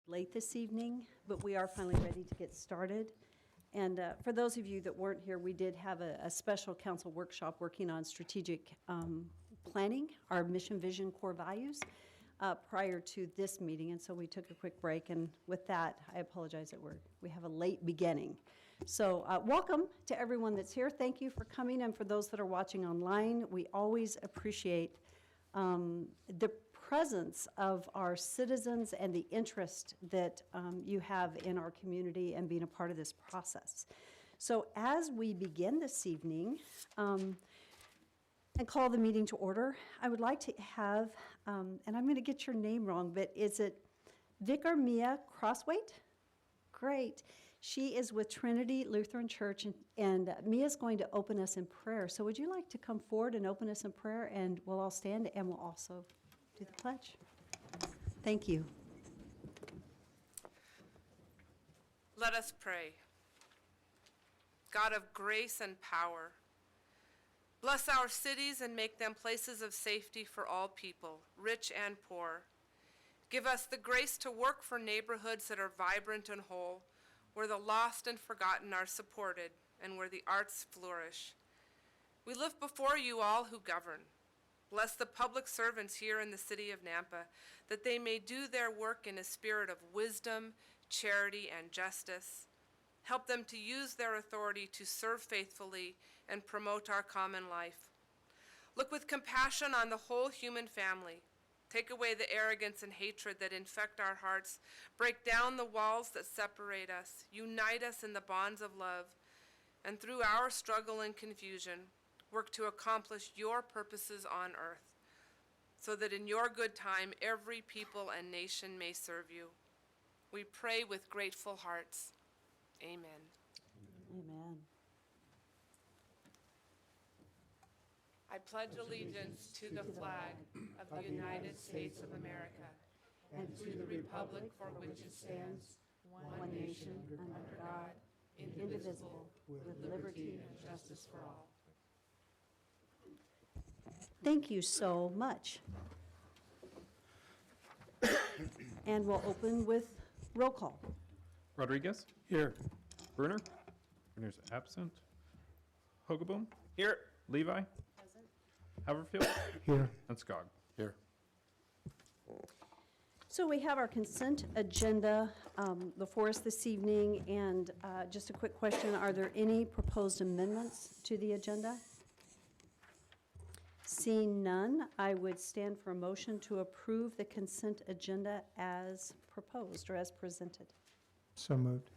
late this evening, but we are finally ready to get started. And for those of you that weren't here, we did have a special council workshop working on strategic planning, our mission, vision, core values, prior to this meeting. And so we took a quick break. And with that, I apologize that we have a late beginning. So welcome to everyone that's here. Thank you for coming. And for those that are watching online, we always appreciate the presence of our citizens and the interest that you have in our community and being a part of this process. So as we begin this evening and call the meeting to order, I would like to have, and I'm going to get your name wrong, but is it Vicar Mia Crosswaite? Great. She is with Trinity Lutheran Church, and Mia's going to open us in prayer. So would you like to come forward and open us in prayer, and we'll all stand, and we'll also do the pledge. Thank you. Let us pray. God of grace and power, bless our cities and make them places of safety for all people, rich and poor. Give us the grace to work for neighborhoods that are vibrant and whole, where the lost and forgotten are supported and where the arts flourish. We lift before you all who govern. Bless the public servants here in the city of Nampa, that they may do their work in a spirit of wisdom, charity, and justice. Help them to use their authority to serve faithfully and promote our common life. Look with compassion on the whole human family. Take away the arrogance and hatred that infect our hearts. Break down the walls that separate us. Unite us in the bonds of love. And through our struggle and confusion, work to accomplish your purposes on earth, so that in your good time every people and nation may serve you. We pray with grateful hearts. Amen. Amen. I pledge allegiance to the flag of the United States of America and to the republic for which it stands, one nation, under God, indivisible, with liberty and justice for all. Thank you so much. And we'll open with roll call. Rodriguez? Here. Bruner? Bruner's absent. Hogeboom? Here. Levi? Present. Haverfield? Here. And Skog. Here. So we have our consent agenda before us this evening, and just a quick question, are there any proposed amendments to the agenda? Seeing none, I would stand for a motion to approve the consent agenda as proposed or as presented. So moved.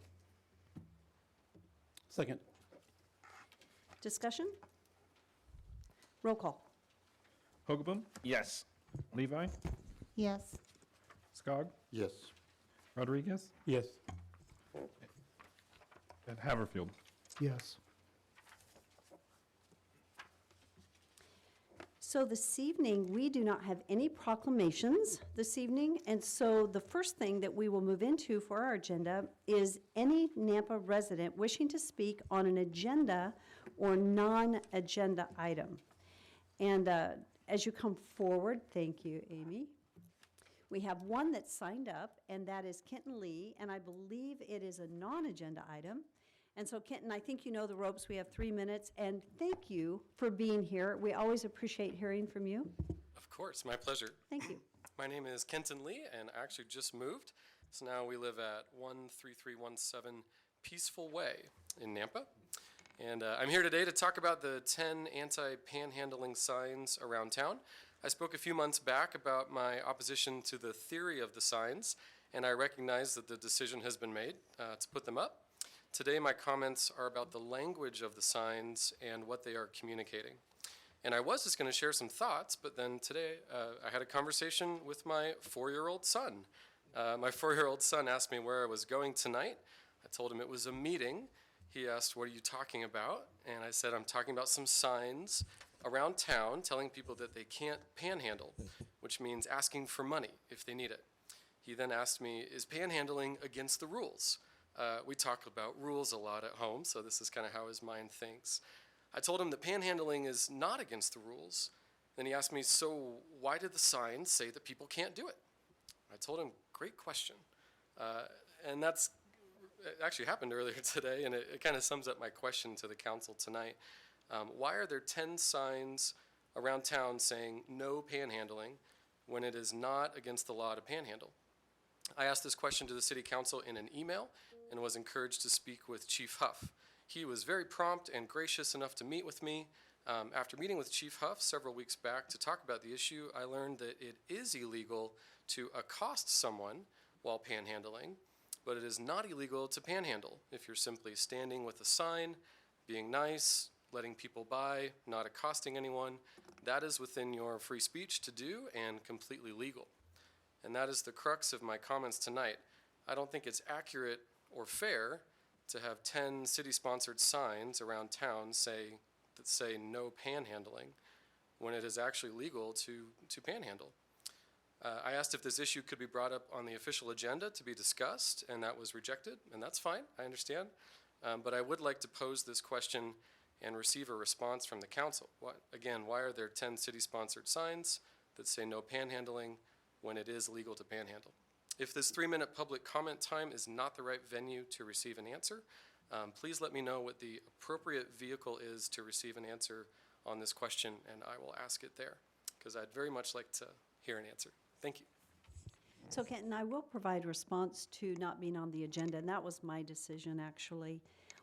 Second. Discussion? Roll call. Hogeboom? Yes. Levi? Yes. Skog? Yes. Rodriguez? Yes. And Haverfield. Yes. So this evening, we do not have any proclamations this evening, and so the first thing that we will move into for our agenda is any Nampa resident wishing to speak on an agenda or non-agenda item. And as you come forward, thank you, Amy. We have one that's signed up, and that is Kenton Lee, and I believe it is a non-agenda item. And so, Kenton, I think you know the ropes. We have 3 minutes, and thank you for being here. We always appreciate hearing from you. Of course, my pleasure. Thank you. My name is Kenton Lee, and I actually just moved. So now we live at 13317 Peaceful Way in Nampa. And I'm here today to talk about the 10 anti-panhandling signs around town. I spoke a few months back about my opposition to the theory of the signs, and I recognize that the decision has been made to put them up. Today, my comments are about the language of the signs and what they are communicating. And I was just going to share some thoughts, but then today I had a conversation with my 4-year-old son. My 4-year-old son asked me where I was going tonight. I told him it was a meeting. He asked, "What are you talking about?" And I said, "I'm talking about some signs around town telling people that they can't panhandle, which means asking for money if they need it." He then asked me, "Is panhandling against the rules?" We talk about rules a lot at home, so this is kind of how his mind thinks. I told him that panhandling is not against the rules. Then he asked me, "So why did the signs say that people can't do it?" I told him, "Great question. And that's it actually happened earlier today, and it kind of sums up my question to the council tonight. Why are there 10 signs around town saying no panhandling when it is not against the law to panhandle? I asked this question to the city council in an email and was encouraged to speak with Chief Huff. He was very prompt and gracious enough to meet with me. After meeting with Chief Huff several weeks back to talk about the issue, I learned that it is illegal to accost someone while panhandling, but it is not illegal to panhandle if you're simply standing with a sign, being nice, letting people by, not accosting anyone. That is within your free speech to do and completely legal. And that is the crux of my comments tonight. I don't think it's accurate or fair to have 10 city-sponsored signs around town that say no panhandling when it is actually legal to panhandle. I asked if this issue could be brought up on the official agenda to be discussed, and that was rejected, and that's fine, I understand. But I would like to pose this question and receive a response from the council. Why are there 10 city-sponsored signs that say no panhandling when it is legal to panhandle? If this 3-minute public comment time is not the right venue to receive an answer, please let me know what the appropriate vehicle is to receive an answer on this question, and I will ask it there, because I'd very much like to hear an answer. Thank you. So Kenton, I will provide response to not being on the agenda, and that was my decision, actually,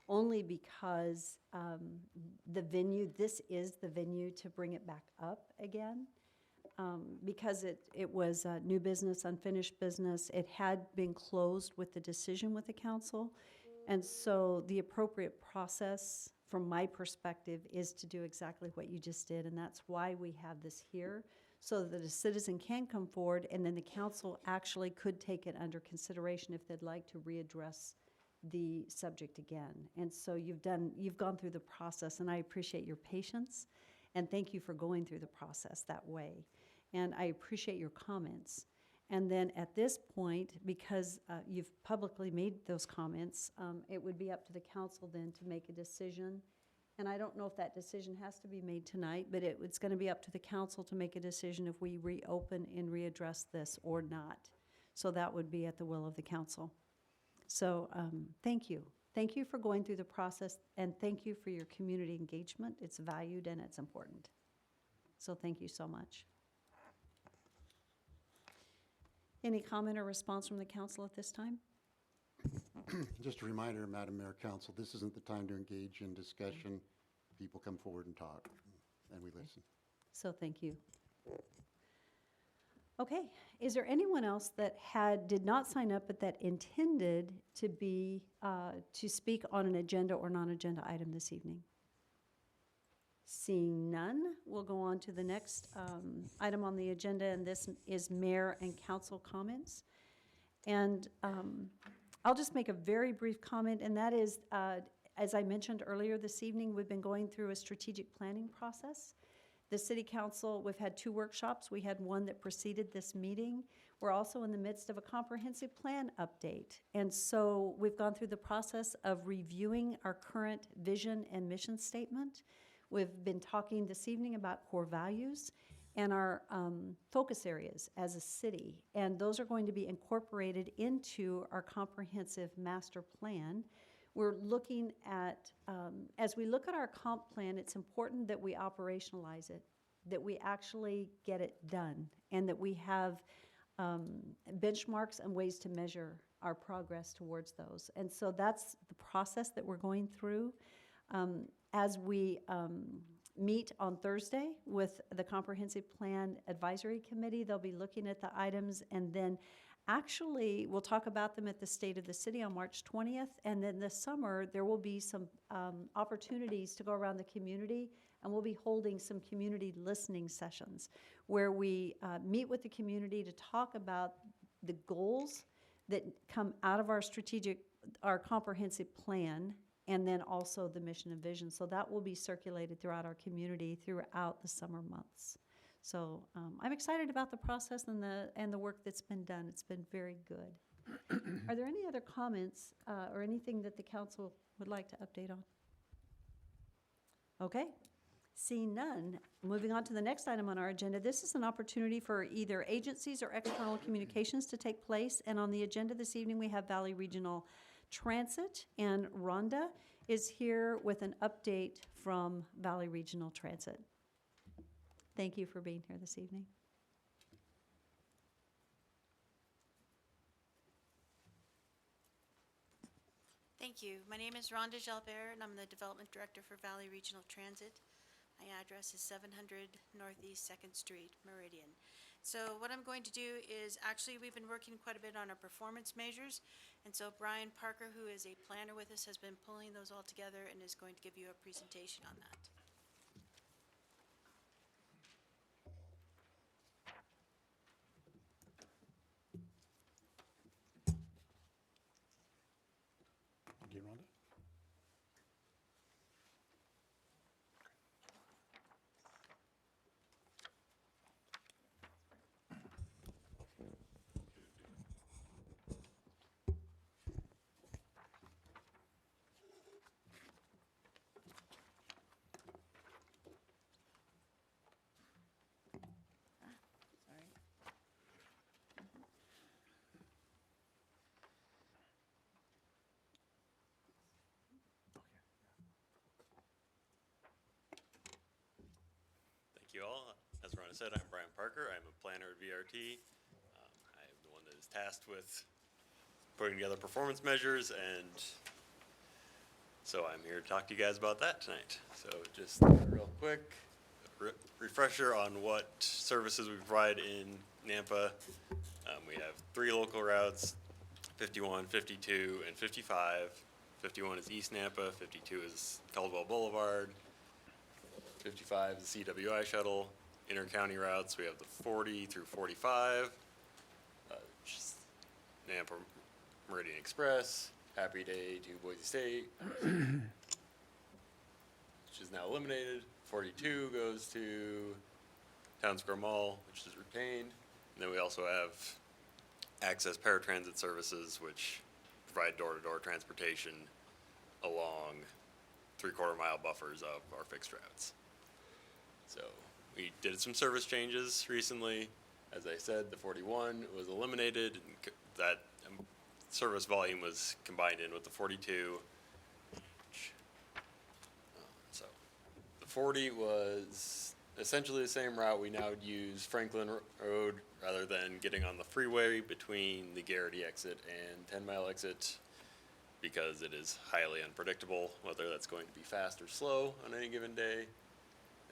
only because the venue, this is the venue to bring it back up again. Because it was new business, unfinished business. It had been closed with the decision with the council. And so the appropriate process, from my perspective, is to do exactly what you just did. And that's why we have this here, so that a citizen can come forward, and then the council actually could take it under consideration if they'd like to readdress the subject again. And so you've gone through the process, and I appreciate your patience, and thank you for going through the process that way. And I appreciate your comments. And then at this point, because you've publicly made those comments, it would be up to the council then to make a decision. And I don't know if that decision has to be made tonight, but it's going to be up to the council to make a decision if we reopen and readdress this or not. So that would be at the will of the council. So thank you. Thank you for going through the process, and thank you for your community engagement. It's valued and it's important. So thank you so much. Any comment or response from the council at this time? Just a reminder, Madam Mayor, Council, this isn't the time to engage in discussion. People come forward and talk, and we listen. So thank you. Okay, is there anyone else that did not sign up but that intended to be, to speak on an agenda or non-agenda item this evening? Seeing none, we'll go on to the next item on the agenda, and this is mayor and council comments. And I'll just make a very brief comment, and that is, as I mentioned earlier this evening, we've been going through a strategic planning process. The city council, we've had 2 workshops. We had one that preceded this meeting. We're also in the midst of a comprehensive plan update. And so we've gone through the process of reviewing our current vision and mission statement. We've been talking this evening about core values and our focus areas as a city. And those are going to be incorporated into our comprehensive master plan. We're looking at, as we look at our comp plan, it's important that we operationalize it, that we actually get it done, and that we have benchmarks and ways to measure our progress towards those. And so that's the process that we're going through. As we meet on Thursday with the Comprehensive Plan Advisory Committee, they'll be looking at the items, and then actually we'll talk about them at the State of the City on March 20th, and then this summer there will be some opportunities to go around the community, and we'll be holding some community listening sessions where we meet with the community to talk about the goals that come out of our comprehensive plan, and then also the mission and vision. So that will be circulated throughout our community throughout the summer months. So I'm excited about the process and the work that's been done. It's been very good. Are there any other comments or anything that the council would like to update on? Okay. Seeing none, moving on to the next item on our agenda. This is an opportunity for either agencies or external communications to take place. And on the agenda this evening, we have Valley Regional Transit, and Rhonda is here with an update from Valley Regional Transit. Thank you for being here this evening. Thank you. My name is Rhonda Jalbert, and I'm the Development Director for Valley Regional Transit. My address is 700 Northeast 2nd Street, Meridian. So what I'm going to do is, actually, we've been working quite a bit on our performance measures, and so Brian Parker, who is a planner with us, has been pulling those all together and is going to give you a presentation on that. Okay, Rhonda? Sorry. Thank you all. As Rhonda said, I'm Brian Parker. I'm a planner at VRT. I'm the one that is tasked with putting together performance measures, and so I'm here to talk to you guys about that tonight. So just real quick, refresher on what services we provide in Nampa. We have 3 local routes, 51, 52, and 55. 51 is East Nampa, 52 is Caldwell Boulevard, 55 is the CWI shuttle. Inter-county routes, we have the 40 through 45, which is Nampa Meridian Express, Happy Day to Boise State, which is now eliminated. 42 goes to Town Square Mall, which is retained. And then we also have Access Paratransit Services, which provide door-to-door transportation along 3/4 mile buffers of our fixed routes. So we did some service changes recently. As I said, the 41 was eliminated, and that service volume was combined in with the 42. So the 40 was essentially the same route. We now use Franklin Road rather than getting on the freeway between the Garrity exit and 10 Mile exit, because it is highly unpredictable whether that's going to be fast or slow on any given day.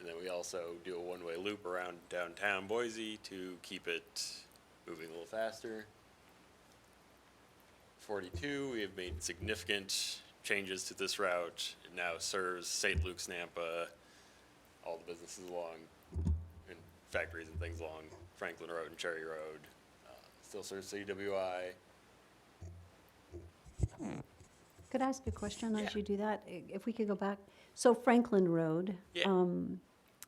And then we also do a one-way loop around downtown Boise to keep it moving a little faster. 42, we have made significant changes to this route. It now serves St. Luke's, Nampa, all the businesses along, and factories and things along Franklin Road and Cherry Road. Still serves CWI. Could I ask a question as Yeah. you do that? If we could go back. So Franklin Road. Yeah.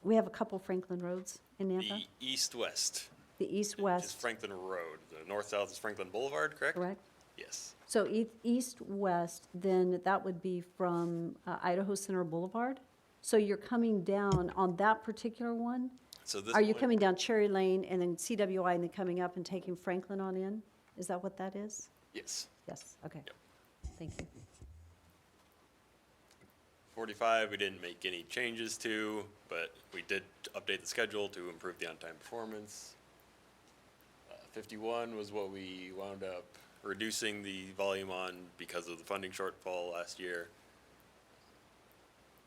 We have a couple Franklin Roads in Nampa. The east-west The is east-west, Franklin Road. The north-south is Franklin Boulevard, correct? correct? Yes. So east-west, then that would be from Idaho Center Boulevard? So you're coming down on that particular one? So this Are you one- coming down Cherry Lane and then CWI and then coming up and taking Franklin on in? Is that what that is? Yes. Yes, okay. Yep. Thank you. 45, we didn't make any changes to, but we did update the schedule to improve the on-time performance. 51 was what we wound up reducing the volume on because of the funding shortfall last year.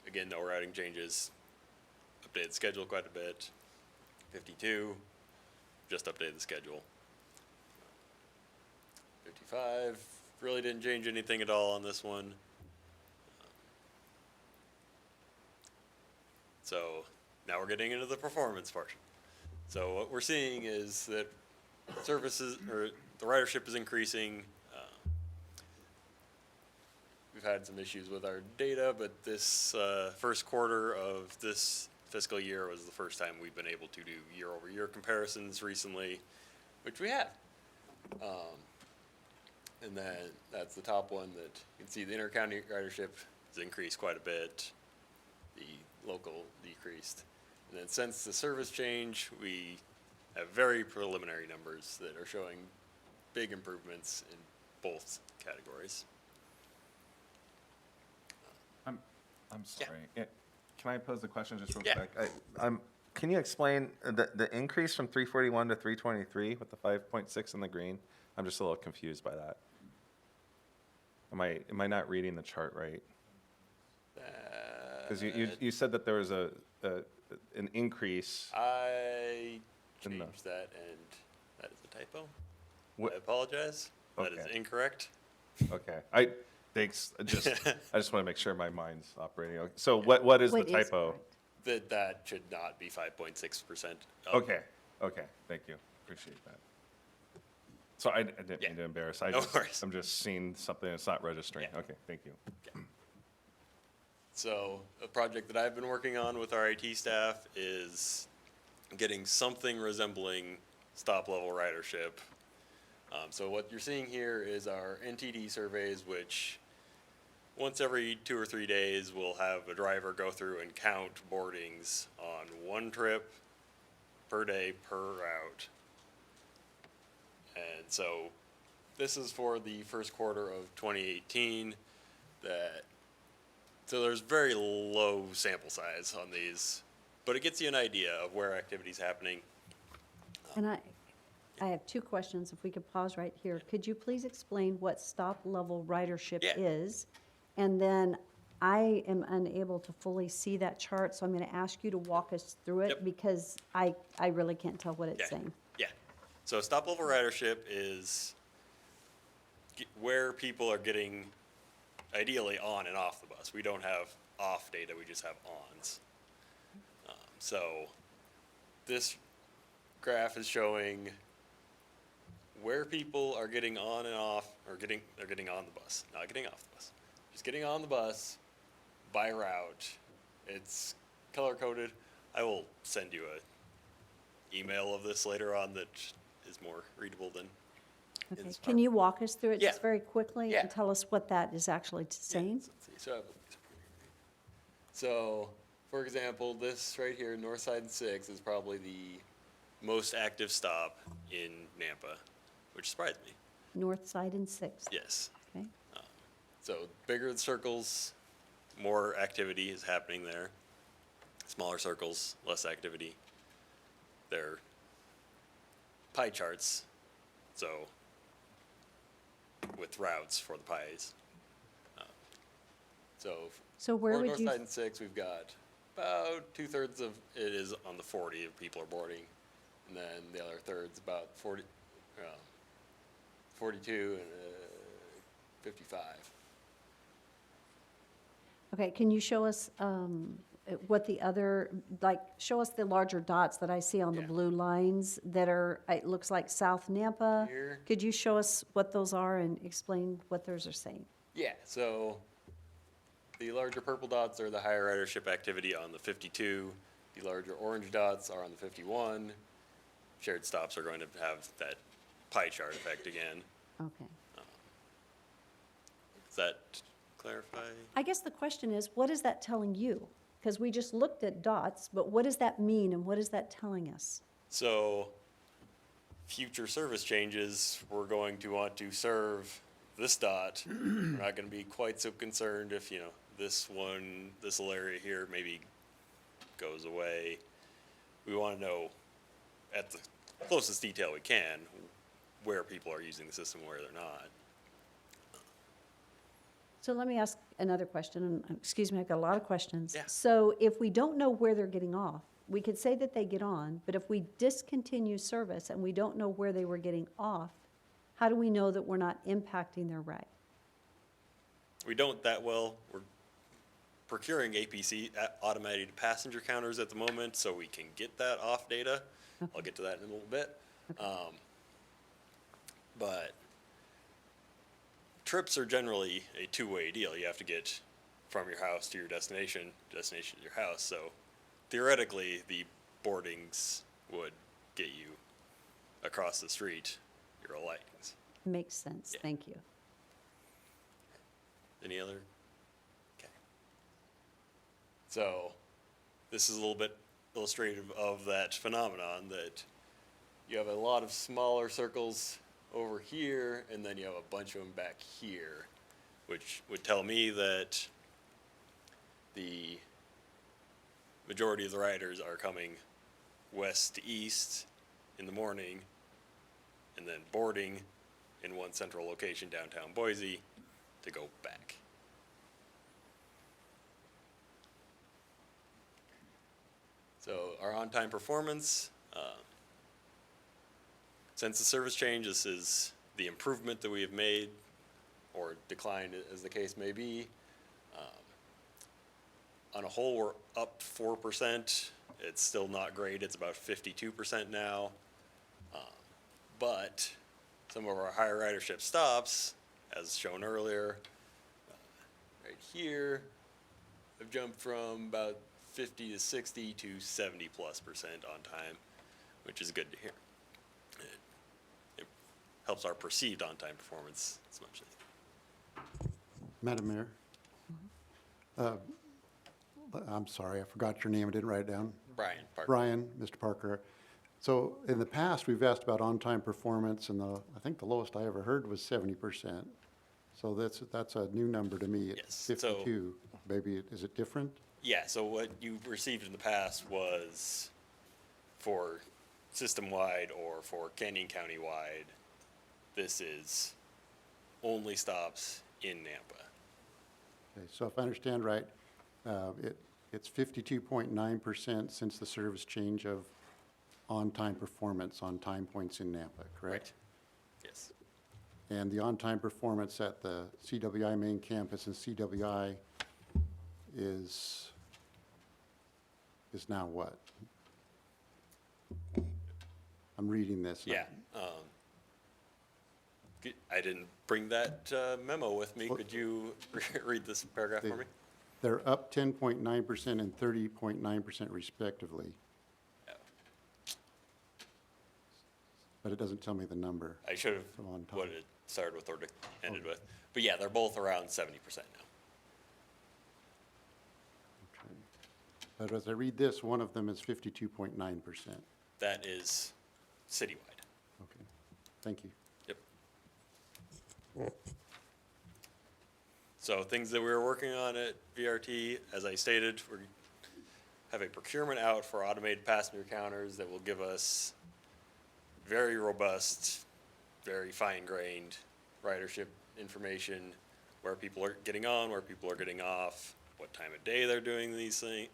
Again, no routing changes, updated the schedule quite a bit. 52, just updated the schedule. 55, really didn't change anything at all on this one. So now we're getting into the performance portion. So what we're seeing is that services, or the ridership is increasing. We've had some issues with our data, but this first quarter of this fiscal year was the first time we've been able to do year-over-year comparisons recently, which we have. And then that's the top one that you can see the inter-county ridership has increased quite a bit. The local decreased. And then since the service change, we have very preliminary numbers that are showing big improvements in both categories. I'm sorry. Can I pose the question just real Yeah. quick? Can you explain the increase from 341 to 323 with the 5.6 in the green? I'm just a little confused by that. Am I not reading the chart right? Because you said that there was an increase. I In the- changed that, and that is a typo. What- I apologize. That is Okay. incorrect. Okay. Thanks. I just want to make sure my mind's operating. Okay. So what is the What is typo? correct? That should not be 5.6%. Okay. Thank you. Appreciate that. So I didn't Yeah. mean to embarrass. No worries. I'm just seeing something that's not registering. Yeah. Okay. Thank you. So a project that I've been working on with our IT staff is getting something resembling stop-level ridership. So what you're seeing here is our NTD surveys, which once every 2 or 3 days, we'll have a driver go through and count boardings on one trip per day per route. And so this is for the first quarter of 2018. So there's very low sample size on these, but it gets you an idea of where activity's happening. And I have two questions, if we could pause right here. Could you please explain what stop-level ridership Yeah. is? And then I am unable to fully see that chart, so I'm going to ask you to walk us through it Yep. because I really can't tell what it's Yeah. saying. Yeah. So stop-level ridership is where people are getting ideally on and off the bus. We don't have off data, we just have ons. So this graph is showing where people are getting on and off, or they're getting on the bus, not getting off the bus. Just getting on the bus by route. It's color-coded. I will send you a email of this later on that is more readable than Okay. It's Can you walk us through it just Yeah. very quickly? Yeah. And tell us what that is actually saying? Let's see. So, for example, this right here, Northside 6, is probably the most active stop in Nampa, which surprised me. North Side and Sixth. Yes. Okay. So, bigger the circles, more activity is happening there. Smaller circles, less activity. They're pie charts, so with routes for the pies. So where for would you, Northside and 6, we've got about 2/3 of it is on the 40 of people are boarding, and then the other third's about 42 and 55. okay, can you show us what the other, like, show us the larger dots that I see on the Yeah. blue lines that are, it looks like South Nampa? Here. Could you show us what those are and explain what those are saying? Yeah, so the larger purple dots are the higher ridership activity on the 52. The larger orange dots are on the 51. Shared stops are going to have that pie chart effect again. Okay. Does that clarify? I guess the question is, what is that telling you? Because we just looked at dots, but what does that mean and what is that telling us? So, future service changes, we're going to want to serve this dot. We're not going to be quite so concerned if, this little area here maybe goes away. We want to know at the closest detail we can where people are using the system, where they're not. So let me ask another question, and excuse me, I've got a lot of questions. Yeah. So if we don't know where they're getting off, we could say that they get on, but if we discontinue service and we don't know where they were getting off, how do we know that we're not impacting their ride? We don't that well. We're procuring APC, automated passenger counters at the moment, so we can get that off data. I'll get to that in a little bit. But trips are generally a two-way deal. You have to get from your house to your destination to your house. So theoretically, the boardings would get you across the street, your lightings. Makes sense, Yeah. thank you. Any other? Okay. So this is a little bit illustrative of that phenomenon, that you have a lot of smaller circles over here, and then you have a bunch of them back here, which would tell me that the majority of the riders are coming west to east in the morning, and then boarding in one central location downtown Boise to go back. So our on-time performance, since the service change, this is the improvement that we have made, or decline as the case may be. On a whole, we're up 4%. It's still not great. It's about 52% now. But some of our higher ridership stops, as shown earlier, right here, have jumped from about 50 to 60 to 70+% on time, which is good to hear. It helps our perceived on-time performance as much as. Madam Mayor? I'm sorry, I forgot your name, I didn't write it down. Brian Parker. Brian, Mr. Parker. So in the past, we've asked about on-time performance, and I think the lowest I ever heard was 70%. So that's a new number to me. It's Yes, so- 52. Maybe, is it different? Yeah, so what you received in the past was for system-wide or for Canyon County-wide, this is only stops in Nampa. Okay, so if I understand right, it's 52.9% since the service change of on-time performance on time points in Nampa, correct? Yes. And the on-time performance at the CWI main campus and CWI is now what? I'm reading this. Yeah. I didn't bring that memo with me. Could you read this paragraph for me? They're up 10.9% and 30.9% respectively. Yeah. But it doesn't tell me the number. I should have From on what time. it started with or ended with. But yeah, they're both around 70% now. Okay. But as I read this, one of them is 52.9%. That is citywide. Okay, thank you. Yep. So things that we were working on at VRT, as I stated, we have a procurement out for automated passenger counters that will give us very robust, very fine-grained ridership information, where people are getting on, where people are getting off, what time of day they're doing these things,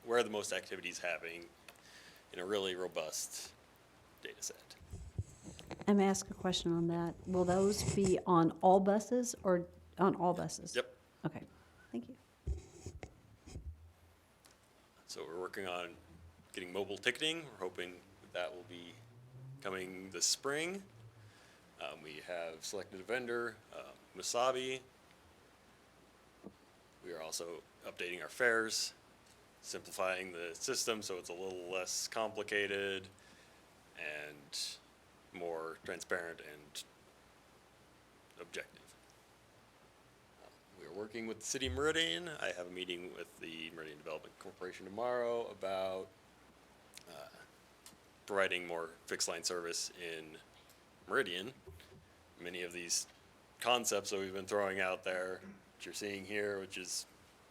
where the most activity is happening, in a really robust data set. I'm gonna ask a question on that. Will those be on all buses or on all buses? Yep. Okay, thank you. So we're working on getting mobile ticketing. We're hoping that will be coming this spring. We have selected a vendor, Wasabi. We are also updating our fares, simplifying the system so it's a little less complicated and more transparent and objective. We are working with the City of Meridian. I have a meeting with the Meridian Development Corporation tomorrow about providing more fixed line service in Meridian. Many of these concepts that we've been throwing out there, which you're seeing here, which is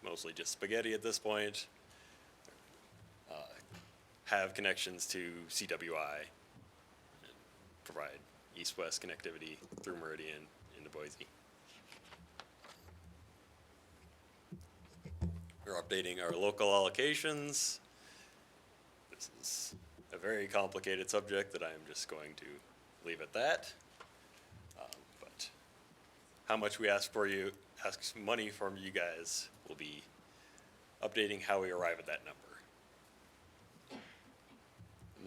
mostly just spaghetti at this point, have connections to CWI and provide east-west connectivity through Meridian into Boise. We're updating our local allocations. This is a very complicated subject that I'm just going to leave at that. But how much we ask money from you guys will be updating how we arrive at that number.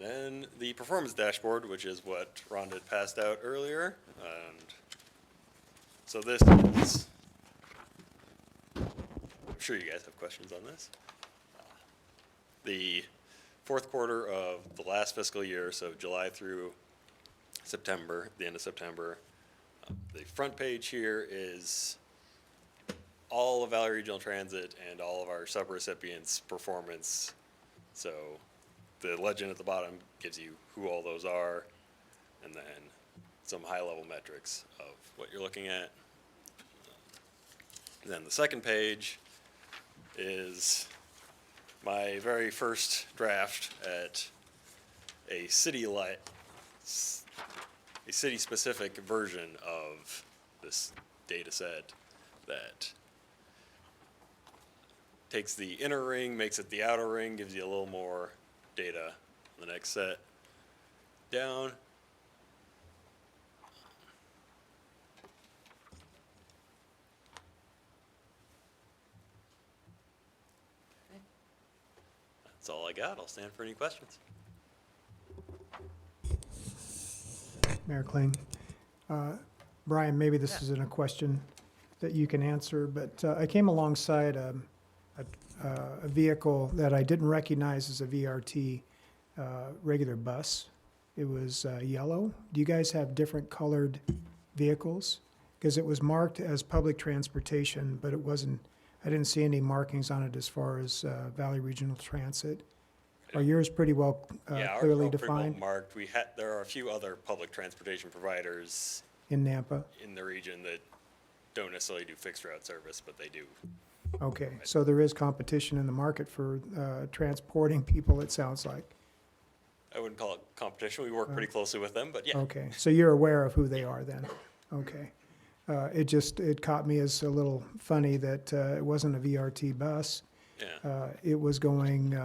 And then the performance dashboard, which is what Rhonda had passed out earlier. And so this is, I'm sure you guys have questions on this. The fourth quarter of the last fiscal year, so July through September, the end of September, the front page here is all of Valley Regional Transit and all of our subrecipients' performance So the legend at the bottom gives you who all those are, and then some high-level metrics of what you're looking at. And then the second page is my very first draft at a city-specific version of this data set that takes the inner ring, makes it the outer ring, gives you a little more data. The next set down. That's all I got. I'll stand for any questions. Mayor Kling. Brian, maybe this isn't a question that you can answer, but I came alongside a vehicle that I didn't recognize as a VRT regular bus. It was yellow. Do you guys have different colored vehicles? Because it was marked as public transportation, but it wasn't, I didn't see any markings on it as far as Valley Regional Transit. Are yours pretty well Yeah, ours clearly are pretty well defined marked. There are a few other public transportation providers in Nampa? in the region that don't necessarily do fixed route service, but they do. Okay, so there is competition in the market for transporting people, it sounds like. I wouldn't call it competition. We work pretty closely with them, but yeah. Okay, so you're aware of who they are then? Okay. It caught me as a little funny that it wasn't a VRT bus. Yeah. It was going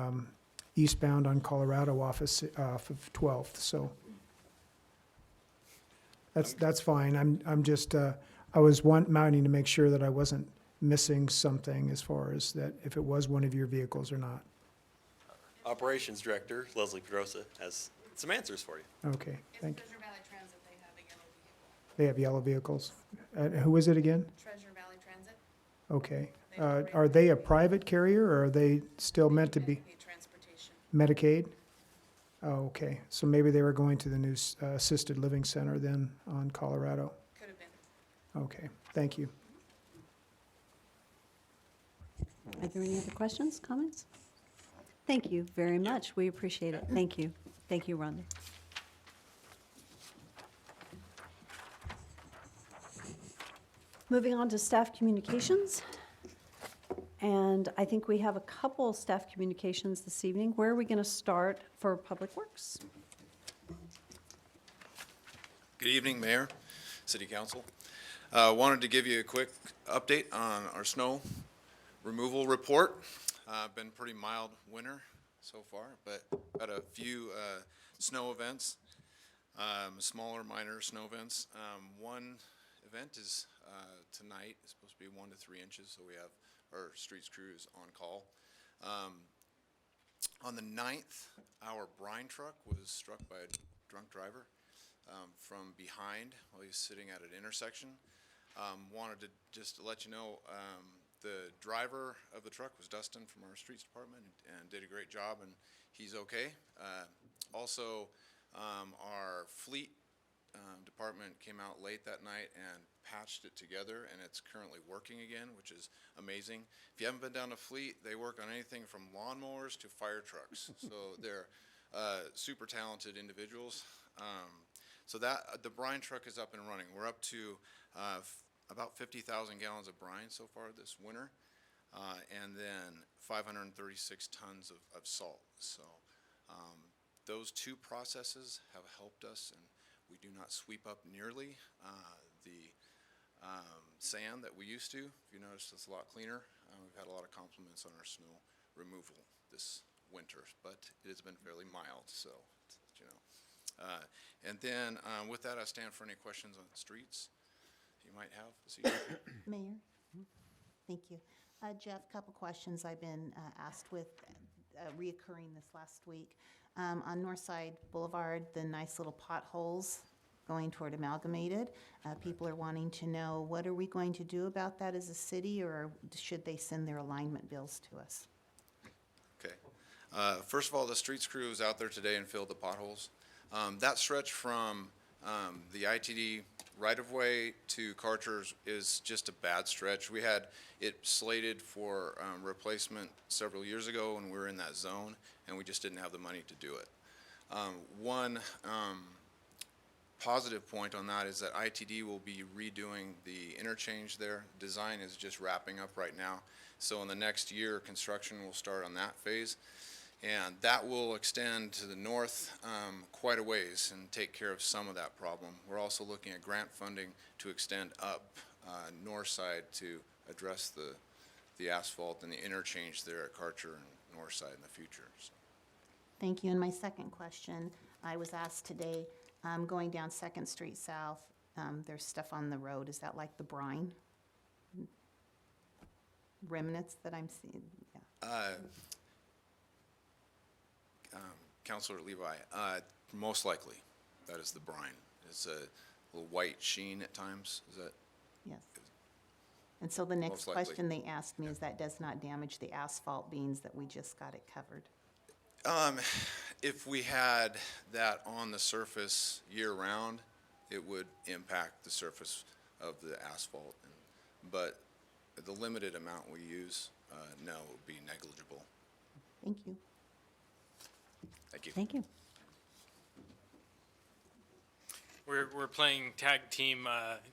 eastbound on Colorado off of 12th, so that's fine. I'm just, I was wanting to make sure that I wasn't missing something as far as that, if it was one of your vehicles or not. Operations Director Leslie Pedrosa has some answers for you. Okay, thank you. Treasure Valley Transit, they have a yellow vehicle. They have yellow vehicles. Who is it again? Treasure Valley Transit. Okay. They operate Are they a private carrier, or are they still meant to be Medicaid transportation. Medicaid? Oh, okay. So maybe they were going to the new assisted living center then on Colorado. Could have been. Okay, thank you. Are there any other questions, comments? Thank you very much. We appreciate it. Thank you. Thank you, Rhonda. Moving on to staff communications. And I think we have a couple staff communications this evening. Where are we going to start for Public Works? Good evening, Mayor, City Council. Wanted to give you a quick update on our snow removal report. Been pretty mild winter so far, but had a few snow events, smaller, minor snow events. One event is tonight. It's supposed to be 1 to 3 inches, so we have our streets crews on call. On the 9th, our brine truck was struck by a drunk driver from behind while he was sitting at an intersection. Wanted to just let you know, the driver of the truck was Dustin from our streets department and did a great job, and he's okay. Also, our fleet department came out late that night and patched it together, and it's currently working again, which is amazing. If you haven't been down to Fleet, they work on anything from lawnmowers to fire trucks. So they're super talented individuals. So the brine truck is up and running. We're up to about 50,000 gallons of brine so far this winter, and then 536 tons of salt. So those two processes have helped us, and we do not sweep up nearly the sand that we used to. If you notice, it's a lot cleaner. We've had a lot of compliments on our snow removal this winter, but it has been fairly mild, so, you know. And then with that, I stand for any questions on streets you might have this evening. Mayor? Thank you. Jeff, a couple questions I've been asked with reoccurring this last week. On Northside Boulevard, the nice little potholes going toward Amalgamated. People are wanting to know, what are we going to do about that as a city, or should they send their alignment bills to us? Okay. First of all, the streets crew is out there today and filled the potholes. That stretch from The ITD right-of-way to Karcher is just a bad stretch. We had it slated for replacement several years ago when we were in that zone, and we just didn't have the money to do it. One positive point on that is that ITD will be redoing the interchange there. Design is just wrapping up right now. So in the next year, construction will start on that phase. And that will extend to the north quite a ways and take care of some of that problem. We're also looking at grant funding to extend up north side to address the asphalt and the interchange there at Karcher and north side in the future. So. Thank you. And my second question, I was asked today, going down Second Street South, there's stuff on the road. Is that like the brine remnants that I'm seeing? Yeah. Councilor Levi, most likely, that is the brine. It's a little white sheen at times, is that? Yes. And so the next Most likely. question they asked me is that does not damage the asphalt beams that we just got it covered? If we had that on the surface year-round, it would impact the surface of the asphalt. But the limited amount we use, no, it would be negligible. Thank you. Thank you. Thank you. We're playing tag team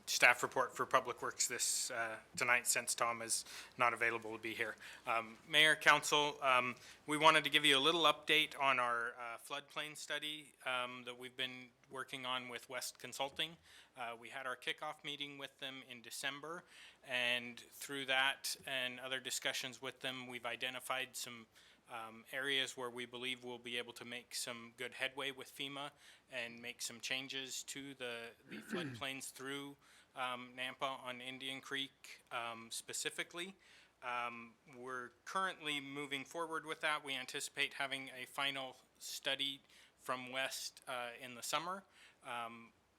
staff report for Public Works this tonight since Tom is not available to be here. Mayor, Council, we wanted to give you a little update on our floodplain study that we've been working on with West Consulting. We had our kickoff meeting with them in December, and through that and other discussions with them, we've identified some areas where we believe we'll be able to make some good headway with FEMA and make some changes to the floodplains through Nampa on Indian Creek specifically. We're currently moving forward with that. We anticipate having a final study from West in the summer.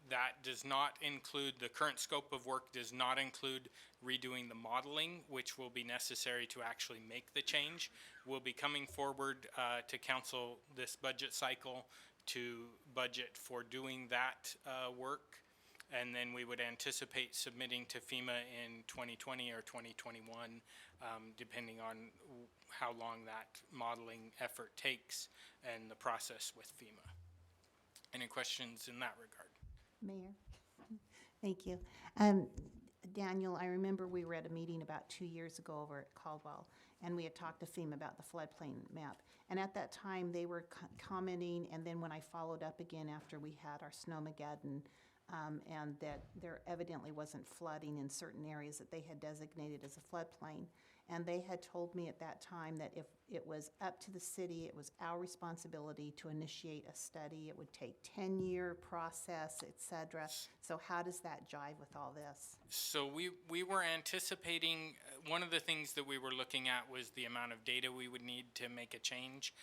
That does not include, the current scope of work does not include redoing the modeling, which will be necessary to actually make the change. We'll be coming forward to council this budget cycle to budget for doing that work. And then we would anticipate submitting to FEMA in 2020 or 2021, depending on how long that modeling effort takes and the process with FEMA. Any questions in that regard? Mayor, thank you. Daniel, I remember we were at a meeting about 2 years ago over at Caldwell, and we had talked to FEMA about the floodplain map. And at that time, they were commenting, and then when I followed up again after we had our Snowmageddon, and that there evidently wasn't flooding in certain areas that they had designated as a floodplain. And they had told me at that time that if it was up to the city, it was our responsibility to initiate a study. It would take 10-year process, et cetera. So how does that jive with all this? So we were anticipating, one of the things that we were looking at was the amount of data we would need to make a change.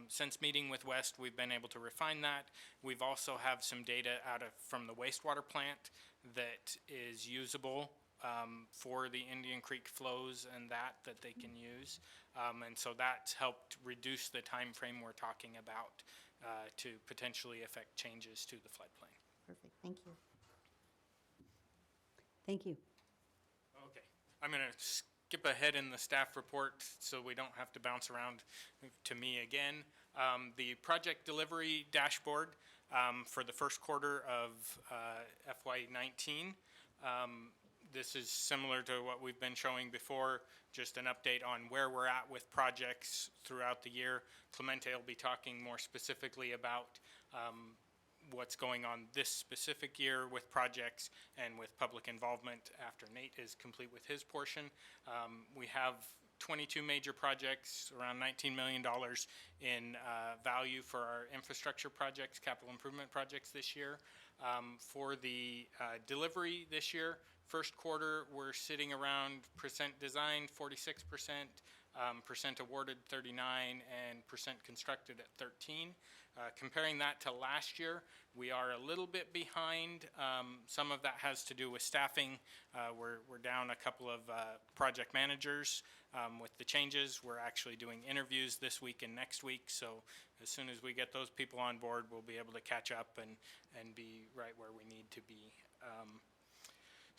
Since meeting with West, we've been able to refine that. We've also have some data from the wastewater plant that is usable for the Indian Creek flows and that they can use. And so that's helped reduce the time frame we're talking about to potentially affect changes to the floodplain. Perfect, thank you. Thank you. Okay, I'm going to skip ahead in the staff report so we don't have to bounce around to me again. The project delivery dashboard for the first quarter of FY19. This is similar to what we've been showing before, just an update on where we're at with projects throughout the year. Clemente will be talking more specifically about what's going on this specific year with projects and with public involvement after Nate is complete with his portion. We have 22 major projects, around $19 million in value for our infrastructure projects, capital improvement projects this year. For the delivery this year, first quarter, we're sitting around percent design, 46%, percent awarded 39, and percent constructed at 13. Comparing that to last year, we are a little bit behind. Some of that has to do with staffing. We're down a couple of project managers. With the changes, we're actually doing interviews this week and next week. So as soon as we get those people on board, we'll be able to catch up and be right where we need to be.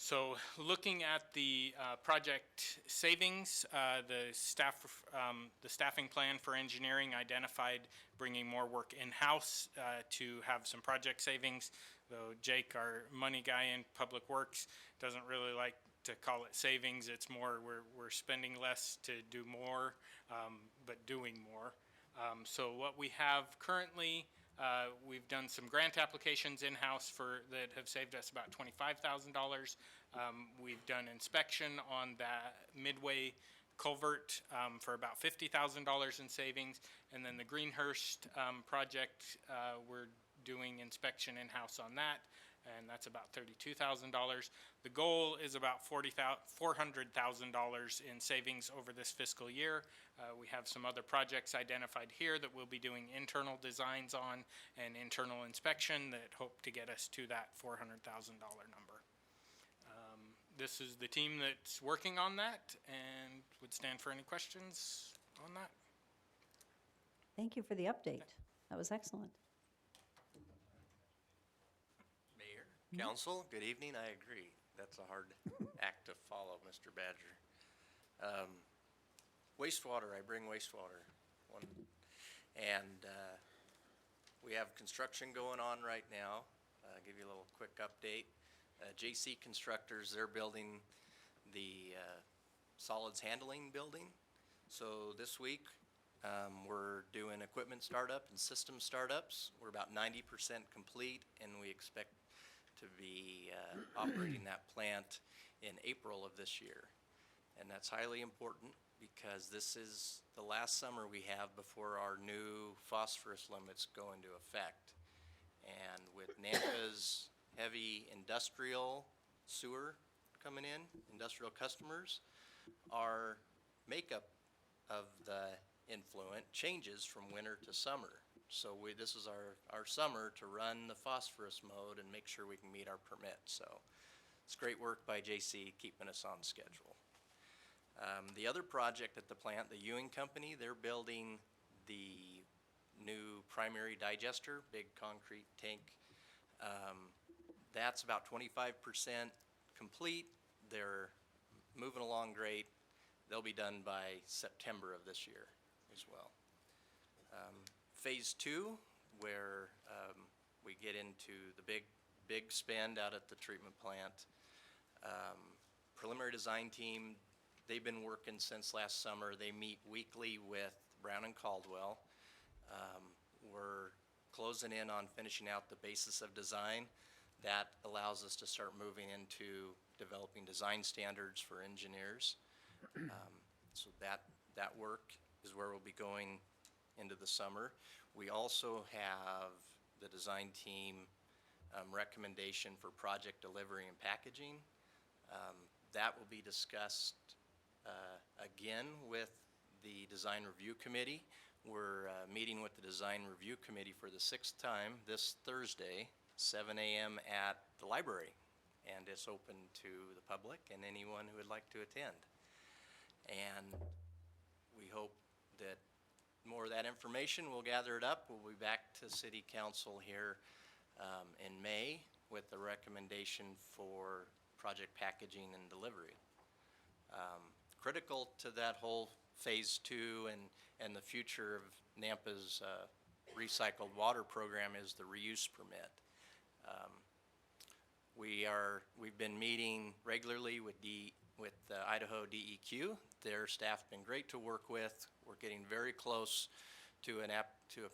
So looking at the project savings, the staffing plan for engineering identified bringing more work in-house to have some project savings, though Jake, our money guy in Public Works, doesn't really like to call it savings. It's more we're spending less to do more, but doing more. So what we have currently, we've done some grant applications in-house that have saved us about $25,000. We've done inspection on that Midway culvert for about $50,000 in savings. And then the Greenhurst project, we're doing inspection in-house on that, and that's about $32,000. The goal is about $400,000 in savings over this fiscal year. We have some other projects identified here that we'll be doing internal designs on and internal inspection that hope to get us to that $400,000 number. This is the team that's working on that, and would stand for any questions on that. Thank you for the update. That was excellent. Mayor, council, good evening. I agree. That's a hard act to follow, Mr. Badger. Wastewater, I bring wastewater. We have construction going on right now. Give you a little quick update. JC Constructors, they're building the solids handling building. So this week, we're doing equipment startup and system startups. We're about 90% complete, and we expect to be operating that plant in April of this year. And that's highly important because this is the last summer we have before our new phosphorus limits go into effect. And with Nampa's heavy industrial sewer coming in, industrial customers, our makeup of the influent changes from winter to summer. So this is our summer to run the phosphorus mode and make sure we can meet our permit. So it's great work by JC keeping us on schedule. The other project at the plant, the Ewing Company, they're building the new primary digester, big concrete tank. That's about 25% complete. They're moving along great. They'll be done by September of this year as well. Phase 2, where we get into the big spend out at the treatment plant. Preliminary design team, they've been working since last summer. They meet weekly with Brown and Caldwell. We're closing in on finishing out the basis of design. That allows us to start moving into developing design standards for engineers. So that work is where we'll be going into the summer. We also have the design team recommendation for project delivery and packaging. That will be discussed again with the design review committee. We're meeting with the design review committee for the 6th time this Thursday, 7 a.m. at the library. And it's open to the public and anyone who would like to attend. And we hope that more of that information, we'll gather it up. We'll be back to City Council here in May with the recommendation for project packaging and delivery. Critical to that whole phase 2 and the future of Nampa's recycled water program is the reuse permit. We've been meeting regularly with the Idaho DEQ. Their staff's been great to work with. We're getting very close to a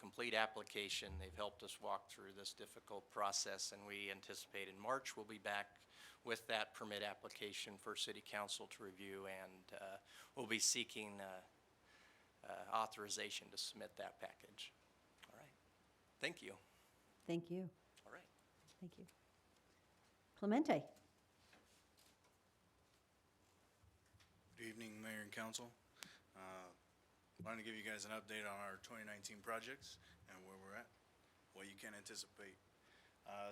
complete application. They've helped us walk through this difficult process, and we anticipate in March we'll be back with that permit application for City Council to review, and we'll be seeking authorization to submit that package. All right. Thank you. Thank you. All right. Thank you. Clemente. Good evening, Mayor and Council. Wanted to give you guys an update on our 2019 projects and where we're at, what you can anticipate.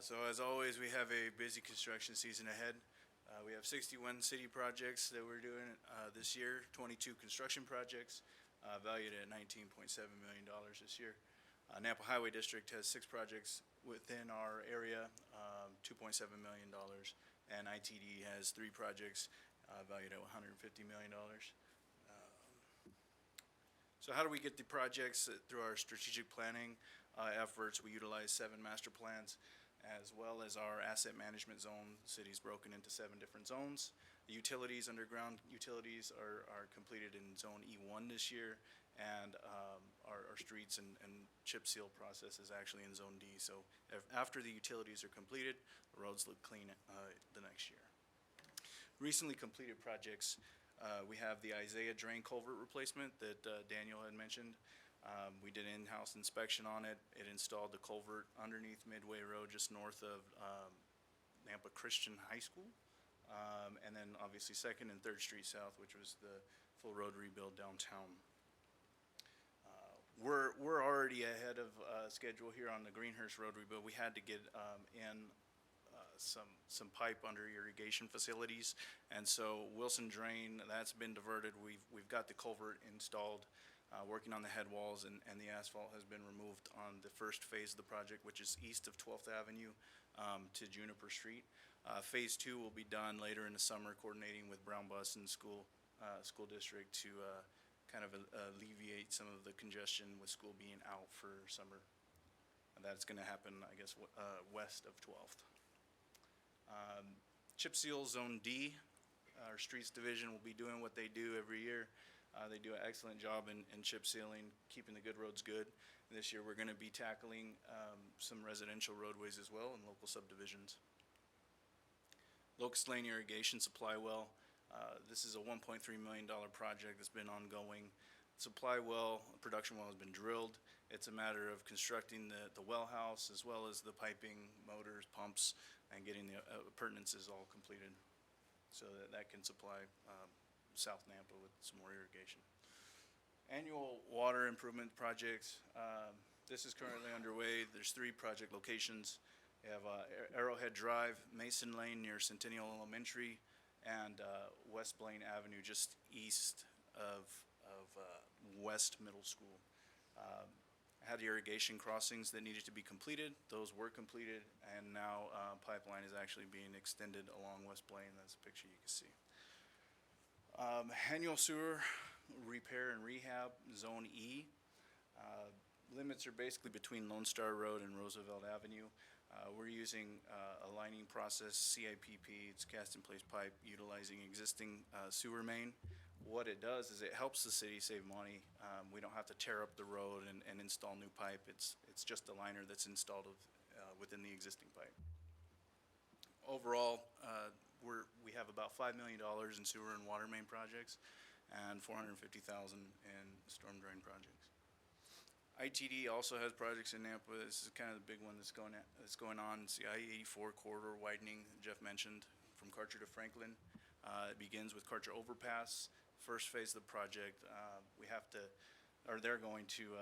So as always, we have a busy construction season ahead. We have 61 city projects that we're doing this year, 22 construction projects valued at $19.7 million this year. Nampa Highway District has 6 projects within our area, $2.7 million, and ITD has 3 projects valued at $150 million. So how do we get the projects? Through our strategic planning efforts. We utilize 7 master plans, as well as our asset management zone. The city's broken into 7 different zones. The utilities, underground utilities are completed in Zone E1 this year, and our streets and chip seal process is actually in Zone D. So after the utilities are completed, the roads look clean the next year. Recently completed projects, we have the Isaiah Drain Culvert replacement that Daniel had mentioned. We did an in-house inspection on it. It installed the culvert underneath Midway Road, just north of Nampa Christian High School. And then obviously 2nd and 3rd Street South, which was the full road rebuild downtown. We're already ahead of schedule here on the Greenhurst Road rebuild. We had to get in some pipe under irrigation facilities, and so Wilson Drain, that's been diverted. We've got the culvert installed, working on the head walls, and the asphalt has been removed on the first phase of the project, which is east of 12th Avenue to Juniper Street. Phase 2 will be done later in the summer, coordinating with Brown Bus and school district to kind of alleviate some of the congestion with school being out for summer. And that's going to happen, I guess, west of 12th. Chip seal Zone D, our streets division will be doing what they do every year. They do an excellent job in chip sealing, keeping the good roads good. And this year we're going to be tackling some residential roadways as well and local subdivisions. Locust Lane Irrigation Supply Well. This is a $1.3 million project that's been ongoing. Supply well, production well has been drilled. It's a matter of constructing the well house, as well as the piping, motors, pumps, and getting the appurtenances all completed so that can supply South Nampa with some more irrigation. Annual water improvement projects. This is currently underway. There's 3 project locations. We have Arrowhead Drive, Mason Lane near Centennial Elementary, and West Blaine Avenue just east of West Middle School. Had irrigation crossings that needed to be completed. Those were completed, and now pipeline is actually being extended along West Blaine. That's a picture you can see. Annual sewer repair and rehab, Zone E. Limits are basically between Lone Star Road and Roosevelt Avenue. We're using a lining process, CIPP. It's cast in place pipe utilizing existing sewer main. What it does is it helps the city save money. We don't have to tear up the road and install new pipe. It's just a liner that's installed within the existing pipe. Overall, we have about $5 million in sewer and water main projects and $450,000 in storm drain projects. ITD also has projects in Nampa. This is kind of the big one that's going on. It's the I-84 corridor widening Jeff mentioned from Karcher to Franklin. It begins with Karcher Overpass. First phase of the project, they're going to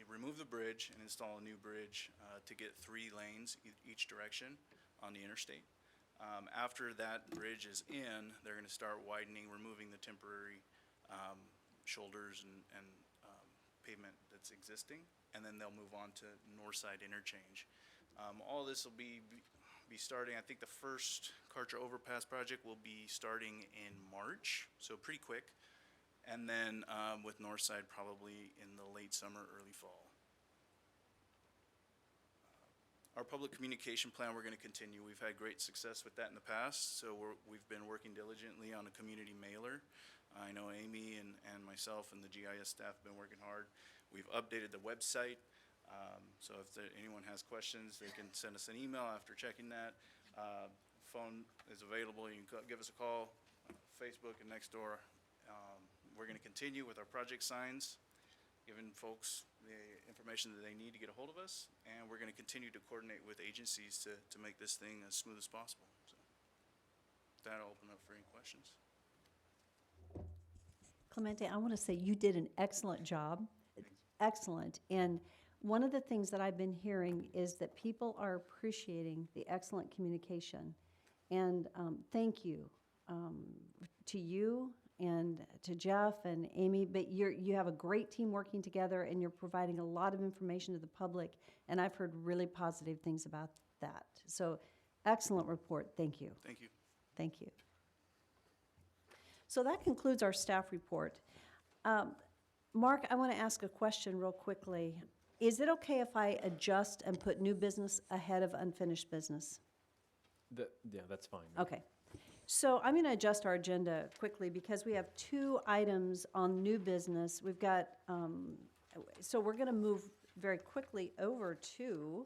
remove the bridge and install a new bridge to get 3 lanes each direction on the interstate. After that bridge is in, they're going to start widening, removing the temporary shoulders and pavement that's existing, and then they'll move on to Northside interchange. All this will be starting, I think the first Karcher Overpass project will be starting in March, so pretty quick. And then with Northside probably in the late summer, early fall. Our public communication plan, we're going to continue. We've had great success with that in the past, so we've been working diligently on a community mailer. I know Amy and myself and the GIS staff have been working hard. We've updated the website, so if anyone has questions, they can send us an email after checking that. Phone is available. You can give us a call, Facebook and Nextdoor. We're going to continue with our project signs, giving folks the information that they need to get a hold of us, and we're going to continue to coordinate with agencies to make this thing as smooth as possible. So, with that, I'll open up for any questions. Clemente, I want to say you did an excellent job. Excellent. And one of the things that I've been hearing is that people are appreciating the excellent communication. And thank you to you and to Jeff and Amy. But you have a great team working together, and you're providing a lot of information to the public. And I've heard really positive things about that. So excellent report. Thank you. Thank you. Thank you. So that concludes our staff report. Mark, I want to ask a question real quickly. Is it okay if I adjust and put new business ahead of unfinished business? Yeah, that's fine. Okay. So I'm going to adjust our agenda quickly because we have 2 items on new business. We've got, so we're going to move very quickly over to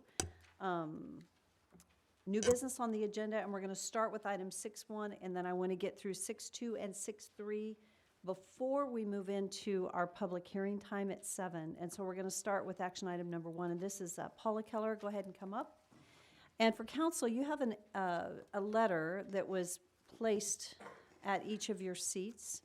new business on the agenda, and we're going to start with item 6.1, and then I want to get through 6.2 and 6.3 before we move into our public hearing time at 7. And so we're going to start with action item number 1, and this is Paula Keller. Go ahead and come up. And for council, you have a letter that was placed at each of your seats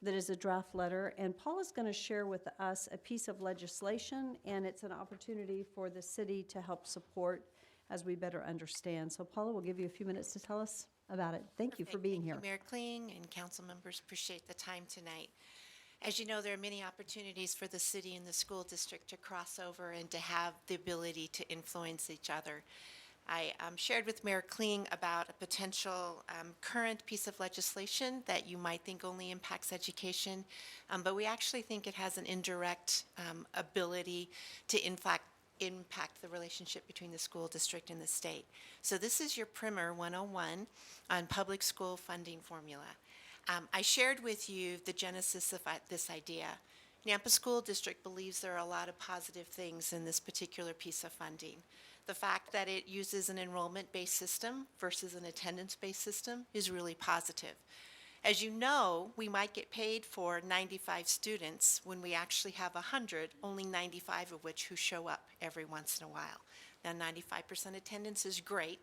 that is a draft letter, and Paula's going to share with us a piece of legislation, and it's an opportunity for the city to help support as we better understand. So Paula, we'll give you a few minutes to tell us about it. Thank you for being here. Mayor Kling and council members, appreciate the time tonight. As you know, there are many opportunities for the city and the school district to cross over and to have the ability to influence each other. I shared with Mayor Kling about a potential current piece of legislation that you might think only impacts education, but we actually think it has an indirect ability to impact the relationship between the school district and the state. So this is your primer 101 on public school funding formula. I shared with you the genesis of this idea. Nampa School District believes there are a lot of positive things in this particular piece of funding. The fact that it uses an enrollment-based system versus an attendance-based system is really positive. As you know, we might get paid for 95 students when we actually have 100, only 95 of which who show up every once in a while. Now, 95% attendance is great,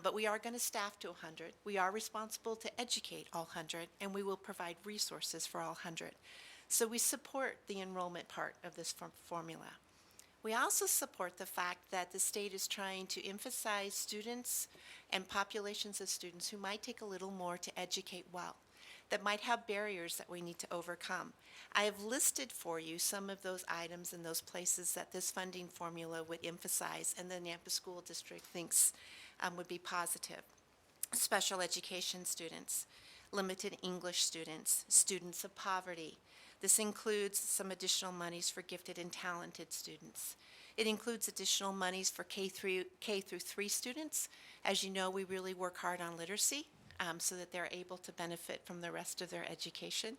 but we are going to staff to 100. We are responsible to educate all 100, and we will provide resources for all 100. So we support the enrollment part of this formula. We also support the fact that the state is trying to emphasize students and populations of students who might take a little more to educate well, that might have barriers that we need to overcome. I have listed for you some of those items and those places that this funding formula would emphasize and the Nampa School District thinks would be positive. Special education students, limited English students, students of poverty. This includes some additional monies for gifted and talented students. It includes additional monies for K through 3 students. As you know, we really work hard on literacy so that they're able to benefit from the rest of their education.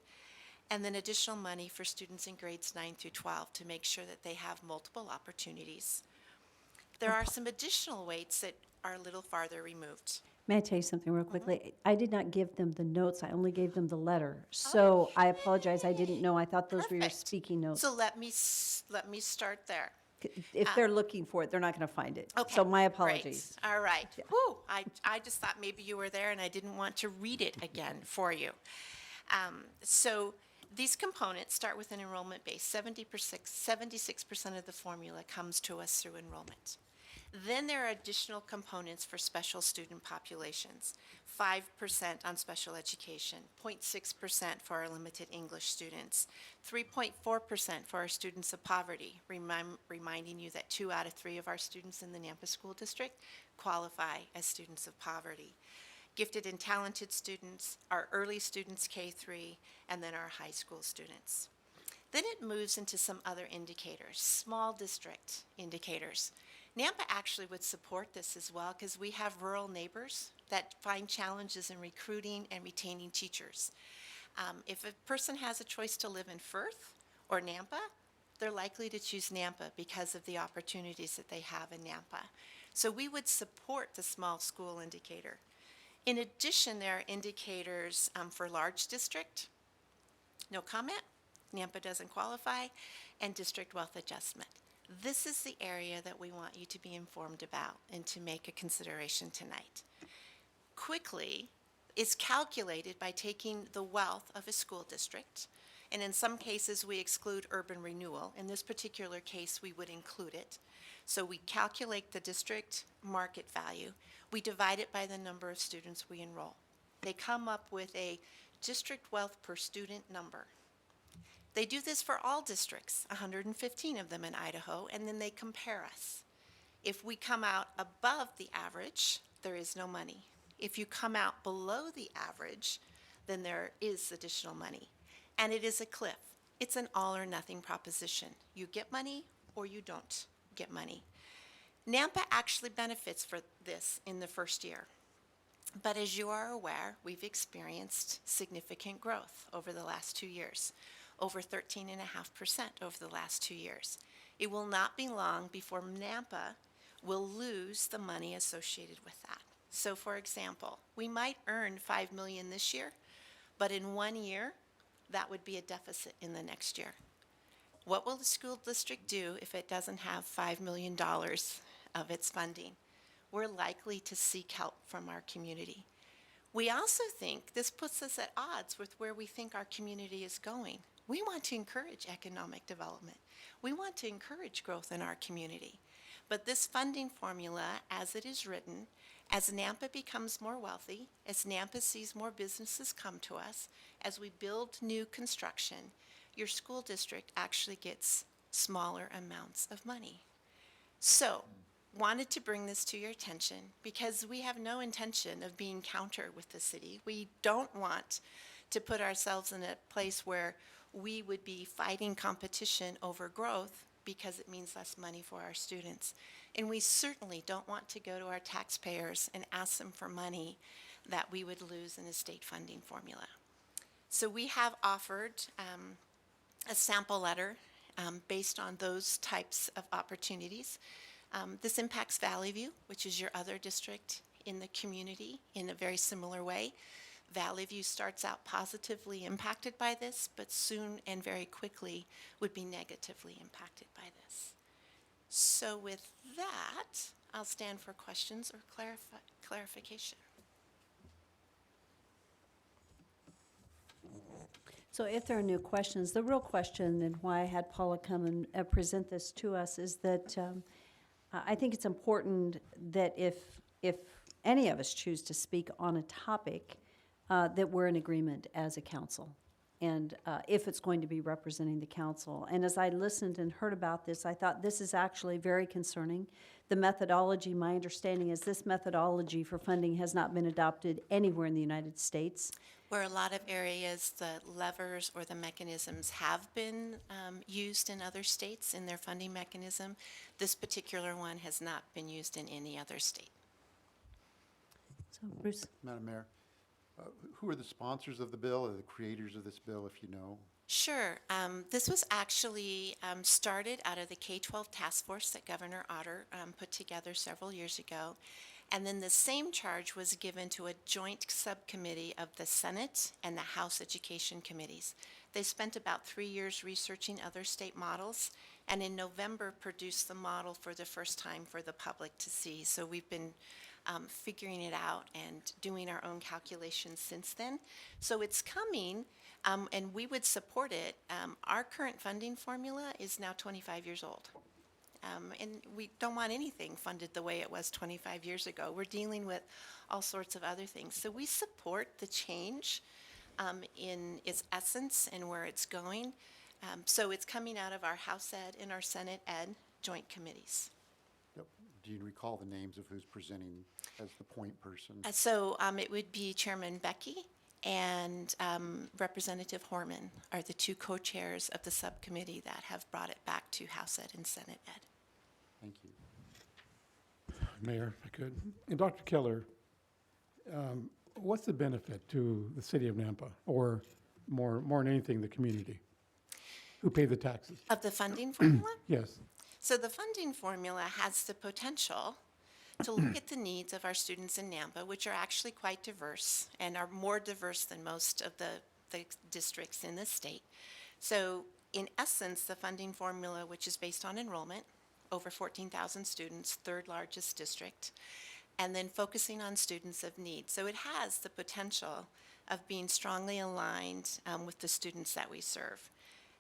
And then additional money for students in grades 9 through 12 to make sure that they have multiple opportunities. There are some additional weights that are a little farther removed. May I tell you something real quickly? I did not give them the notes. I only gave them the letter. So I apologize. I didn't know. I thought those were your Perfect. speaking notes. So let me start there. If they're looking for it, they're not going to find it. Okay, So my great. apologies. All right. Whew, I just thought maybe you were there and I didn't want to read it again for you. So these components start with an enrollment base. 76% of the formula comes to us through enrollment. Then there are additional components for special student populations. 5% on special education, 0.6% for our limited English students, 3.4% for our students of poverty, reminding you that 2 out of 3 of our students in the Nampa School District qualify as students of poverty. Gifted and talented students, our early students K-3, and then our high school students. Then it moves into some other indicators, small district indicators. Nampa actually would support this as well because we have rural neighbors that find challenges in recruiting and retaining teachers. If a person has a choice to live in Firth or Nampa, they're likely to choose Nampa because of the opportunities that they have in Nampa. So we would support the small school indicator. In addition, there are indicators for large district, no comment, Nampa doesn't qualify, and district wealth adjustment. This is the area that we want you to be informed about and to make a consideration tonight. Quickly is calculated by taking the wealth of a school district And in some cases, we exclude urban renewal. In this particular case, we would include it. So we calculate the district market value. We divide it by the number of students we enroll. They come up with a district wealth per student number. They do this for all districts, 115 of them in Idaho, and then they compare us. If we come out above the average, there is no money. If you come out below the average, then there is additional money. And it is a cliff. It's an all or nothing proposition. You get money or you don't get money. Nampa actually benefits for this in the first year. But as you are aware, we've experienced significant growth over the last 2 years, over 13.5% over the last 2 years. It will not be long before Nampa will lose the money associated with that. So for example, we might earn $5 million this year, but in 1 year, that would be a deficit in the next year. What will the school district do if it doesn't have $5 million of its funding? We're likely to seek help from our community. We also think this puts us at odds with where we think our community is going. We want to encourage economic development. We want to encourage growth in our community. But this funding formula, as it is written, as Nampa becomes more wealthy, as Nampa sees more businesses come to us, as we build new construction, your school district actually gets smaller amounts of money. So, wanted to bring this to your attention because we have no intention of being counter with the city. We don't want to put ourselves in a place where we would be fighting competition over growth because it means less money for our students. And we certainly don't want to go to our taxpayers and ask them for money that we would lose in a state funding formula. So we have offered a sample letter based on those types of opportunities. This impacts Valley View, which is your other district in the community, in a very similar way. Valley View starts out positively impacted by this, but soon and very quickly would be negatively impacted by this. So with that, I'll stand for questions or clarification. So if there are no questions, the real question and why I had Paula come and present this to us is that I think it's important that if any of us choose to speak on a topic, that we're in agreement as a council, and if it's going to be representing the council. And as I listened and heard about this, I thought this is actually very concerning. The methodology, my understanding is this methodology for funding has not been adopted anywhere in the United States. Where a lot of areas, the levers or the mechanisms have been used in other states in their funding mechanism, this particular one has not been used in any other state. So, Bruce? Madam Mayor, who are the sponsors of the bill or the creators of this bill, if you know? Sure. This was actually started out of the K-12 task force that Governor Otter put together several years ago. And then the same charge was given to a joint subcommittee of the Senate and the House Education Committees. They spent about 3 years researching other state models, and in November produced the model for the first time for the public to see. So we've been figuring it out and doing our own calculations since then. So it's coming, and we would support it. Our current funding formula is now 25 years old. And we don't want anything funded the way it was 25 years ago. We're dealing with all sorts of other things. So we support the change in its essence and where it's going. So it's coming out of our House Ed and our Senate Ed joint committees. Yep. Do you recall the names of who's presenting as the point person? So it would be Chairman Becky and Representative Horman are the two co-chairs of the subcommittee that have brought it back to House Ed and Senate Ed. Thank you. Mayor, if I could. And Dr. Keller, what's the benefit to the city of Nampa, or more than anything, the community, who pay the taxes? Of the funding formula? Yes. So the funding formula has the potential to look at the needs of our students in Nampa, which are actually quite diverse and are more diverse than most of the districts in the state. So in essence, the funding formula, which is based on enrollment, over 14,000 students, third largest district, and then focusing on students of need. So it has the potential of being strongly aligned with the students that we serve.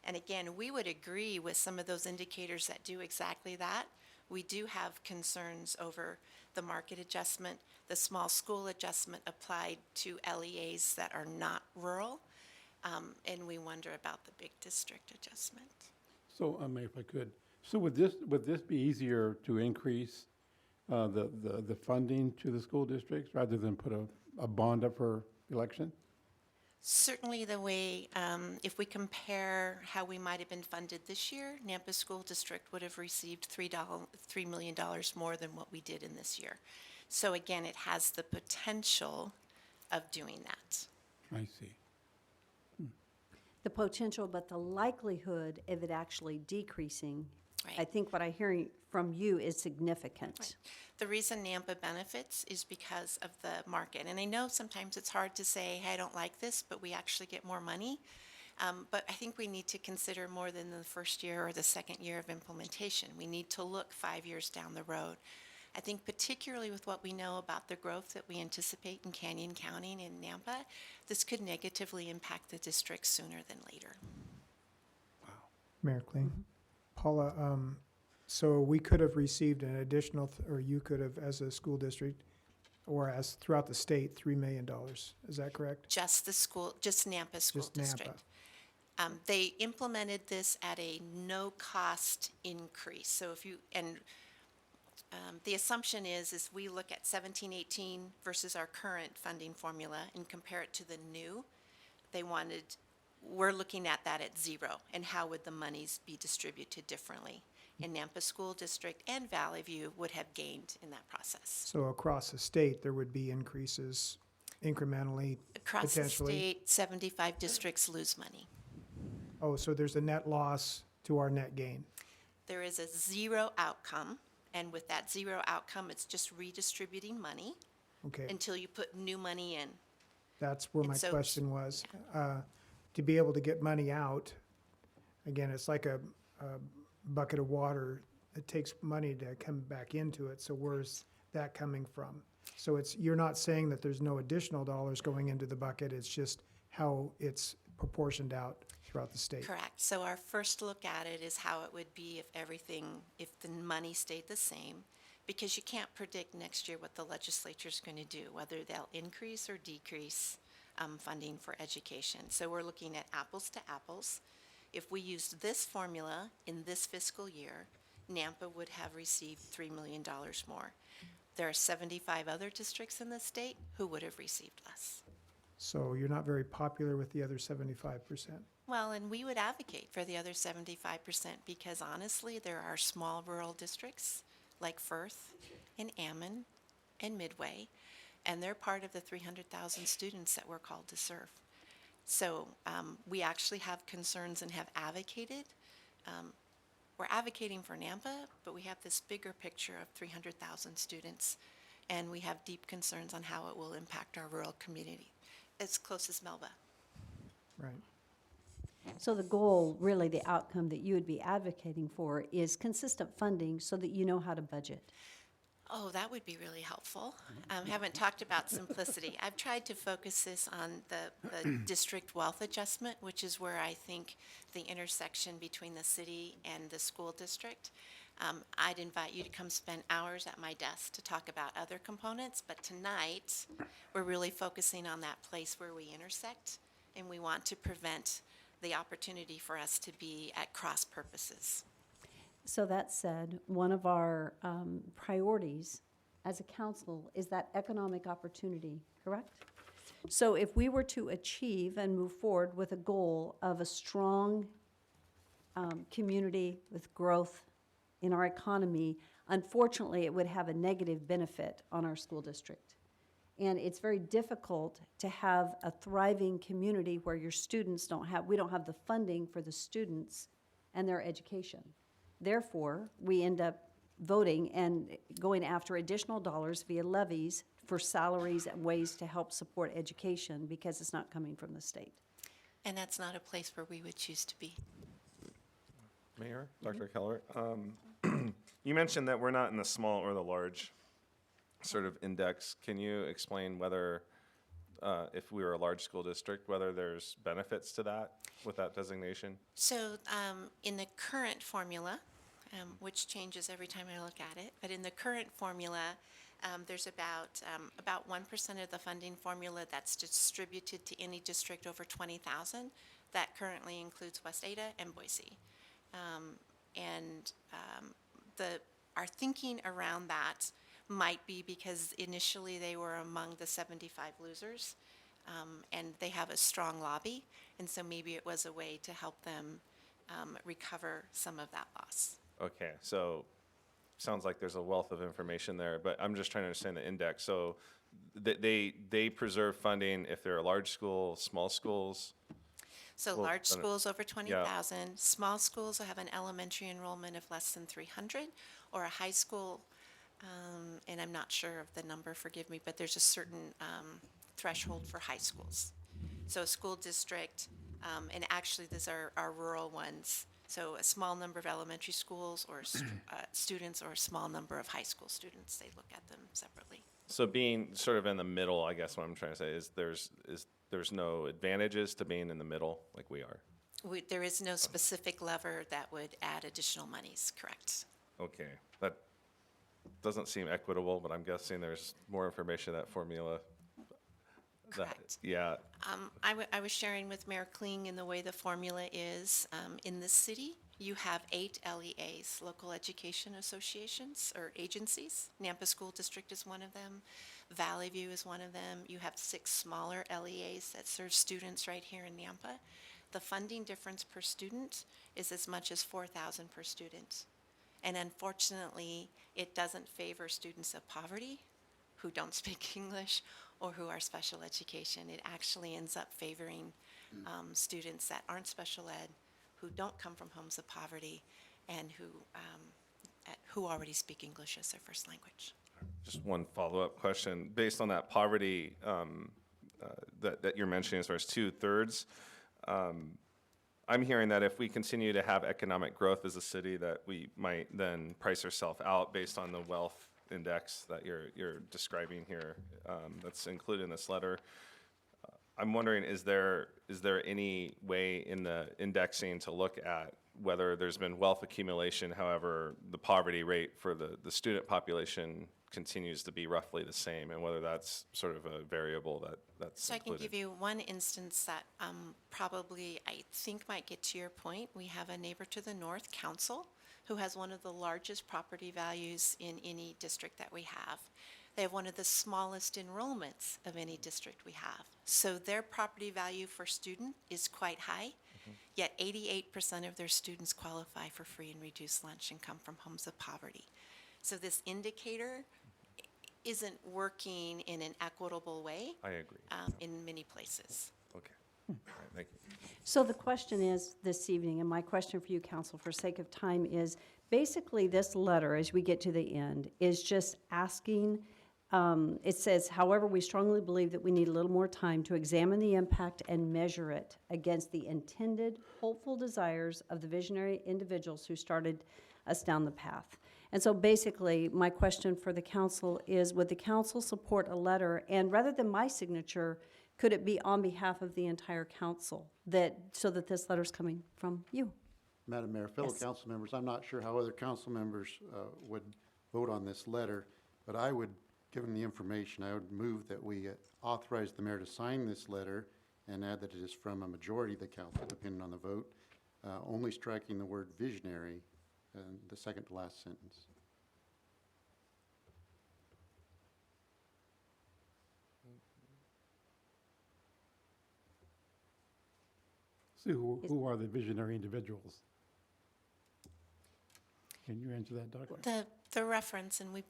And again, we would agree with some of those indicators that do exactly that. We do have concerns over the market adjustment, the small school adjustment applied to LEAs that are not rural, and we wonder about the big district adjustment. So, Mayor, if I could, so would this be easier to increase the funding to the school districts rather than put a bond up for election? Certainly the way, if we compare how we might have been funded this year, Nampa School District would have received $3 million more than what we did in this year. So again, it has the potential of doing that. I see. The potential, but the likelihood of it actually decreasing, I Right. think what I'm hearing from you is significant. The reason Nampa benefits is because of the market. And I know sometimes it's hard to say, hey, I don't like this, but we actually get more money. But I think we need to consider more than the first year or the second year of implementation. We need to look 5 years down the road. I think particularly with what we know about the growth that we anticipate in Canyon County and in Nampa, this could negatively impact the district sooner than later. Mayor Kling. Paula, so we could have received an additional, or you could have, as a school district, or as throughout the state, $3 million. Is that correct? Just the school, just Nampa School Just Nampa. District. They implemented this at a no-cost increase. So if you, and the assumption is we look at 17-18 versus our current funding formula and compare it to the new, we're looking at that at zero, and how would the monies be distributed differently? And Nampa School District and Valley View would have gained in that process. So across the state, there would be increases incrementally, Across the potentially? state, 75 districts lose money. Oh, so there's a net loss to our net gain. There is a zero outcome, and with that zero outcome, it's just redistributing money Okay, until you put new money in. that's where and my so- question was. To be able to get money out, again, it's like a bucket of water. It takes money to come back into it, so where's that coming from? So it's, you're not saying that there's no additional dollars going into the bucket, it's just how it's proportioned out throughout the state? Correct. So our first look at it is how it would be if the money stayed the same, because you can't predict next year what the legislature's going to do, whether they'll increase or decrease funding for education. So we're looking at apples to apples. If we used this formula in this fiscal year, Nampa would have received $3 million more. There are 75 other districts in the state who would have received less. So you're not very popular with the other 75%? Well, and we would advocate for the other 75% because honestly, there are small rural districts like Firth and Ammon and Midway, and they're part of the 300,000 students that we're called to serve. So we actually have concerns and have advocated. We're advocating for Nampa, but we have this bigger picture of 300,000 students, and we have deep concerns on how it will impact our rural community, as close as Melba. Right. So the goal, really the outcome that you would be advocating for is consistent funding so that you know how to budget. Oh, that would be really helpful. Haven't talked about simplicity. I've tried to focus this on the district wealth adjustment, which is where I think the intersection between the city and the school district. I'd invite you to come spend hours at my desk to talk about other components, but tonight, we're really focusing on that place where we intersect, and we want to prevent the opportunity for us to be at cross purposes. So that said, one of our priorities as a council is that economic opportunity, correct? So if we were to achieve and move forward with a goal of a strong community with growth in our economy, unfortunately, it would have a negative benefit on our school district. And it's very difficult to have a thriving community where your students we don't have the funding for the students and their education. Therefore, we end up voting and going after additional dollars via levies for salaries and ways to help support education because it's not coming from the state. And that's not a place where we would choose to be. Mayor, Dr. Keller, you mentioned that we're not in the small or the large sort of index. Can you explain whether if we were a large school district, whether there's benefits to that with that designation? So in the current formula, which changes every time I look at it, but in the current formula, there's about 1% of the funding formula that's distributed to any district over 20,000. That currently includes West Ada and Boise. Our thinking around that might be because initially they were among the 75 losers, and they have a strong lobby, and so maybe it was a way to help them recover some of that loss. Okay, so sounds like there's a wealth of information there, but I'm just trying to understand the index. So they preserve funding if they're a large school, small schools? So Well, large then it- schools over 20,000, small schools will have an elementary enrollment of less than 300, or a high school, and I'm not sure of the number, forgive me, but there's a certain threshold for high schools. So a school district, and actually these are our rural ones, so a small number of elementary schools or students, or a small number of high school students, they look at them separately. So being sort of in the middle, I guess what I'm trying to say is there's no advantages to being in the middle like we are? There is no specific lever that would add additional monies, correct? Okay, that doesn't seem equitable, but I'm guessing there's more information in that formula. Correct. Yeah, I was sharing with Mayor Kling in the way the formula is, in this city, you have 8 LEAs, local education associations or agencies. Nampa School District is one of them. Valley View is one of them. You have 6 smaller LEAs that serve students right here in Nampa. The funding difference per student is as much as $4,000 per student. And unfortunately, it doesn't favor students of poverty who don't speak English or who are special education. It actually ends up favoring students that aren't special ed, who don't come from homes of poverty, and who already speak English as their first language. just one follow-up question. Based on that poverty that you're mentioning as far as 2/3, I'm hearing that if we continue to have economic growth as a city, that we might then price ourselves out based on the wealth index that you're describing here, that's included in this letter. I'm wondering, is there any way in the indexing to look at whether there's been wealth accumulation, however, the poverty rate for the student population continues to be roughly the same, and whether that's sort of a variable that's So I can included? give you one instance that probably I think might get to your point. We have a neighbor to the north, Council, who has one of the largest property values in any district that we have. They have one of the smallest enrollments of any district we have. So their property value for student is quite high, yet 88% of their students qualify for free and reduced lunch and come from homes of poverty. So this indicator isn't working in an equitable way. I agree. In many places. Okay. All right, thank you. So the question is this evening, and my question for you, council, for sake of time, is basically this letter, as we get to the end, is just asking, it says, however, we strongly believe that we need a little more time to examine the impact and measure it against the intended hopeful desires of the visionary individuals who started us down the path. And so basically, my question for the council is, would the council support a letter, and rather than my signature, could it be on behalf of the entire council, so that this letter's coming from you? Madam Mayor, fellow Yes. council members, I'm not sure how other council members would vote on this letter, but I would, given the information, I would move that we authorize the mayor to sign this letter and add that it is from a majority of the council, depending on the vote, only striking the word visionary in the second to last sentence. See, who are the visionary individuals? Can you answer that, Doctor? The reference, and we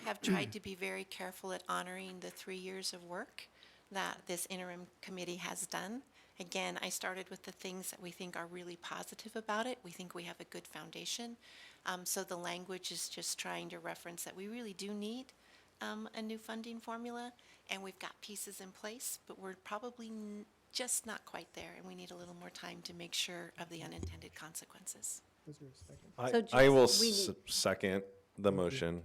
have tried to be very careful at honoring the 3 years of work that this interim committee has done. Again, I started with the things that we think are really positive about it. We think we have a good foundation. So the language is just trying to reference that we really do need a new funding formula, and we've got pieces in place, but we're probably just not quite there, and we need a little more time to make sure of the unintended consequences. Was there a second? So I will just- we need- second the motion.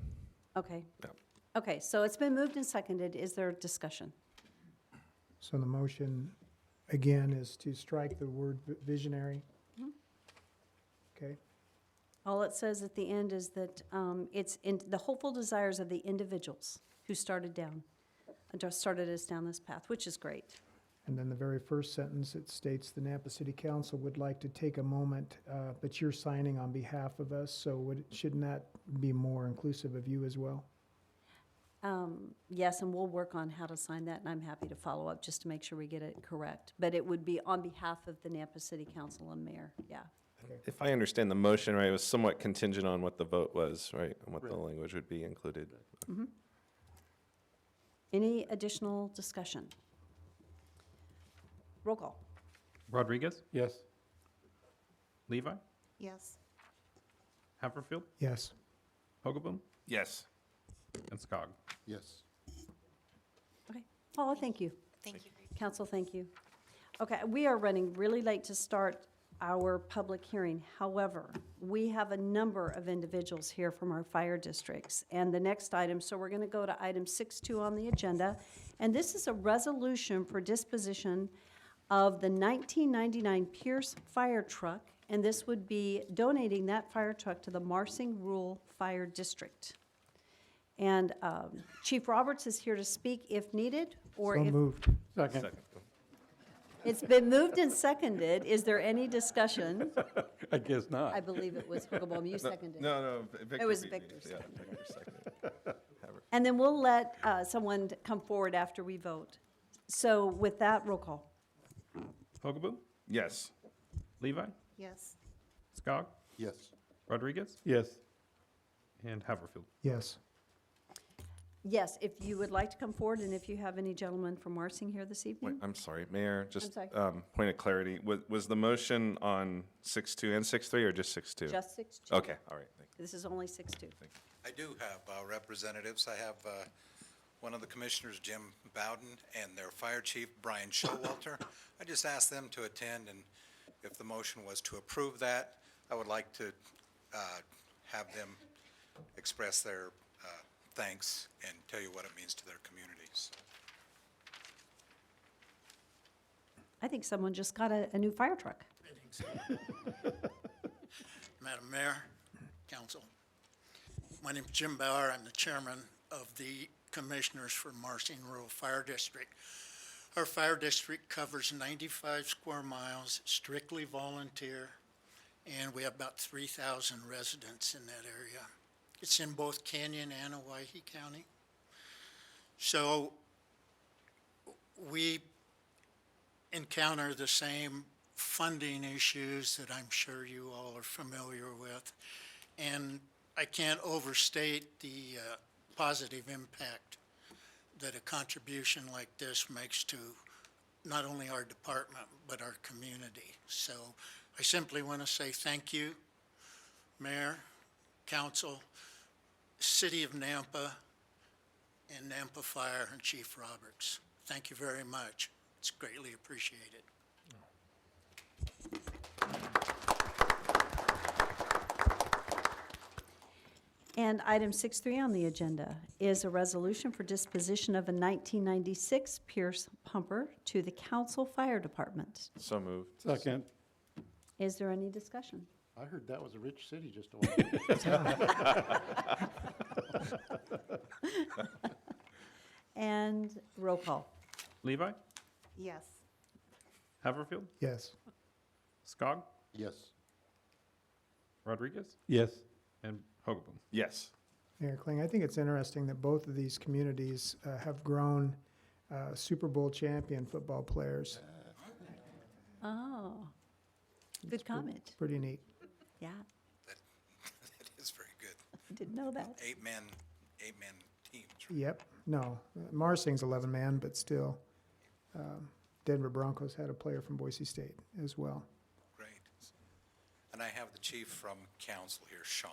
Okay. Yep. Okay, so it's been moved and seconded. Is there discussion? So the motion, again, is to strike the word visionary? Okay, All it says at the end is that it's in the hopeful desires of the individuals who started us down this path, which is great. and then the very first sentence, it states the Nampa City Council would like to take a moment, but you're signing on behalf of us, so shouldn't that be more inclusive of you as well? Yes, and we'll work on how to sign that, and I'm happy to follow up just to make sure we get it correct. But it would be on behalf of the Nampa City Council and Mayor, yeah. If I understand the motion right, it was somewhat contingent on what the vote was, right? And what the language would be included. Mhm. Any additional discussion? Roll call. Rodriguez? Yes. Levi? Yes. Haverfield? Yes. Hogaboom? Yes. And Skog? Yes. Okay. Paula, thank you. Thank you. Council, thank you. Okay, we are running really late to start our public hearing. However, we have a number of individuals here from our fire districts. And the next item, so we're going to go to item 6.2 on the agenda. And this is a resolution for disposition of the 1999 Pierce fire truck. And this would be donating that fire truck to the Marsing Rural Fire District. And Chief Roberts is here to speak if needed, or So if moved. Second. it's been moved and seconded. Is there any discussion? I guess not. I believe it was Hogaboam, you seconded. No, Victor. It was beat me. Victor's Yeah, second. Victor seconded. And then we'll let someone come forward after we vote. So with that, roll call. Hogaboom? Yes. Levi? Yes. Skog? Yes. Rodriguez? Yes. And Haverfield? Yes. Yes, if you would like to come forward, and if you have any gentlemen from Marsing here this Wait, evening. I'm sorry, Mayor, just sorry. point of clarity. Was the motion on 6.2 and 6.3 or just 6.2? Just 6-2. Okay, all right, thank you. This is only 6-2. I do have representatives. I have one of the commissioners, Jim Bowden, and their fire chief, Brian Showalter. I just asked them to attend, and if the motion was to approve that, I would like to have them express their thanks and tell you what it means to their communities. I think someone just got a new fire truck. Madam Mayor, Council, my name is Jim Bauer. I'm the chairman of the Commissioners for Marsing Rural Fire District. Our fire district covers 95 square miles, strictly volunteer, and we have about 3,000 residents in that area. It's in both Canyon and Owyhee County. So we encounter the same funding issues that I'm sure you all are familiar with. And I can't overstate the positive impact that a contribution like this makes to not only our department, but our community. So I simply want to say thank you, Mayor, Council, City of Nampa, and Nampa Fire, and Chief Roberts. Thank you very much. It's greatly appreciated. And item 6.3 on the agenda is a resolution for disposition of a 1996 Pierce pumper to the Council Fire Department. So moved. Second. Is there any discussion? I heard that was a rich city just a while ago. And roll call. Levi? Yes. Haverfield? Yes. Skog? Yes. Rodriguez? Yes. And Hogaboom? Yes. Mayor Kling, I think it's interesting that both of these communities have grown Super Bowl champion football players. Oh, good comment. Pretty neat. Yeah, That is very good. I didn't know that. Eight-man teams. Yep, no, Marsing's 11-man, but still, Denver Broncos had a player from Boise State as well. Great. And I have the chief from council here, Sean.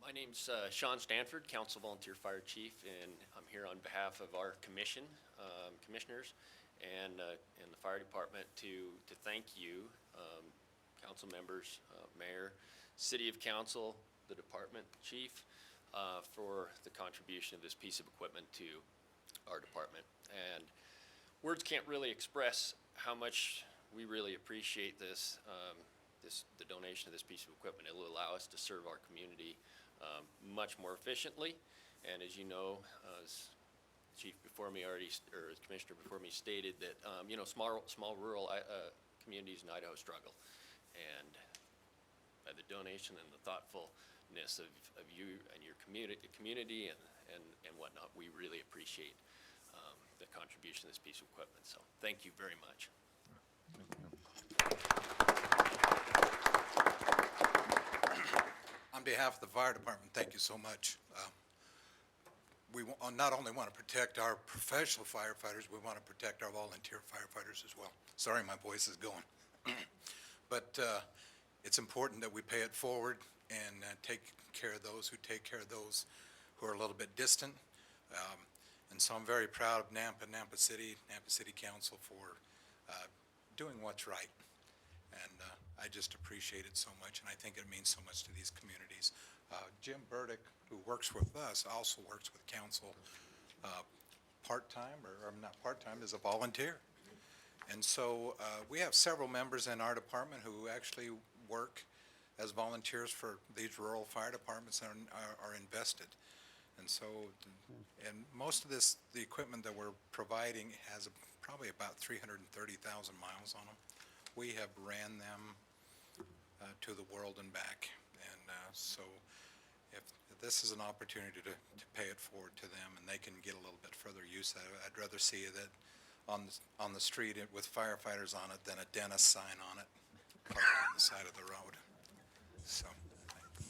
My name's Sean Stanford, Council Volunteer Fire Chief, and I'm here on behalf of our commissioners, and the fire department to thank you, council members, mayor, city of council, the department chief, for the contribution of this piece of equipment to our department. And words can't really express how much we really appreciate this, the donation of this piece of equipment. It will allow us to serve our community much more efficiently. And as you know, as Chief before me already, or the Commissioner before me stated that, you know, small rural communities in Idaho struggle. And by the donation and the thoughtfulness of you and your community and whatnot, we really appreciate the contribution of this piece of equipment. So thank you very much. On behalf of the fire department, thank you so much. We not only want to protect our professional firefighters, we want to protect our volunteer firefighters as well. Sorry, my voice is going. But it's important that we pay it forward and take care of those who take care of those who are a little bit distant. And so I'm very proud of Nampa City Council for doing what's right. And I just appreciate it so much, and I think it means so much to these communities. Jim Burdick, who works with us, also works with council part-time, or not part-time, as a volunteer. And so we have several members in our department who actually work as volunteers for these rural fire departments and are invested. And so, and most of this, the equipment that we're providing has probably about 330,000 miles on them. We have ran them to the world and back. And so if this is an opportunity to pay it forward to them and they can get a little bit further use out of it, I'd rather see that on the street with firefighters on it than a dentist sign on it parked on the side of the road. So.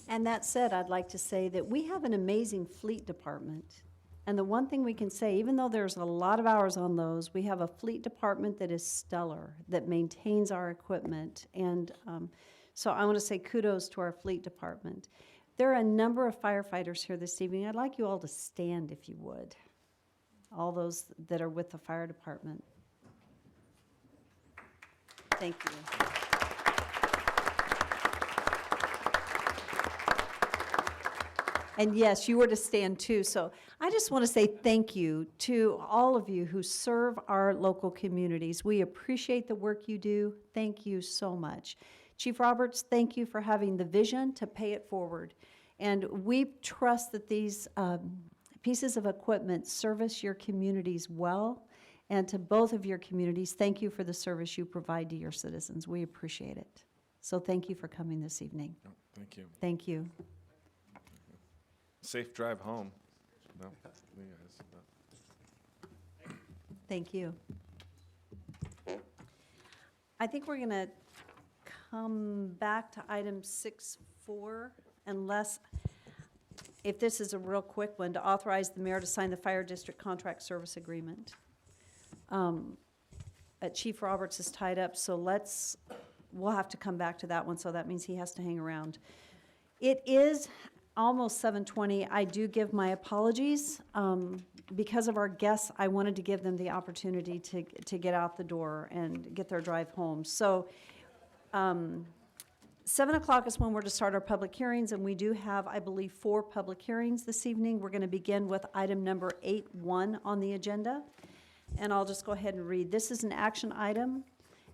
And that said, I'd like to say that we have an amazing fleet department. And the one thing we can say, even though there's a lot of hours on those, we have a fleet department that is stellar, that maintains our equipment. And so I want to say kudos to our fleet department. There are a number of firefighters here this evening. I'd like you all to stand if you would. All those that are with the fire department. Thank you. And yes, you were to stand too. So I just want to say thank you to all of you who serve our local communities. We appreciate the work you do. Thank you so much. Chief Roberts, thank you for having the vision to pay it forward. And we trust that these pieces of equipment service your communities well. And to both of your communities, thank you for the service you provide to your citizens. We appreciate it. So thank you for coming this evening. Oh, thank you. Thank you. Safe drive home. No, you guys. Thank you. I think we're going to come back to item 6.4 unless, if this is a real quick one, to authorize the mayor to sign the fire district contract service agreement. Chief Roberts is tied up, so we'll have to come back to that one, so that means he has to hang around. It is almost 7:20. I do give my apologies. Because of our guests, I wanted to give them the opportunity to get out the door and get their drive home. So 7 o'clock is when we're to start our public hearings, and we do have, I believe, 4 public hearings this evening. We're going to begin with item number 8.1 on the agenda. And I'll just go ahead and read. This is an action item,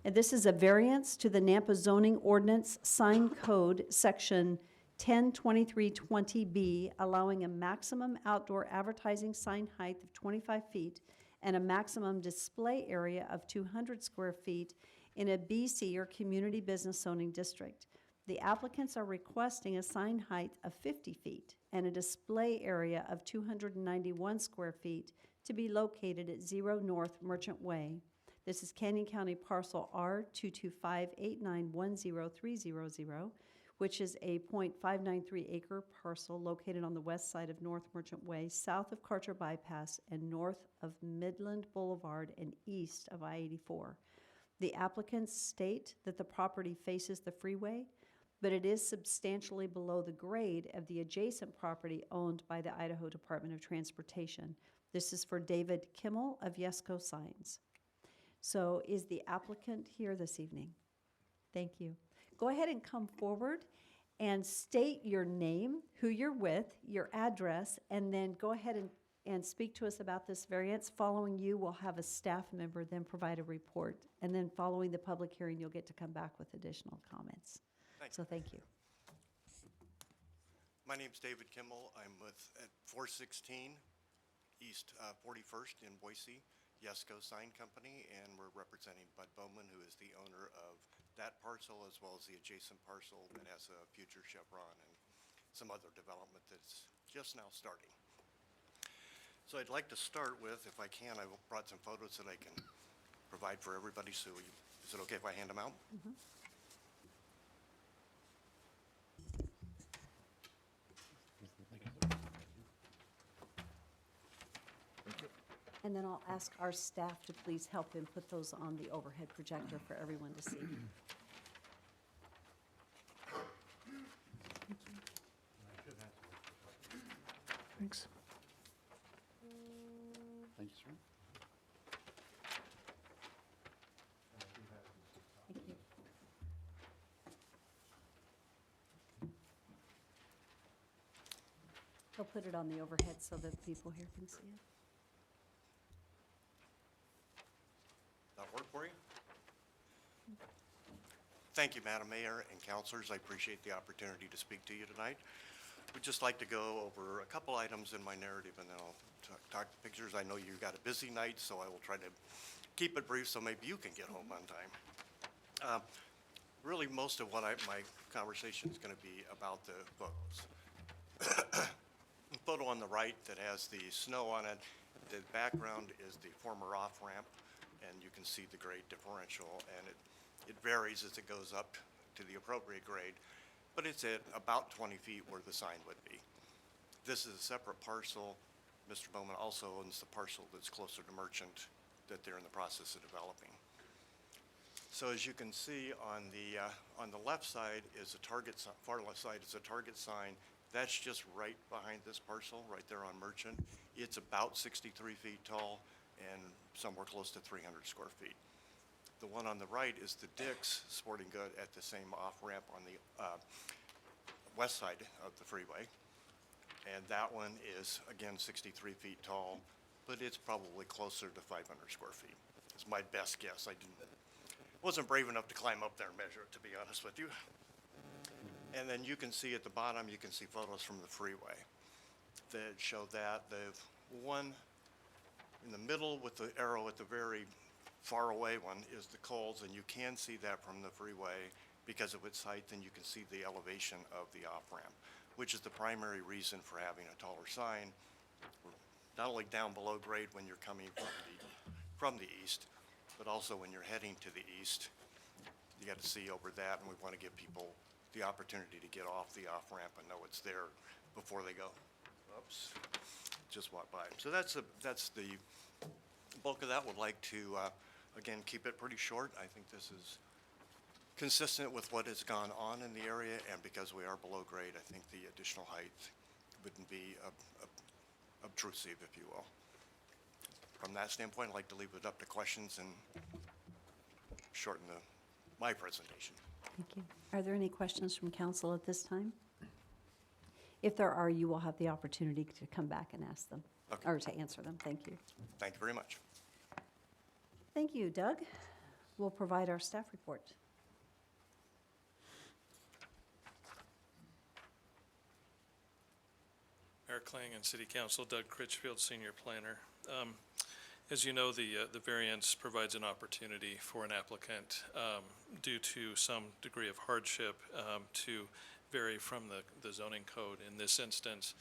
and this is a variance to the Nampa zoning ordinance sign code section 102320B, allowing a maximum outdoor advertising sign height of 25 feet and a maximum display area of 200 square feet in a BC or community business zoning district. The applicants are requesting a sign height of 50 feet and a display area of 291 square feet to be located at 0 North Merchant Way. This is Canyon County parcel R22589103000, which is a .593 acre parcel located on the west side of North Merchant Way, south of Karcher Bypass, and north of Midland Boulevard and east of I-84. The applicants state that the property faces the freeway, but it is substantially below the grade of the adjacent property owned by the Idaho Department of Transportation. This is for David Kimmel of Yesco Signs. So is the applicant here this evening? Thank you. Go ahead and come forward, and state your name, who you're with, your address, and then go ahead and speak to us about this variance. Following you, we'll have a staff member then provide a report. And then following the public hearing, you'll get to come back with additional comments. So thank you. My name's David Kimball. I'm at 416 East 41st in Boise, Yesco Sign Company, and we're representing Bud Bowman, who is the owner of that parcel as well as the adjacent parcel that has a future Chevron and some other development that's just now starting. So I'd like to start with, if I can, I brought some photos that I can provide for everybody. So is it okay if I hand them out? And then I'll ask our staff to please help him put those on the overhead projector for everyone to see. Thanks. Thank you, sir. Thank you. He'll put it on the overhead so that people here can see it. That work for you? Thank you, Madam Mayor and councilors. I appreciate the opportunity to speak to you tonight. Would just like to go over a couple items in my narrative, and then I'll talk pictures. I know you got a busy night, so I will try to keep it brief so maybe you can get home on time. Really, most of what my conversation is going to be about the photos. The photo on the right that has the snow on it, the background is the former off-ramp, and you can see the grade differential, and it varies as it goes up to the appropriate grade, but it's at about 20 feet where the sign would be. This is a separate parcel. Mr. Bowman also owns the parcel that's closer to Merchant that they're in the process of developing. So as you can see on the left side is a target, far left side is a target sign. That's just right behind this parcel, right there on Merchant. It's about 63 feet tall and somewhere close to 300 square feet. The one on the right is the Dick's Sporting Good at the same off-ramp on the west side of the freeway. And that one is, again, 63 feet tall, but it's probably closer to 500 square feet. It's my best guess. I wasn't brave enough to climb up there and measure it, to be honest with you. And then you can see at the bottom, you can see photos from the freeway that show that. The one in the middle with the arrow at the very far away one is the Kohl's, and you can see that from the freeway because of its height, and you can see the elevation of the off-ramp, which is the primary reason for having a taller sign. We're not only down below grade when you're coming from the east, but also when you're heading to the east. You got to see over that, and we want to give people the opportunity to get off the off-ramp and know it's there before they go, oops, just walk by. So that's the bulk of that. Would like to, again, keep it pretty short. I think this is consistent with what has gone on in the area, and because we are below grade, I think the additional height wouldn't be obtrusive, if you will. From that standpoint, I'd like to leave it up to questions and shorten my presentation. Thank you. Are there any questions from council at this time? If there are, you will have the opportunity to come back and ask them, or to answer them. Thank you. Thank you very much. Thank you, Doug. We'll provide our staff report. Mayor Kling and City Council, Doug Critchfield, Senior Planner. As you know, the variance provides an opportunity for an applicant due to some degree of hardship to vary from the zoning code. In this instance,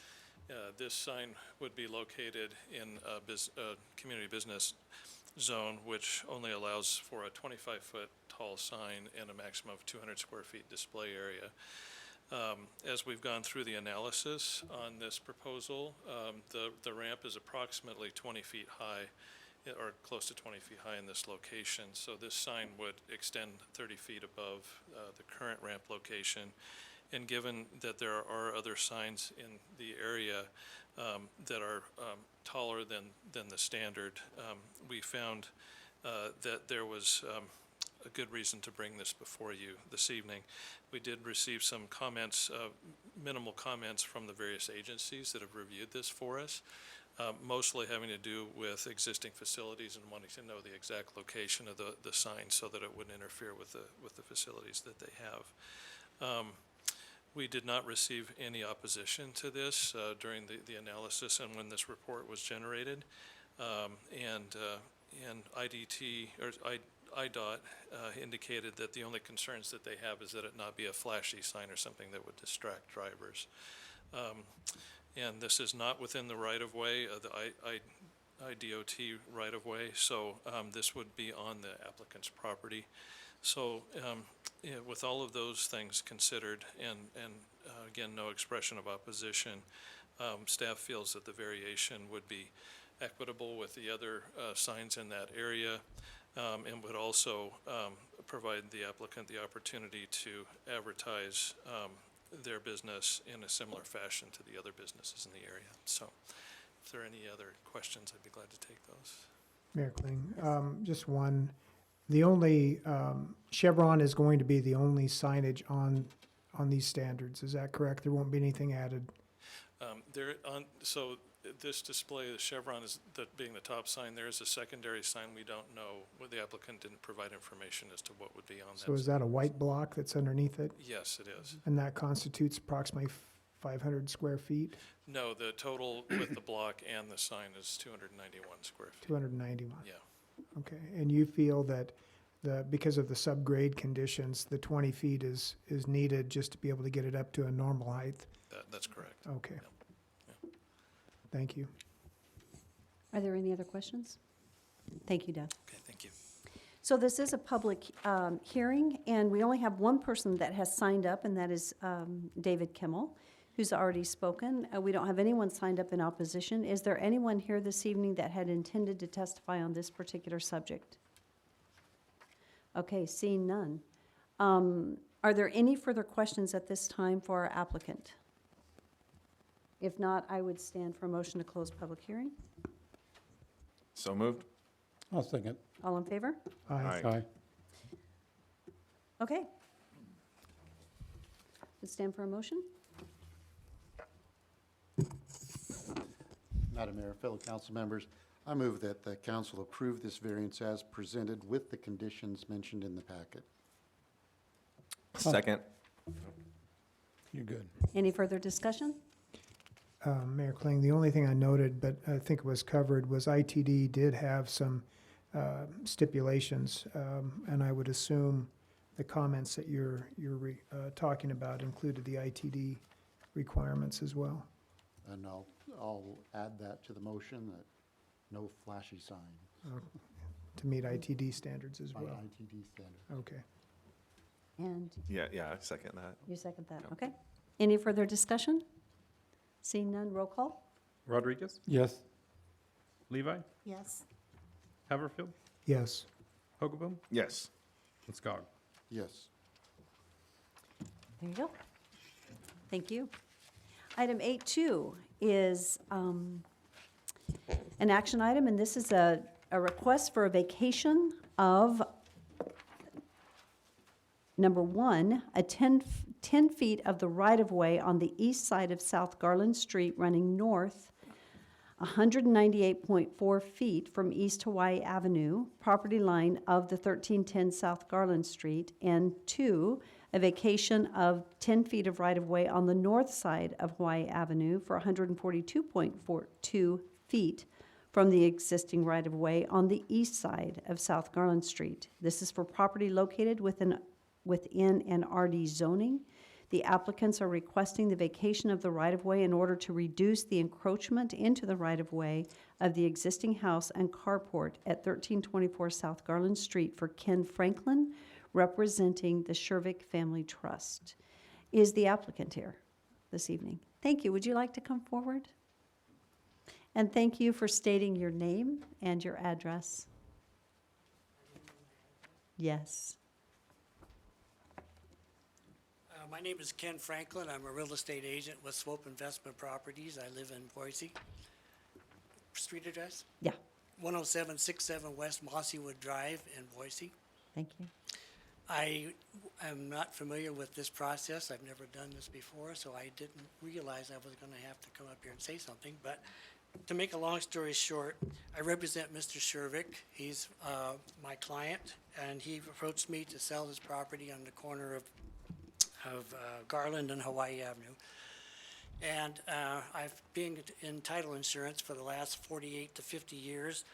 this sign would be located in a community business zone, which only allows for a 25-foot tall sign and a maximum of 200 square feet display area. As we've gone through the analysis on this proposal, the ramp is approximately 20 feet high, or close to 20 feet high in this location. So this sign would extend 30 feet above the current ramp location. And given that there are other signs in the area that are taller than the standard, we found that there was a good reason to bring this before you this evening. We did receive some comments, minimal comments from the various agencies that have reviewed this for us, mostly having to do with existing facilities and wanting to know the exact location of the sign so that it wouldn't interfere with the facilities that they have. We did not receive any opposition to this during the analysis and when this report was generated. And IDT, or IDOT indicated that the only concerns that they have is that it not be a flashy sign or something that would distract drivers. And this is not within the right-of-way, the IDOT right-of-way, so this would be on the applicant's property. So with all of those things considered and again, no expression of opposition, staff feels that the variation would be equitable with the other signs in that area and would also provide the applicant the opportunity to advertise their business in a similar fashion to the other businesses in the area. So if there are any other questions, I'd be glad to take those. Mayor Kling, just one. The only, Chevron is going to be the only signage on these standards. Is that correct? There won't be anything added? So this display, the Chevron is being the top sign. There is a secondary sign. We don't know. The applicant didn't provide information as to what would be on that. So is that a white block that's underneath it? Yes, it is. And that constitutes approximately 500 square feet? No, the total with the block and the sign is 291 square feet. 291? Yeah. Okay, and you feel that because of the subgrade conditions, the 20 feet is needed just to be able to get it up to a normal height? That's correct. Okay. Thank you. Are there any other questions? Thank you, Doug. Okay, thank you. So this is a public hearing, and we only have one person that has signed up, and that is David Kimmel, who's already spoken. We don't have anyone signed up in opposition. Is there anyone here this evening that had intended to testify on this particular subject? Okay, seeing none. Are there any further questions at this time for our applicant? If not, I would stand for a motion to close public hearing. So moved. I'll second. All in favor? Aye. Aye. Okay. Would stand for a motion? Madam Mayor, fellow council members, I move that the council approve this variance as presented with the conditions mentioned in the packet. Second. You're good. Any further discussion? Mayor Kling, the only thing I noted, but I think it was covered, was ITD did have some stipulations, and I would assume the comments that you're talking about included the ITD requirements as well. And I'll add that to the motion, that no flashy sign To meet ITD standards as by well. ITD standard. Okay. And Yeah, I second that. you second that, okay. Any further discussion? Seeing none, roll call? Rodriguez, Yes. Levi, Yes. Haverfield, Yes. Hogaboom, Yes. and Skog. Yes. There you go. Thank you. Item 8.2 is an action item, and this is a request for a vacation of, number one, 10 feet of the right-of-way on the east side of South Garland Street running north 198.4 feet from East Hawaii Avenue, property line of the 1310 South Garland Street, and two, a vacation of 10 feet of right-of-way on the north side of Hawaii Avenue for 142.42 feet from the existing right-of-way on the east side of South Garland Street. This is for property located within an RD zoning. The applicants are requesting the vacation of the right-of-way in order to reduce the encroachment into the right-of-way of the existing house and carport at 1324 South Garland Street for Ken Franklin, representing the Shervick Family Trust. Is the applicant here this evening? Thank you. Would you like to come forward? And thank you for stating your name and your address. Yes. My name is Ken Franklin. I'm a real estate agent with Swope Investment Properties. I live in Boise. Street address? Yeah. 10767 West Mossywood Drive in Boise. Thank you. I am not familiar with this process. I've never done this before, so I didn't realize I was going to have to come up here and say something. But to make a long story short, I represent Mr. Shervick. He's my client, and he approached me to sell his property on the corner of Garland and Hawaii Avenue. And I've been in title insurance for the last 48 to 50 years.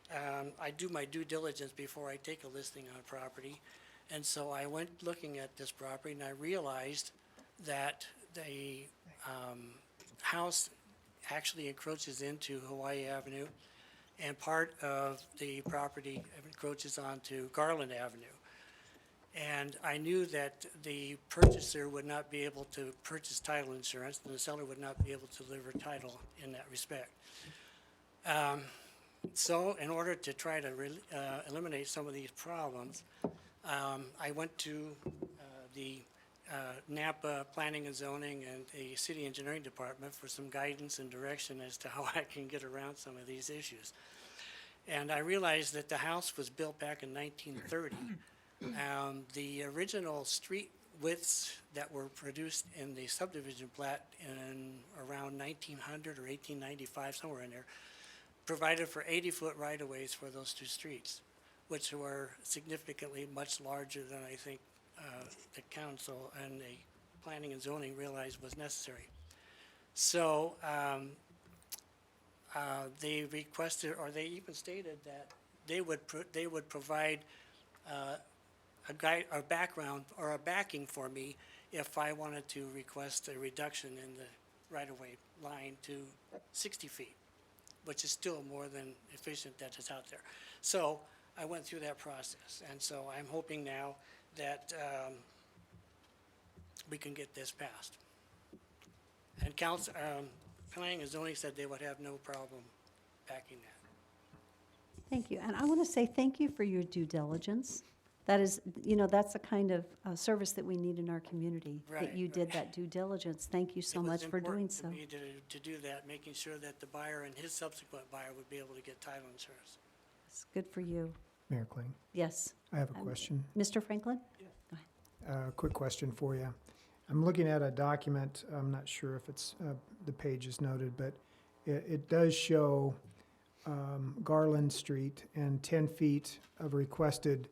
I do my due diligence before I take a listing on a property. And so I went looking at this property, and I realized that the house actually encroaches into Hawaii Avenue, and part of the property encroaches onto Garland Avenue. And I knew that the purchaser would not be able to purchase title insurance, and the seller would not be able to deliver title in that respect. So in order to try to eliminate some of these problems, I went to the Napa Planning and Zoning and the City Engineering Department for some guidance and direction as to how I can get around some of these issues. And I realized that the house was built back in 1930. The original street widths that were produced in the subdivision plat in around 1900 or 1895, somewhere in there, provided for 80-foot right-of-ways for those two streets, which were significantly much larger than I think the council and the planning and zoning realized was necessary. So they requested, or they even stated that they would provide a guide, a background, or a backing for me if I wanted to request a reduction in the right-of-way line to 60 feet, which is still more than efficient that is out there. So I went through that process, and so I'm hoping now that we can get this passed. And council, planning and zoning said they would have no problem backing that. Thank you. And I want to say thank you for your due diligence. That is, that's the kind of service that we need in our community, that Right, you did that due diligence. Thank you so much for doing so. It was important to me to do that, making sure that the buyer and his subsequent buyer would be able to get title insurance. It's good for you. Mayor Kling, Yes. I have a question. Mr. Franklin? Quick question for you. I'm looking at a document, I'm not sure if it's, the page is noted, but it does show Garland Street and 10 feet of requested,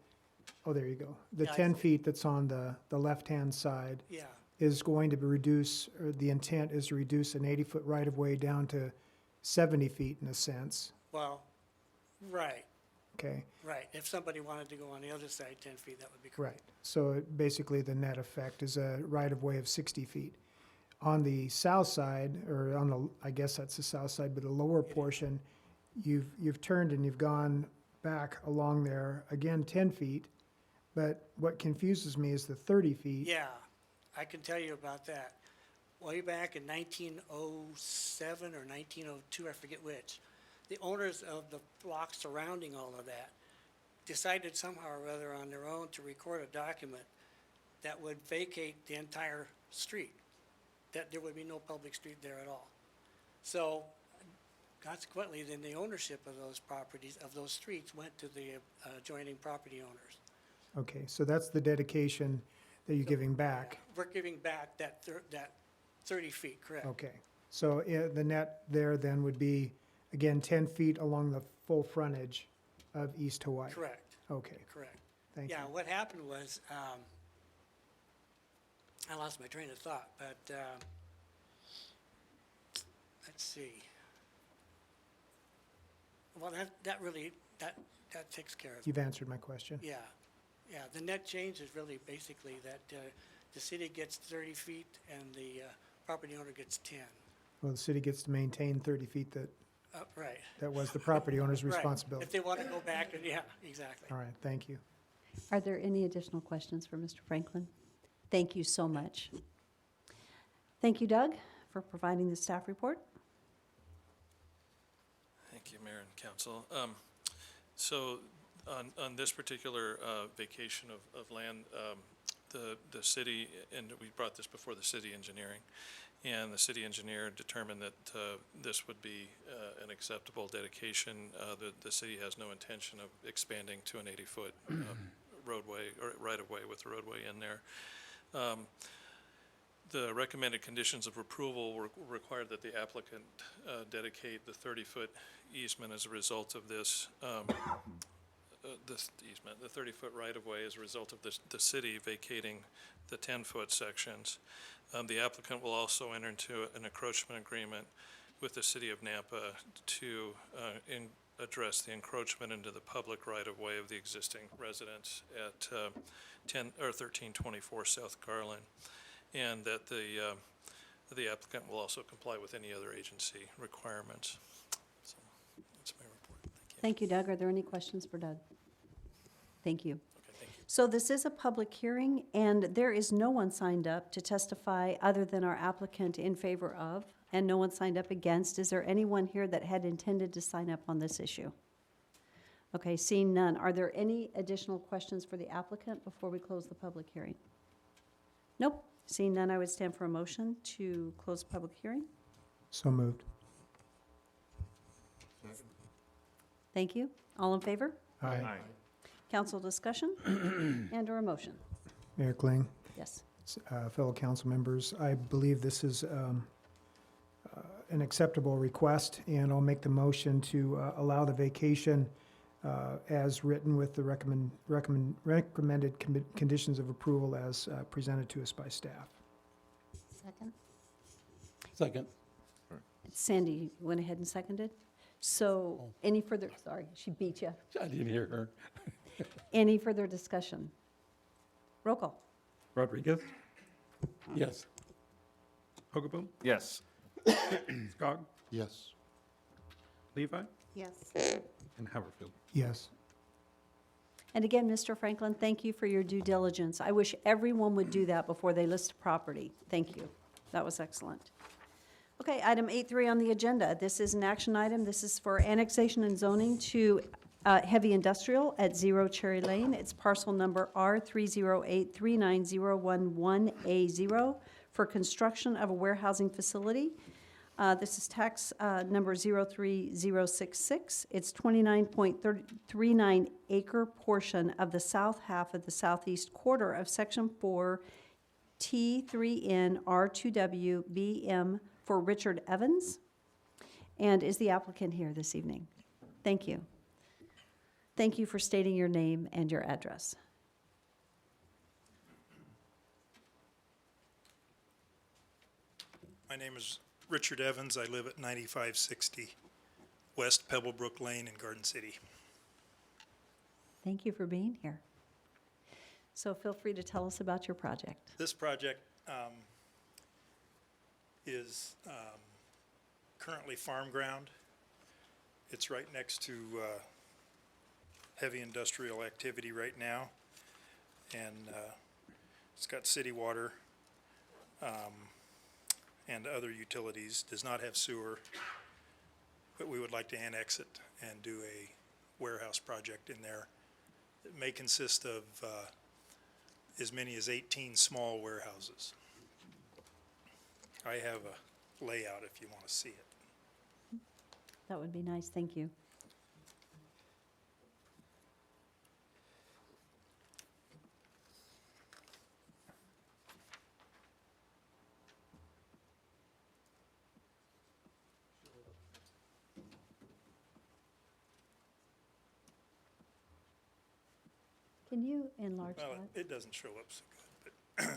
oh, there you go. The Yeah, I 10 see. feet that's on the left-hand side Yeah, is going to be reduce, or the intent is to reduce an 80-foot right-of-way down to 70 feet in a sense, well, right, okay? right. If somebody wanted to go on the other side 10 feet, that would be Right. correct. So basically, the net effect is a right-of-way of 60 feet. On the south side, or on the, I guess that's the south side, but the lower portion, you've turned and you've gone back along there, again, 10 feet. But what confuses me is the 30 feet. Yeah, I can tell you about that. Way back in 1907 or 1902, I forget which, the owners of the blocks surrounding all of that decided somehow or other on their own to record a document that would vacate the entire street, that there would be no public street there at all. So consequently, then the ownership of those properties, of those streets, went to the adjoining property owners. Okay, so that's the dedication that you're giving back. We're giving back that 30 feet, correct? Okay, so the net there then would be, again, 10 feet along the full frontage of East Hawaii? Correct, Okay, correct. thank you. Yeah, what happened was, I lost my train of thought, but, let's see. Well, that really, that takes care of it. You've answered my question. Yeah, yeah, the net change is really basically that the city gets 30 feet and the property owner gets 10. Well, the city gets to maintain 30 feet Right. that was the property owner's Right. responsibility. If they want to go back, yeah, exactly. All right, thank you. Are there any additional questions for Mr. Franklin? Thank you so much. Thank you, Doug, for providing the staff report. Thank you, Mayor and Council. So on this particular vacation of land, the city, and we brought this before the city engineering, and the city engineer determined that this would be an acceptable dedication. The city has no intention of expanding to an 80-foot roadway, or right-of-way with the roadway in there. The recommended conditions of approval require that the applicant dedicate the 30-foot easement as a result of this easement, the 30-foot right-of-way as a result of the city vacating the 10-foot sections. The applicant will also enter into an encroachment agreement with the city of Nampa to address the encroachment into the public right-of-way of the existing residents at 1324 South Garland, and that the applicant will also comply with any other agency requirements. So that's my report. Thank you, Doug. Are there any questions for Doug? Thank you. Okay, thank you. So this is a public hearing, and there is no one signed up to testify other than our applicant in favor of, and no one signed up against. Is there anyone here that had intended to sign up on this issue? Okay, seeing none. Are there any additional questions for the applicant before we close the public hearing? Nope. Seeing none, I would stand for a motion to close public hearing. So moved. Thank you. All in favor? Aye. Council discussion and/or a motion? Mayor Kling, Yes. fellow council members, I believe this is an acceptable request, and I'll make the motion to allow the vacation as written with the recommended conditions of approval as presented to us by staff. Second? Second. Sandy went ahead and seconded. So any further, sorry, she beat you. I didn't hear her. Any further discussion? Roll call. Rodriguez, Yes. Hogaboom, Yes. Skog, Yes. Levi, Yes. and Haverfield. Yes. And again, Mr. Franklin, thank you for your due diligence. I wish everyone would do that before they list a property. Thank you. That was excellent. Okay, item 8.3 on the agenda. This is an action item. This is for annexation and zoning to heavy industrial at 0 Cherry Lane. It's parcel number R308390111A0 for construction of a warehousing facility. This is tax number 03066. It's 29.39 acre portion of the south half of the southeast quarter of Section 4 T3N R2W BM for Richard Evans. And is the applicant here this evening? Thank you. Thank you for stating your name and your address. My name is Richard Evans. I live at 9560 West Pebblebrook Lane in Garden City. Thank you for being here. So feel free to tell us about your project. This project is currently farm ground. It's right next to heavy industrial activity right now, and it's got city water and other utilities. Does not have sewer, but we would like to annex it and do a warehouse project in there. It may consist of as many as 18 small warehouses. I have a layout if you want to see it. That would be nice, thank you. Can you enlarge Well, that? it doesn't show up so good, but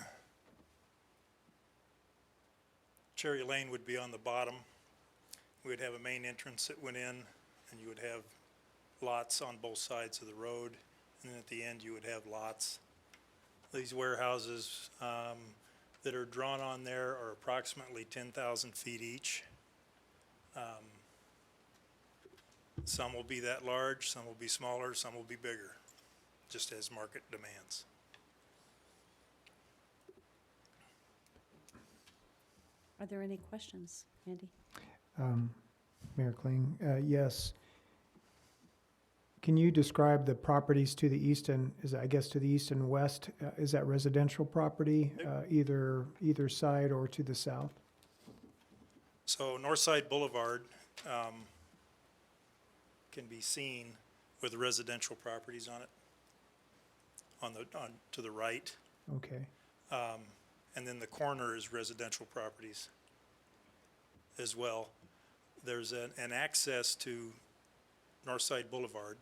Cherry Lane would be on the bottom. We'd have a main entrance that went in, and you would have lots on both sides of the road, and then at the end you would have lots. These warehouses that are drawn on there are approximately 10,000 feet each. Some will be that large, some will be smaller, some will be bigger, just as market demands. Are there any questions, Andy? Mayor Kling, yes. Can you describe the properties to the east and, I guess to the east and west? Is that residential property, either side or to the south? So Northside Boulevard can be seen with residential properties on it. to the right. Okay, And then the corner is residential properties as well. There's an access to Northside Boulevard.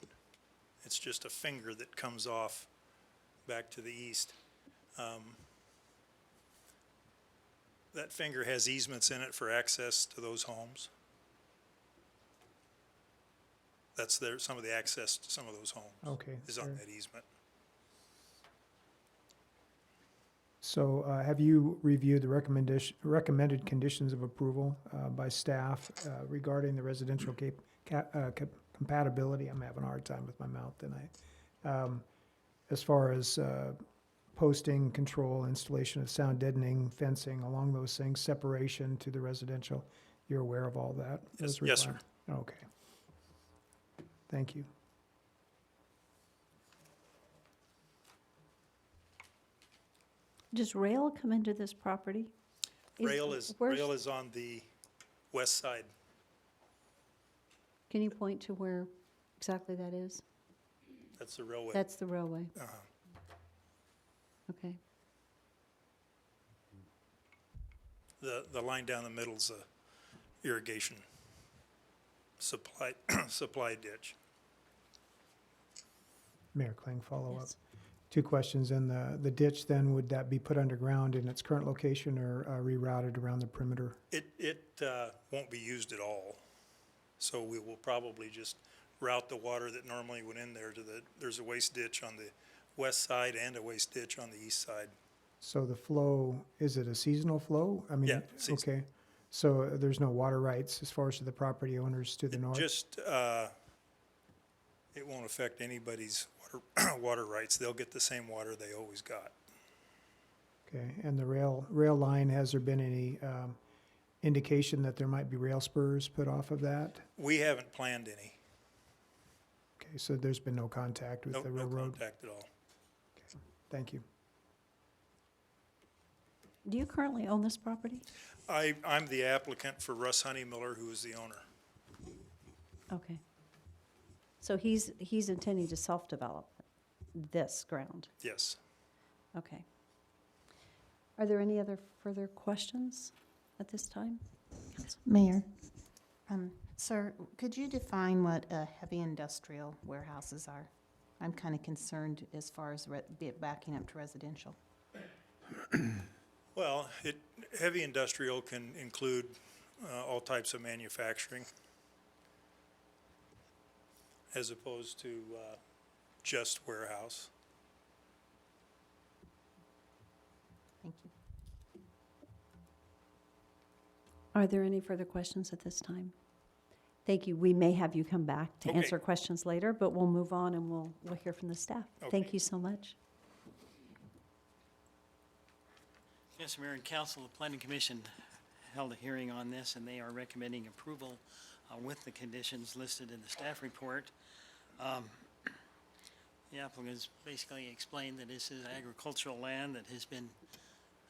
It's just a finger that comes off back to the east. That finger has easements in it for access to those homes. That's there, some of the access to some of those homes okay. is on fair. that easement. So have you reviewed the recommended conditions of approval by staff regarding the residential compatibility? I'm having a hard time with my mouth tonight. As far as posting, control, installation of sound deadening, fencing, along those things, separation to the residential, you're aware of all that? Yes, those yes, sir. requirements? Okay. Thank you. Does rail come into this property? Rail where's- is on the west side. Can you point to where exactly that is? That's the railway. That's the railway. Uh-huh. Okay. The line down the middle is a irrigation supply, supply ditch. Mayor Kling, follow up. Yes. Two questions. And the ditch then, would that be put underground in its current location or rerouted around the perimeter? It won't be used at all. So we will probably just route the water that normally went in there to there's a waste ditch on the west side and a waste ditch on the east side. So the flow, is it a seasonal flow? I mean, Yeah, seasonal. okay. So there's no water rights as far as the property owners to the north? Just, it won't affect anybody's water rights. They'll get the same water they always got. Okay, and the rail line, has there been any indication that there might be rail spurs put off of that? We haven't planned any. Okay, so there's been no contact with No the railroad? contact at all. Thank you. Do you currently own this property? I'm the applicant for Russ Honeymiller, who is the owner. Okay. So he's intending to self-develop this ground? Yes. Okay. Are there any other further questions at this time? Mayor, sir, could you define what heavy industrial warehouses are? I'm kind of concerned as far as backing up to residential. Well, heavy industrial can include all types of manufacturing as opposed to just warehouse. Thank you. Are there any further questions at this time? Thank you. We may have you come back to Okay. answer questions later, but we'll move on and we'll hear from the staff. Thank Okay. you so much. Yes, Mayor and Council, the Planning Commission held a hearing on this, and they are recommending approval with the conditions listed in the staff report. The applicant has basically explained that this is agricultural land that has been,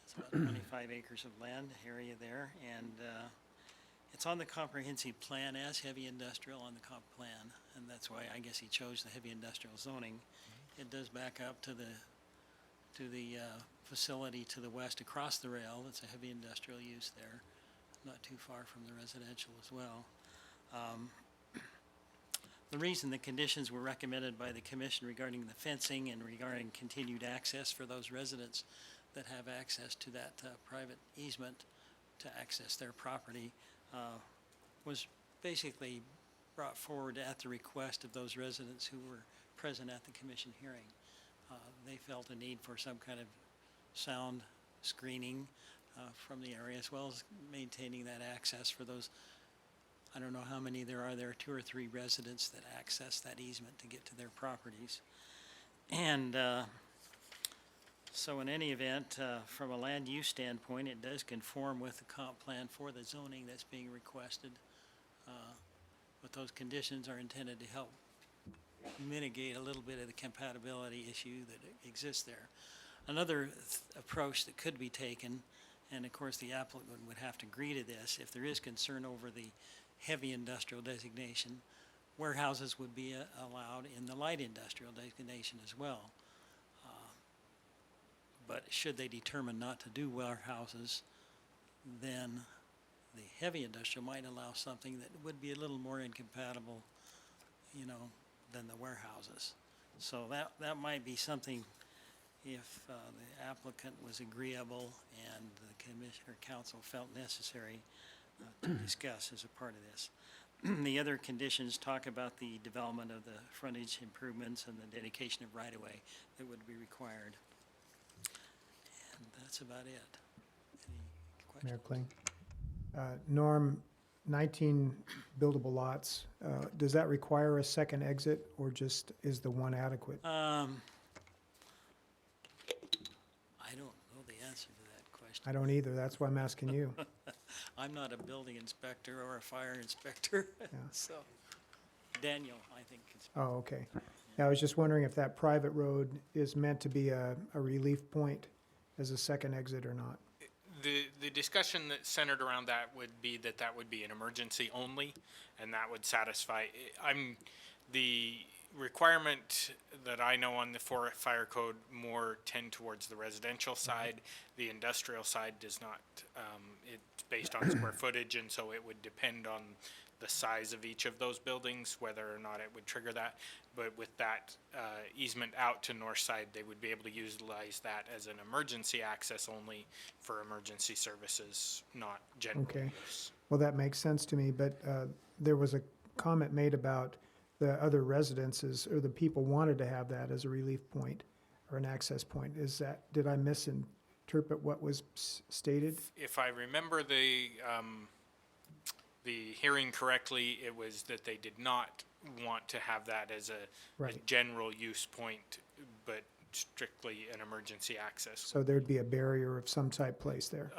it's about 25 acres of land area there, and it's on the comprehensive plan as heavy industrial on the comp plan, and that's why I guess he chose the heavy industrial zoning. It does back up to the facility to the west across the rail. It's a heavy industrial use there, not too far from the residential as well. The reason the conditions were recommended by the commission regarding the fencing and regarding continued access for those residents that have access to that private easement to access their property was basically brought forward at the request of those residents who were present at the commission hearing. They felt a need for some kind of sound screening from the area, as well as maintaining that access for those, I don't know how many there are 2 or 3 residents that access that easement to get to their properties. And so in any event, from a land use standpoint, it does conform with the comp plan for the zoning that's being requested. But those conditions are intended to help mitigate a little bit of the compatibility issue that exists there. Another approach that could be taken, and of course the applicant would have to agree to this, if there is concern over the heavy industrial designation, warehouses would be allowed in the light industrial designation as well. But should they determine not to do warehouses, then the heavy industrial might allow something that would be a little more incompatible, you know, than the warehouses. So that might be something, if the applicant was agreeable and the commission or council felt necessary to discuss as a part of this. The other conditions talk about the development of the frontage improvements and the dedication of right-of-way that would be required. And that's about it. Any Mayor questions? Kling. Norm, 19 buildable lots, does that require a second exit, or just is the one adequate? I don't know the answer to that question. I don't either, that's why I'm asking you. I'm not a building inspector or a fire inspector, so Daniel, I think. Oh, okay. Yeah, I was just wondering if that private road is meant to be a relief point as a second exit or not. The discussion that's centered around that would be that would be an emergency only, and that would satisfy, the requirement that I know on the fire code more tend towards the residential side. The industrial side does not. It's based on square footage, and so it would depend on the size of each of those buildings, whether or not it would trigger that. But with that easement out to north side, they would be able to utilize that as an emergency access only for emergency services, not general Okay. use. Well, that makes sense to me, but there was a comment made about the other residences, or the people wanted to have that as a relief point or an access point. Is that, did I misinterpret what was stated? If I remember the hearing correctly, it was that they did not want to have that as a Right. general use point, but strictly an emergency access. So there'd be a barrier of some type placed there?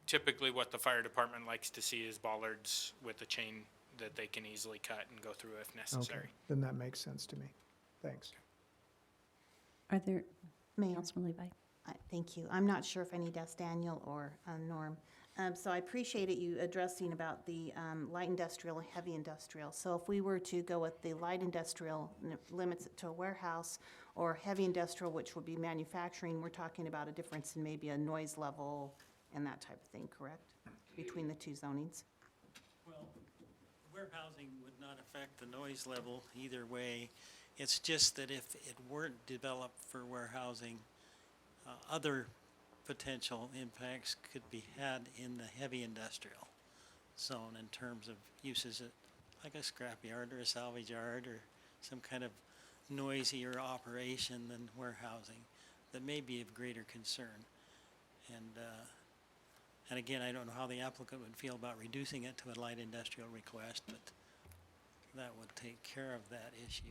Typically, what the fire department likes to see is bollards with a chain that they can easily cut and go through if Okay, necessary. then that makes sense to me. Thanks. Are there, Mayor, Councilman Levi? thank you. I'm not sure if I need to ask Daniel or Norm. So I appreciated you addressing about the light industrial and heavy industrial. So if we were to go with the light industrial, limits it to a warehouse, or heavy industrial, which would be manufacturing, we're talking about a difference in maybe a noise level and that type of thing, correct? Between the two zonings? Well, warehousing would not affect the noise level either way. It's just that if it weren't developed for warehousing, other potential impacts could be had in the heavy industrial zone in terms of uses like a scrap yard or a salvage yard or some kind of noisier operation than warehousing that may be of greater concern. And again, I don't know how the applicant would feel about reducing it to a light industrial request, but that would take care of that issue.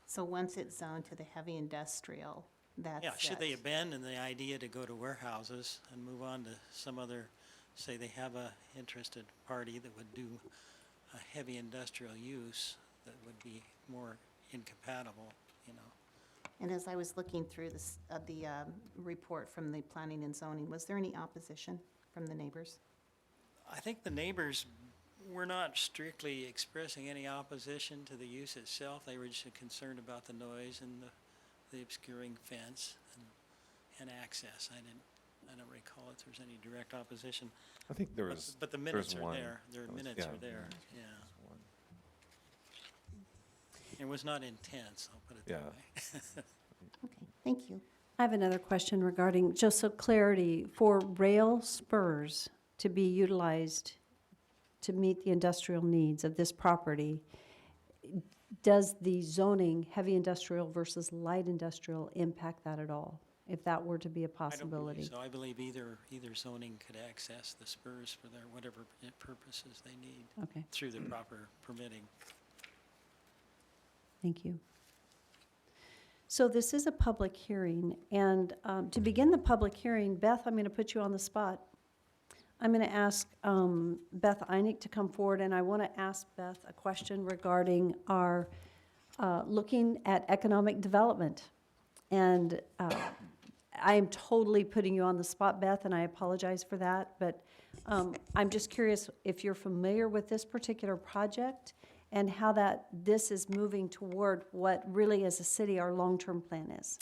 So once it's zoned to the heavy industrial, that's Yeah, should they it. abandon the idea to go to warehouses and move on to some other, say they have a interested party that would do a heavy industrial use that would be more incompatible, you know? And as I was looking through this, the report from the planning and zoning, was there any opposition from the neighbors? I think the neighbors were not strictly expressing any opposition to the use itself. They were just concerned about the noise and the obscuring fence and access. I don't recall if there's any direct opposition. I think there But- was. But the there minutes was are one. there. Their That was- minutes yeah, are there, there yeah. was one. It was not intense, I'll put it that Yeah. way. Okay, thank you. I have another question regarding, just so clarity, for rail spurs to be utilized to meet the industrial needs of this property, does the zoning, heavy industrial versus light industrial, impact that at all, if that were to be a I don't possibility? believe so. I believe either zoning could access the spurs for their whatever purposes they need Okay, through the proper permitting. thank you. So this is a public hearing, and to begin the public hearing, Beth, I'm going to put you on the spot. I'm going to ask Beth Einig to come forward, and I want to ask Beth a question regarding our looking at economic development. And I am totally putting you on the spot, Beth, and I apologize for that, but I'm just curious if you're familiar with this particular project and how this is moving toward what really, as a city, our long-term plan is.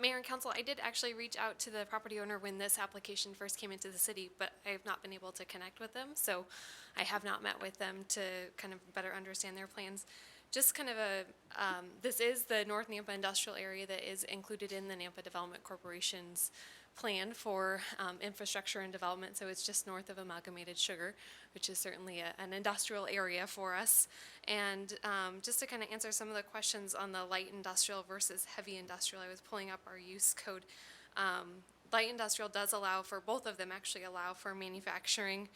Mayor and council, I did actually reach out to the property owner when this application first came into the city, but I have not been able to connect with them, so I have not met with them to kind of better understand their plans. Just kind of this is the North Nampa Industrial Area that is included in the Nampa Development Corporation's plan for infrastructure and development, so it's just north of Amalgamated Sugar, which is certainly an industrial area for us. And just to kind of answer some of the questions on the light industrial versus heavy industrial, I was pulling up our use code. Light industrial does allow for, both of them actually allow for manufacturing,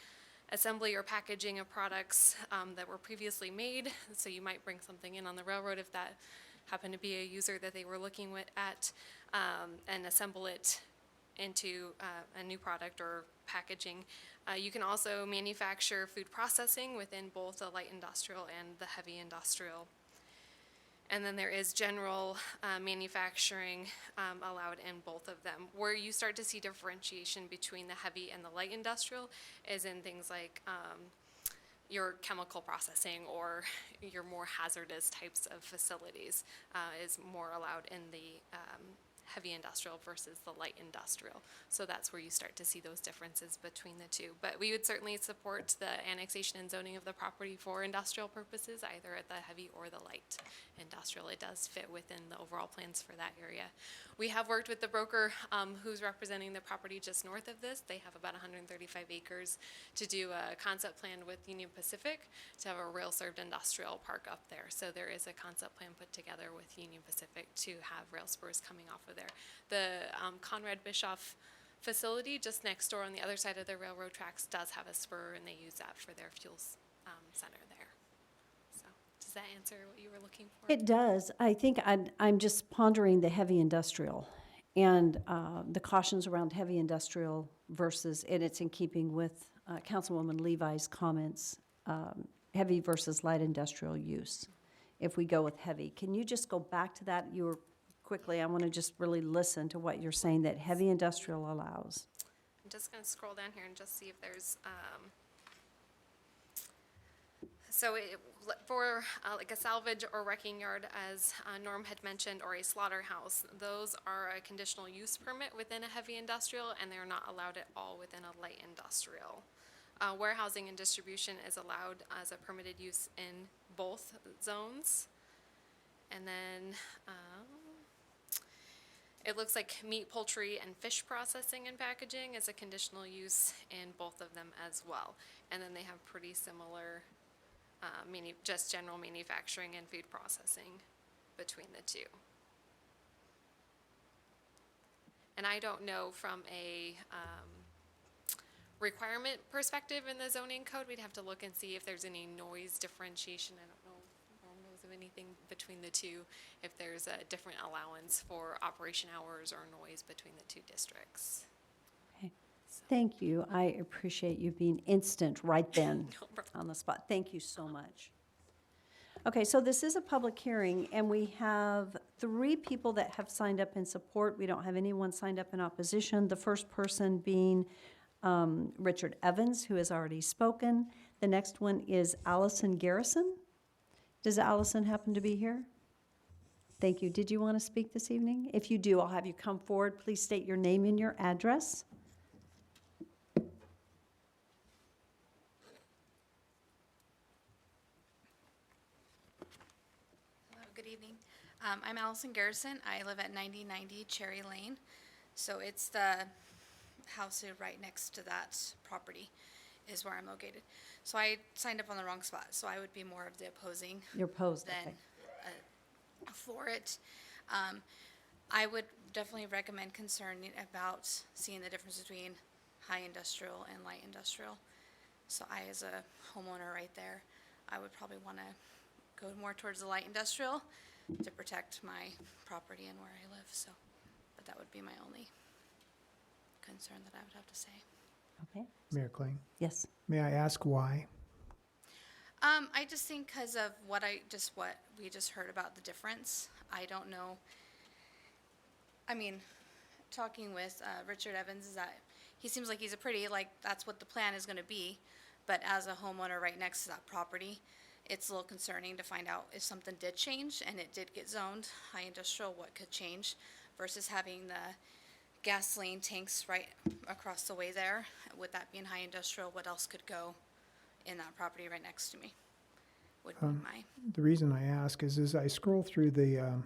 assembly, or packaging of products that were previously made. So you might bring something in on the railroad if that happened to be a user that they were looking at, and assemble it into a new product or packaging. You can also manufacture food processing within both the light industrial and the heavy industrial. And then there is general manufacturing allowed in both of them. Where you start to see differentiation between the heavy and the light industrial is in things like your chemical processing or your more hazardous types of facilities is more allowed in the heavy industrial versus the light industrial. So that's where you start to see those differences between the two. But we would certainly support the annexation and zoning of the property for industrial purposes, either at the heavy or the light industrial. It does fit within the overall plans for that area. We have worked with the broker who's representing the property just north of this. They have about 135 acres to do a concept plan with Union Pacific to have a rail-served industrial park up there. So there is a concept plan put together with Union Pacific to have rail spurs coming off of there. The Conrad Bischoff facility just next door on the other side of the railroad tracks does have a spur, and they use that for their fuels center there. So does that answer what you were looking for? It does. I think I'm just pondering the heavy industrial and the cautions around heavy industrial versus, and it's in keeping with Councilwoman Levi's comments, heavy versus light industrial use. If we go with heavy, can you just go back to that? You were quickly, I want to just really listen to what you're saying that heavy industrial allows. I'm just going to scroll down here and just see if there's, for like a salvage or wrecking yard, as Norm had mentioned, or a slaughterhouse, those are a conditional use permit within a heavy industrial, and they're not allowed at all within a light industrial. Warehousing and distribution is allowed as a permitted use in both zones. And then, it looks like meat, poultry, and fish processing and packaging is a conditional use in both of them as well. And then they have pretty similar, just general manufacturing and food processing between the two. And I don't know from a requirement perspective in the zoning code, we'd have to look and see if there's any noise differentiation. I don't know of anything between the two, if there's a different allowance for operation hours or noise between the two districts. Okay. Thank you. I appreciate you being instant right then on the spot. Thank you so much. Okay, so this is a public hearing, and we have 3 people that have signed up in support. We don't have anyone signed up in opposition. The first person being Richard Evans, who has already spoken. The next one is Allison Garrison. Does Allison happen to be here? Thank you. Did you want to speak this evening? If you do, I'll have you come forward. Please state your name and your address. Hello, good evening. I'm Allison Garrison. I live at 9090 Cherry Lane. So it's the house right next to that property is where I'm located. So I signed up on the wrong spot, so I would be more of the opposing You're opposed, than okay. for it. I would definitely recommend concerning about seeing the difference between high industrial and light industrial. So I, as a homeowner right there, I would probably want to go more towards the light industrial to protect my property and where I live, so, but that would be my only concern that I would have to say. Okay. Mayor Kling, Yes. may I ask why? I just think because of what we just heard about the difference. I don't know. I mean, talking with Richard Evans, is that he seems like he's that's what the plan is going to be. But as a homeowner right next to that property, it's a little concerning to find out if something did change and it did get zoned high industrial, what could change versus having the gasoline tanks right across the way there. With that being high industrial, what else could go in that property right next to me? Would be my, The reason I ask is as I scroll through the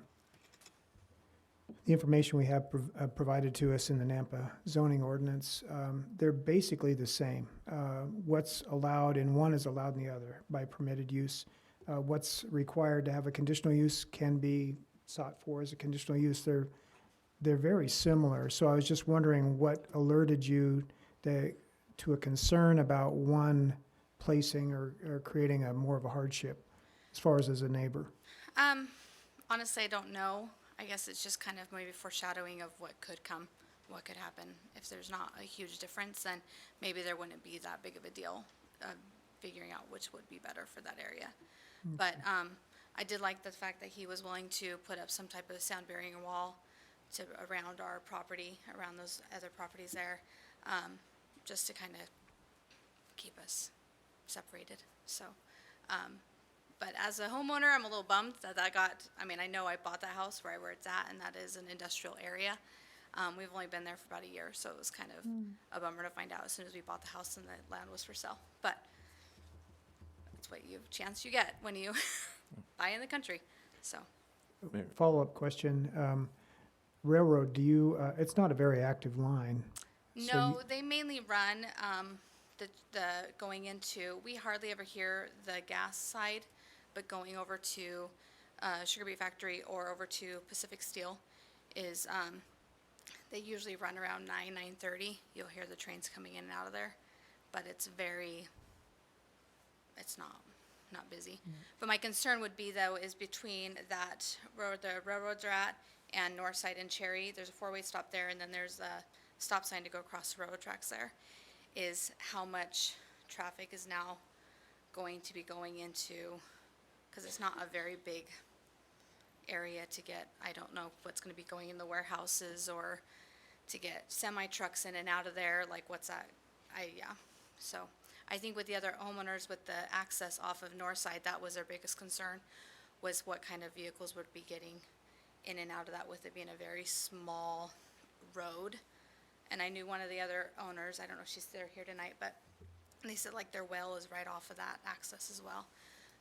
information we have provided to us in the Nampa zoning ordinance, they're basically the same. What's allowed in one is allowed in the other by permitted use. What's required to have a conditional use can be sought for as a conditional use. They're very similar. So I was just wondering what alerted you to a concern about one placing or creating a more of a hardship as far as a neighbor? honestly, I don't know. I guess it's just kind of maybe foreshadowing of what could come, what could happen. If there's not a huge difference, then maybe there wouldn't be that big of a deal, figuring out which would be better for that area. But I did like the fact that he was willing to put up some type of sound barrier wall to around our property, around those other properties there, just to kind of keep us separated. So, but as a homeowner, I'm a little bummed that I know I bought that house right where it's at, and that is an industrial area. We've only been there for about a year, so it was kind of a bummer to find out as soon as we bought the house and the land was for sale. But that's what chance you get when you buy in the country, so. Follow-up question. Railroad, it's not a very active line. so No, they mainly run the going into, we hardly ever hear the gas side, but going over to Sugar Beet Factory or over to Pacific Steel is, they usually run around 9:30. You'll hear the trains coming in and out of there, but it's not busy. But my concern would be though is between that road the railroads are at and Northside and Cherry, there's a four-way stop there, and then there's a stop sign to go across the railroad tracks there, is how much traffic is now going to be going into, because it's not a very big area to get, I don't know what's going to be going in the warehouses or to get semi-trucks in and out of there, like what's that, so I think with the other homeowners with the access off of Northside, that was their biggest concern, was what kind of vehicles would be getting in and out of that with it being a very small road. And I knew one of the other owners, I don't know if she's here tonight, but they said like their well is right off of that access as well.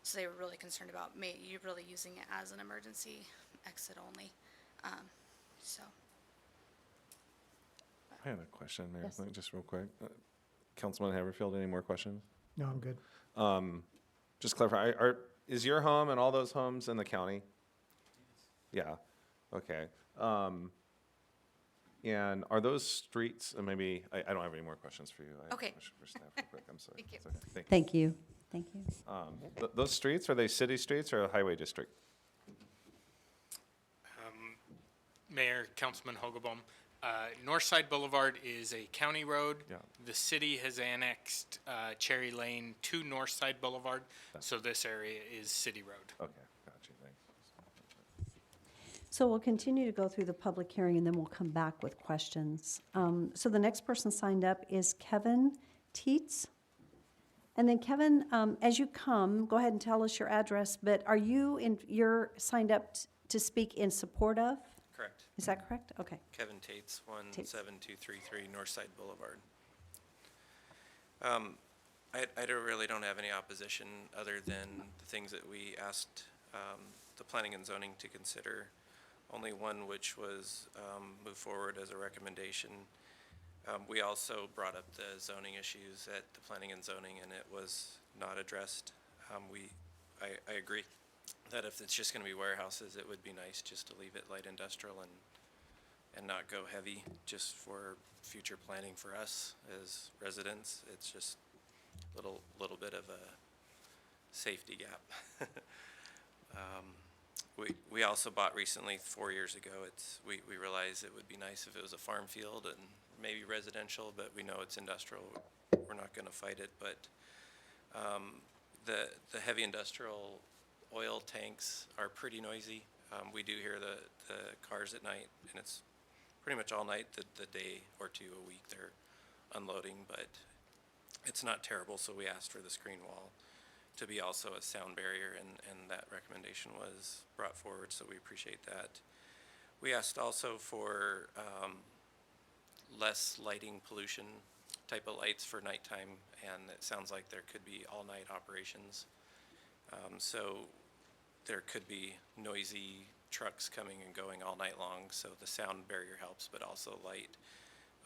So they were really concerned about you really using it as an emergency exit only. So. I have a question, Mayor, Yes. just real quick. Councilman Haverfield, any more questions? No, I'm good. Just clarify, is your home and all those homes in the county? Yeah, okay. And are those streets, and maybe, I don't have any more questions for you. I have a Okay. question for staff real quick, I'm sorry. Thank you. It's okay. Thank you. Thank you. Those streets, are they city streets or a highway district? Mayor, Councilman Hogaboom, Northside Boulevard is a county road. Yeah. The city has annexed Cherry Lane to Northside Boulevard, so this area is city road. Okay, got you, thanks. So we'll continue to go through the public hearing, and then we'll come back with questions. So the next person signed up is Kevin Teets. And then Kevin, as you come, go ahead and tell us your address, but you're signed up to speak in support of? Correct. Is that correct? Okay. Kevin Tates, 17233 Northside Boulevard. I really don't have any opposition other than the things that we asked the planning and zoning to consider. Only one which was moved forward as a recommendation. We also brought up the zoning issues at the planning and zoning, and it was not addressed. I agree that if it's just going to be warehouses, it would be nice just to leave it light industrial and not go heavy, just for future planning for us as residents. It's just little bit of a safety gap. We also bought recently, 4 years ago. We realized it would be nice if it was a farm field and maybe residential, but we know it's industrial. We're not going to fight it, but the heavy industrial oil tanks are pretty noisy. We do hear the cars at night, and it's pretty much all night, the day or two a week they're unloading, but it's not terrible, so we asked for the screen wall to be also a sound barrier, and that recommendation was brought forward, so we appreciate that. We asked also for less lighting pollution type of lights for nighttime, and it sounds like there could be all-night operations. So there could be noisy trucks coming and going all night long, so the sound barrier helps, but also light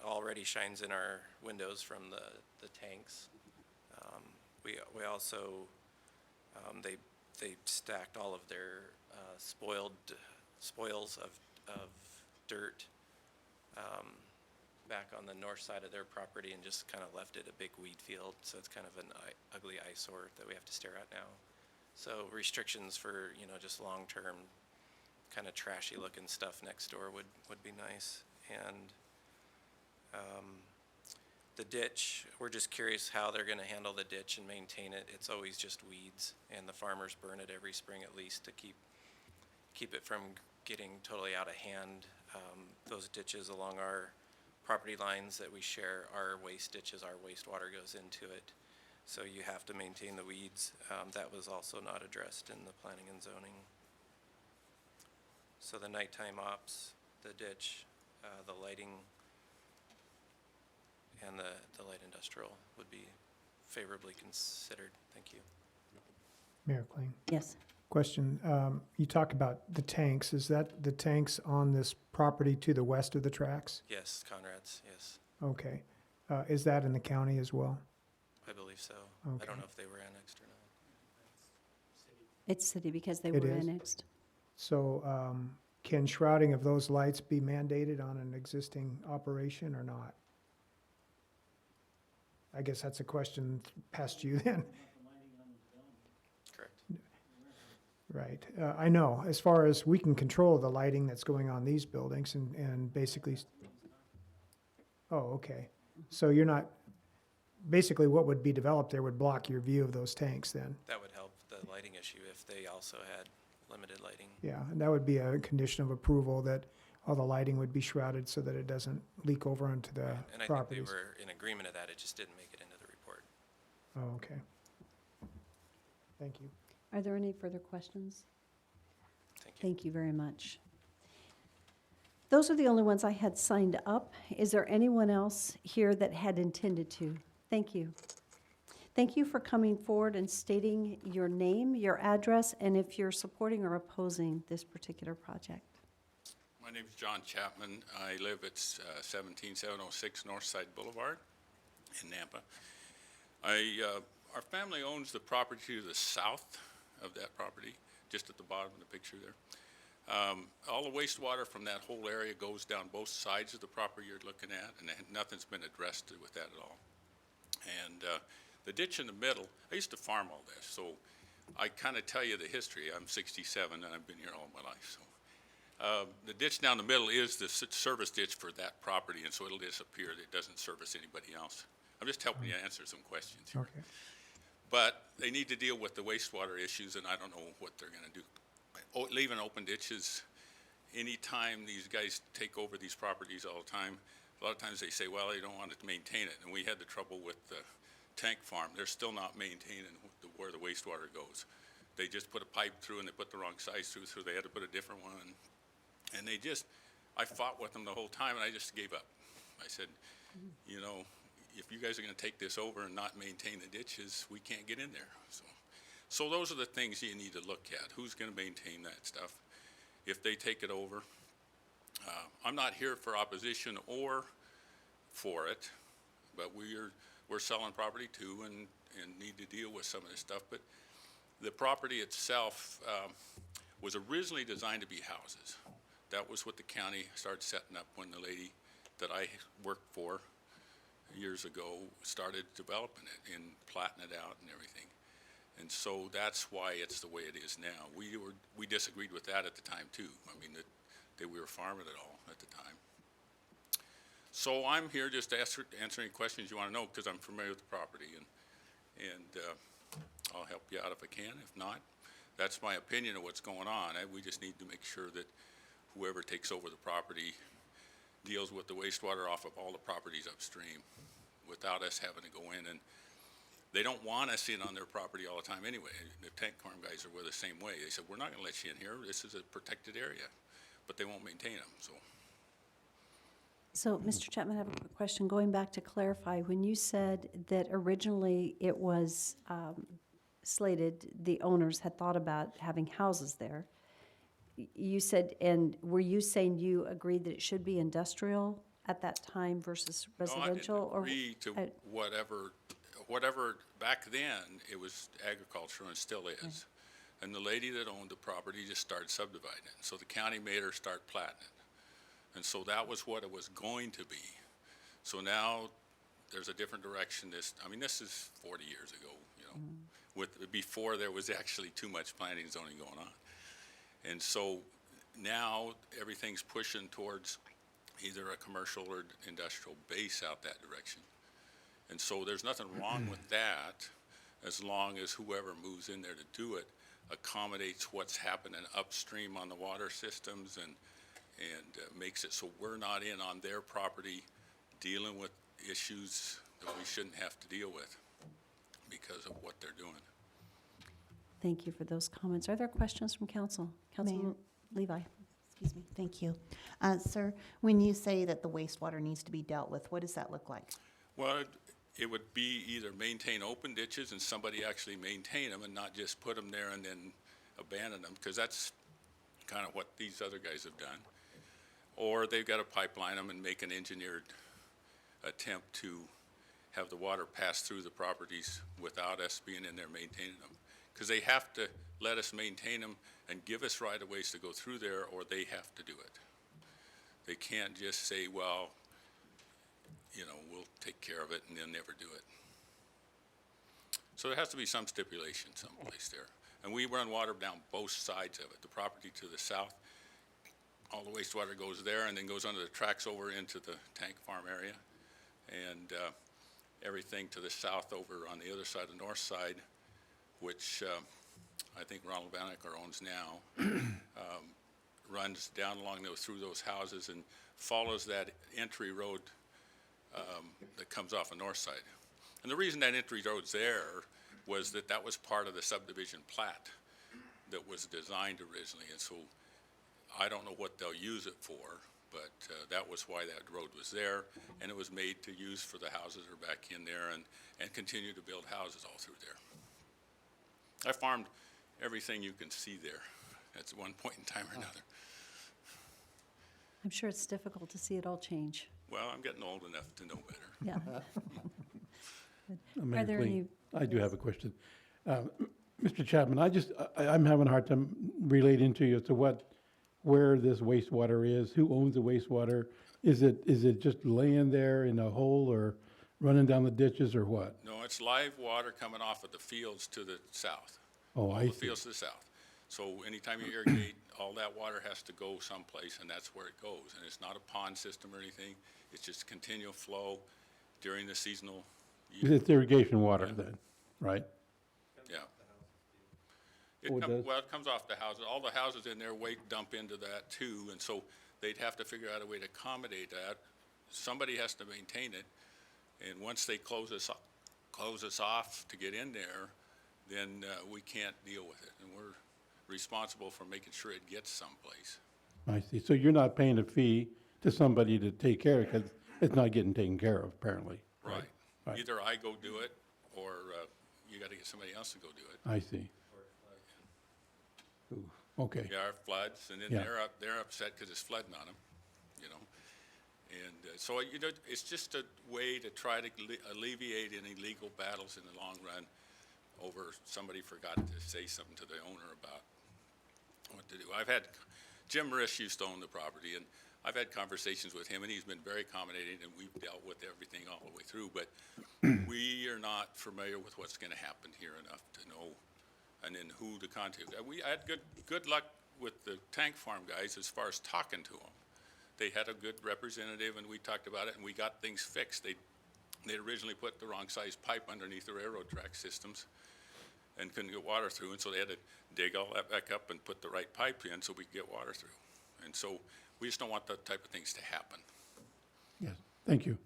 already shines in our windows from the tanks. We also, they stacked all of their spoils of dirt back on the north side of their property and just kind of left it a big weed field. So it's kind of an ugly eyesore that we have to stare at now. So restrictions for, just long-term kind of trashy looking stuff next door would be nice. And the ditch, we're just curious how they're gonna handle the ditch and maintain it. It's always just weeds, and the farmers burn it every spring at least to keep it from getting totally out of hand. Those ditches along our property lines that we share are waste ditches, our wastewater goes into it. So you have to maintain the weeds. That was also not addressed in the planning and zoning. So the nighttime ops, the ditch, the lighting, and the light industrial would be favorably considered. Thank you. Mayor Kling. Yes. Question, you talked about the tanks. Is that the tanks on this property to the west of the tracks? Yes, Conrad's, yes, Okay. Is that in the county as well? I believe so. Okay. I don't know if they were annexed or not. It's city because they It were is? annexed. So can shrouding of those lights be mandated on an existing operation or not? I guess that's a question past you then. Correct. Right. I know, as far as we can control the lighting that's going on these buildings and basically, oh, okay. So you're not, basically what would be developed there would block your view of those tanks then? That would help the lighting issue if they also had limited lighting. Yeah, and that would be a condition of approval that all the lighting would be shrouded so that it doesn't leak over onto the And I think they properties. were in agreement of that, it just didn't make it into the report. Oh, okay. Thank you. Are there any further questions? Thank you. Thank you very much. Those are the only ones I had signed up. Is there anyone else here that had intended to? Thank you. Thank you for coming forward and stating your name, your address, and if you're supporting or opposing this particular project. My name is John Chapman. I live at 17706 Northside Boulevard in Nampa. Our family owns the property to the south of that property, just at the bottom of the picture there. All the wastewater from that whole area goes down both sides of the property you're looking at, and nothing's been addressed with that at all. And the ditch in the middle, I used to farm all this, so I kind of tell you the history. I'm 67 and I've been here all my life, so. The ditch down the middle is the service ditch for that property, and so it'll disappear. It doesn't service anybody else. I'm just helping you answer some questions here. Okay. But they need to deal with the wastewater issues, and I don't know what they're gonna do. Leaving open ditches, anytime these guys take over these properties all the time, a lot of times they say, well, they don't want to maintain it, and we had the trouble with the tank farm. They're still not maintaining where the wastewater goes. They just put a pipe through and they put the wrong size through, so they had to put a different one. And I fought with them the whole time, and I just gave up. I said, if you guys are gonna take this over and not maintain the ditches, we can't get in there, So those are the things you need to look at. Who's gonna maintain that stuff if they take it over? I'm not here for opposition or for it, but we're selling property too and need to deal with some of this stuff. But the property itself was originally designed to be houses. That was what the county started setting up when the lady that I worked for years ago started developing it and platting it out and everything. And so that's why it's the way it is now. We disagreed with that at the time too. I mean, that we were farming it all at the time. So I'm here just to answer any questions you want to know, because I'm familiar with the property, and I'll help you out if I can. If not, that's my opinion of what's going on. We just need to make sure that whoever takes over the property deals with the wastewater off of all the properties upstream without us having to go in. And they don't want us in on their property all the time anyway. The tank farm guys are the same way. They said, we're not going to let you in here. This is a protected area. but they won't maintain them, so. So, Mr. Chapman, I have a quick question. Going back to clarify, when you said that originally it was slated, the owners had thought about having houses there, you said, and were you saying you agreed that it should be industrial at that time versus residential? No, I didn't agree to whatever, back then, it was agricultural and still is. And the lady that owned the property just started subdividing it. So the county made her start platting it. And so that was what it was going to be. So now there's a different direction. This is 40 years ago, you know, before there was actually too much planning and zoning going on. And so now everything's pushing towards either a commercial or industrial base out that direction. And so there's nothing wrong with that, as long as whoever moves in there to do it accommodates what's happening upstream on the water systems and makes it so we're not in on their property dealing with issues that we shouldn't have to deal with because of what they're doing. Thank you for those comments. Are there questions from council? Councilman Levi. Excuse me, thank you. Sir, when you say that the wastewater needs to be dealt with, what does that look like? Well, it would be either maintain open ditches and somebody actually maintain them and not just put them there and then abandon them, because that's kind of what these other guys have done. Or they've got to pipeline them and make an engineered attempt to have the water pass through the properties without us being in there maintaining them. Because they have to let us maintain them and give us right-of-ways to go through there, or they have to do it. They can't just say, well, you know, we'll take care of it and then never do it. So there has to be some stipulation someplace there. And we run water down both sides of it. The property to the south, all the wastewater goes there and then goes under the tracks over into the tank farm area. And everything to the south over on the other side, the north side, which I think Ronald Banneker owns now, runs down along through those houses and follows that entry road that comes off the north side. And the reason that entry road's there was that was part of the subdivision plat that was designed originally. And so I don't know what they'll use it for, but that was why that road was there. And it was made to use for the houses that are back in there and continue to build houses all through there. I farmed everything you can see there at one point in time or another. I'm sure it's difficult to see it all change. Well, I'm getting old enough to know better. Yeah. Mayor Are there Clee, any? I do have a question. Mr. Chapman, I'm having a hard time relating to you as to where this wastewater is, who owns the wastewater. Is it just laying there in a hole or running down the ditches or what? No, it's live water coming off of the fields to the south. Oh, All I the see. fields to the south. So anytime you irrigate, all that water has to go someplace, and that's where it goes. And it's not a pond system or anything. It's just continual flow during the seasonal year. It's irrigation water then, right? Yeah. Oh, it does? Well, it comes off the houses. All the houses in there dump into that too, and so they'd have to figure out a way to accommodate that. Somebody has to maintain it, and once they close us off to get in there, then we can't deal with it, and we're responsible for making sure it gets someplace. I see. So you're not paying a fee to somebody to take care of it because it's not getting taken care of, apparently. Right. Right. Either I go do it, or you got to get somebody else to go do it. I see. Ooh, okay. Yeah, our floods, and then Yeah. they're upset because it's flooding on them, you know. And so, you know, it's just a way to try to alleviate any legal battles in the long run over somebody forgot to say something to the owner about what to do. Jim Risch used to own the property, and I've had conversations with him, and he's been very accommodating, and we've dealt with everything all the way through, but we are not familiar with what's going to happen here enough to know, and then who to contact. I had good luck with the tank farm guys as far as talking to them. They had a good representative, and we talked about it, and we got things fixed. They originally put the wrong size pipe underneath the railroad track systems and couldn't get water through, and so they had to dig all that back up and put the right pipe in so we could get water through. And so we just don't want that type of things to happen. Yes, thank you.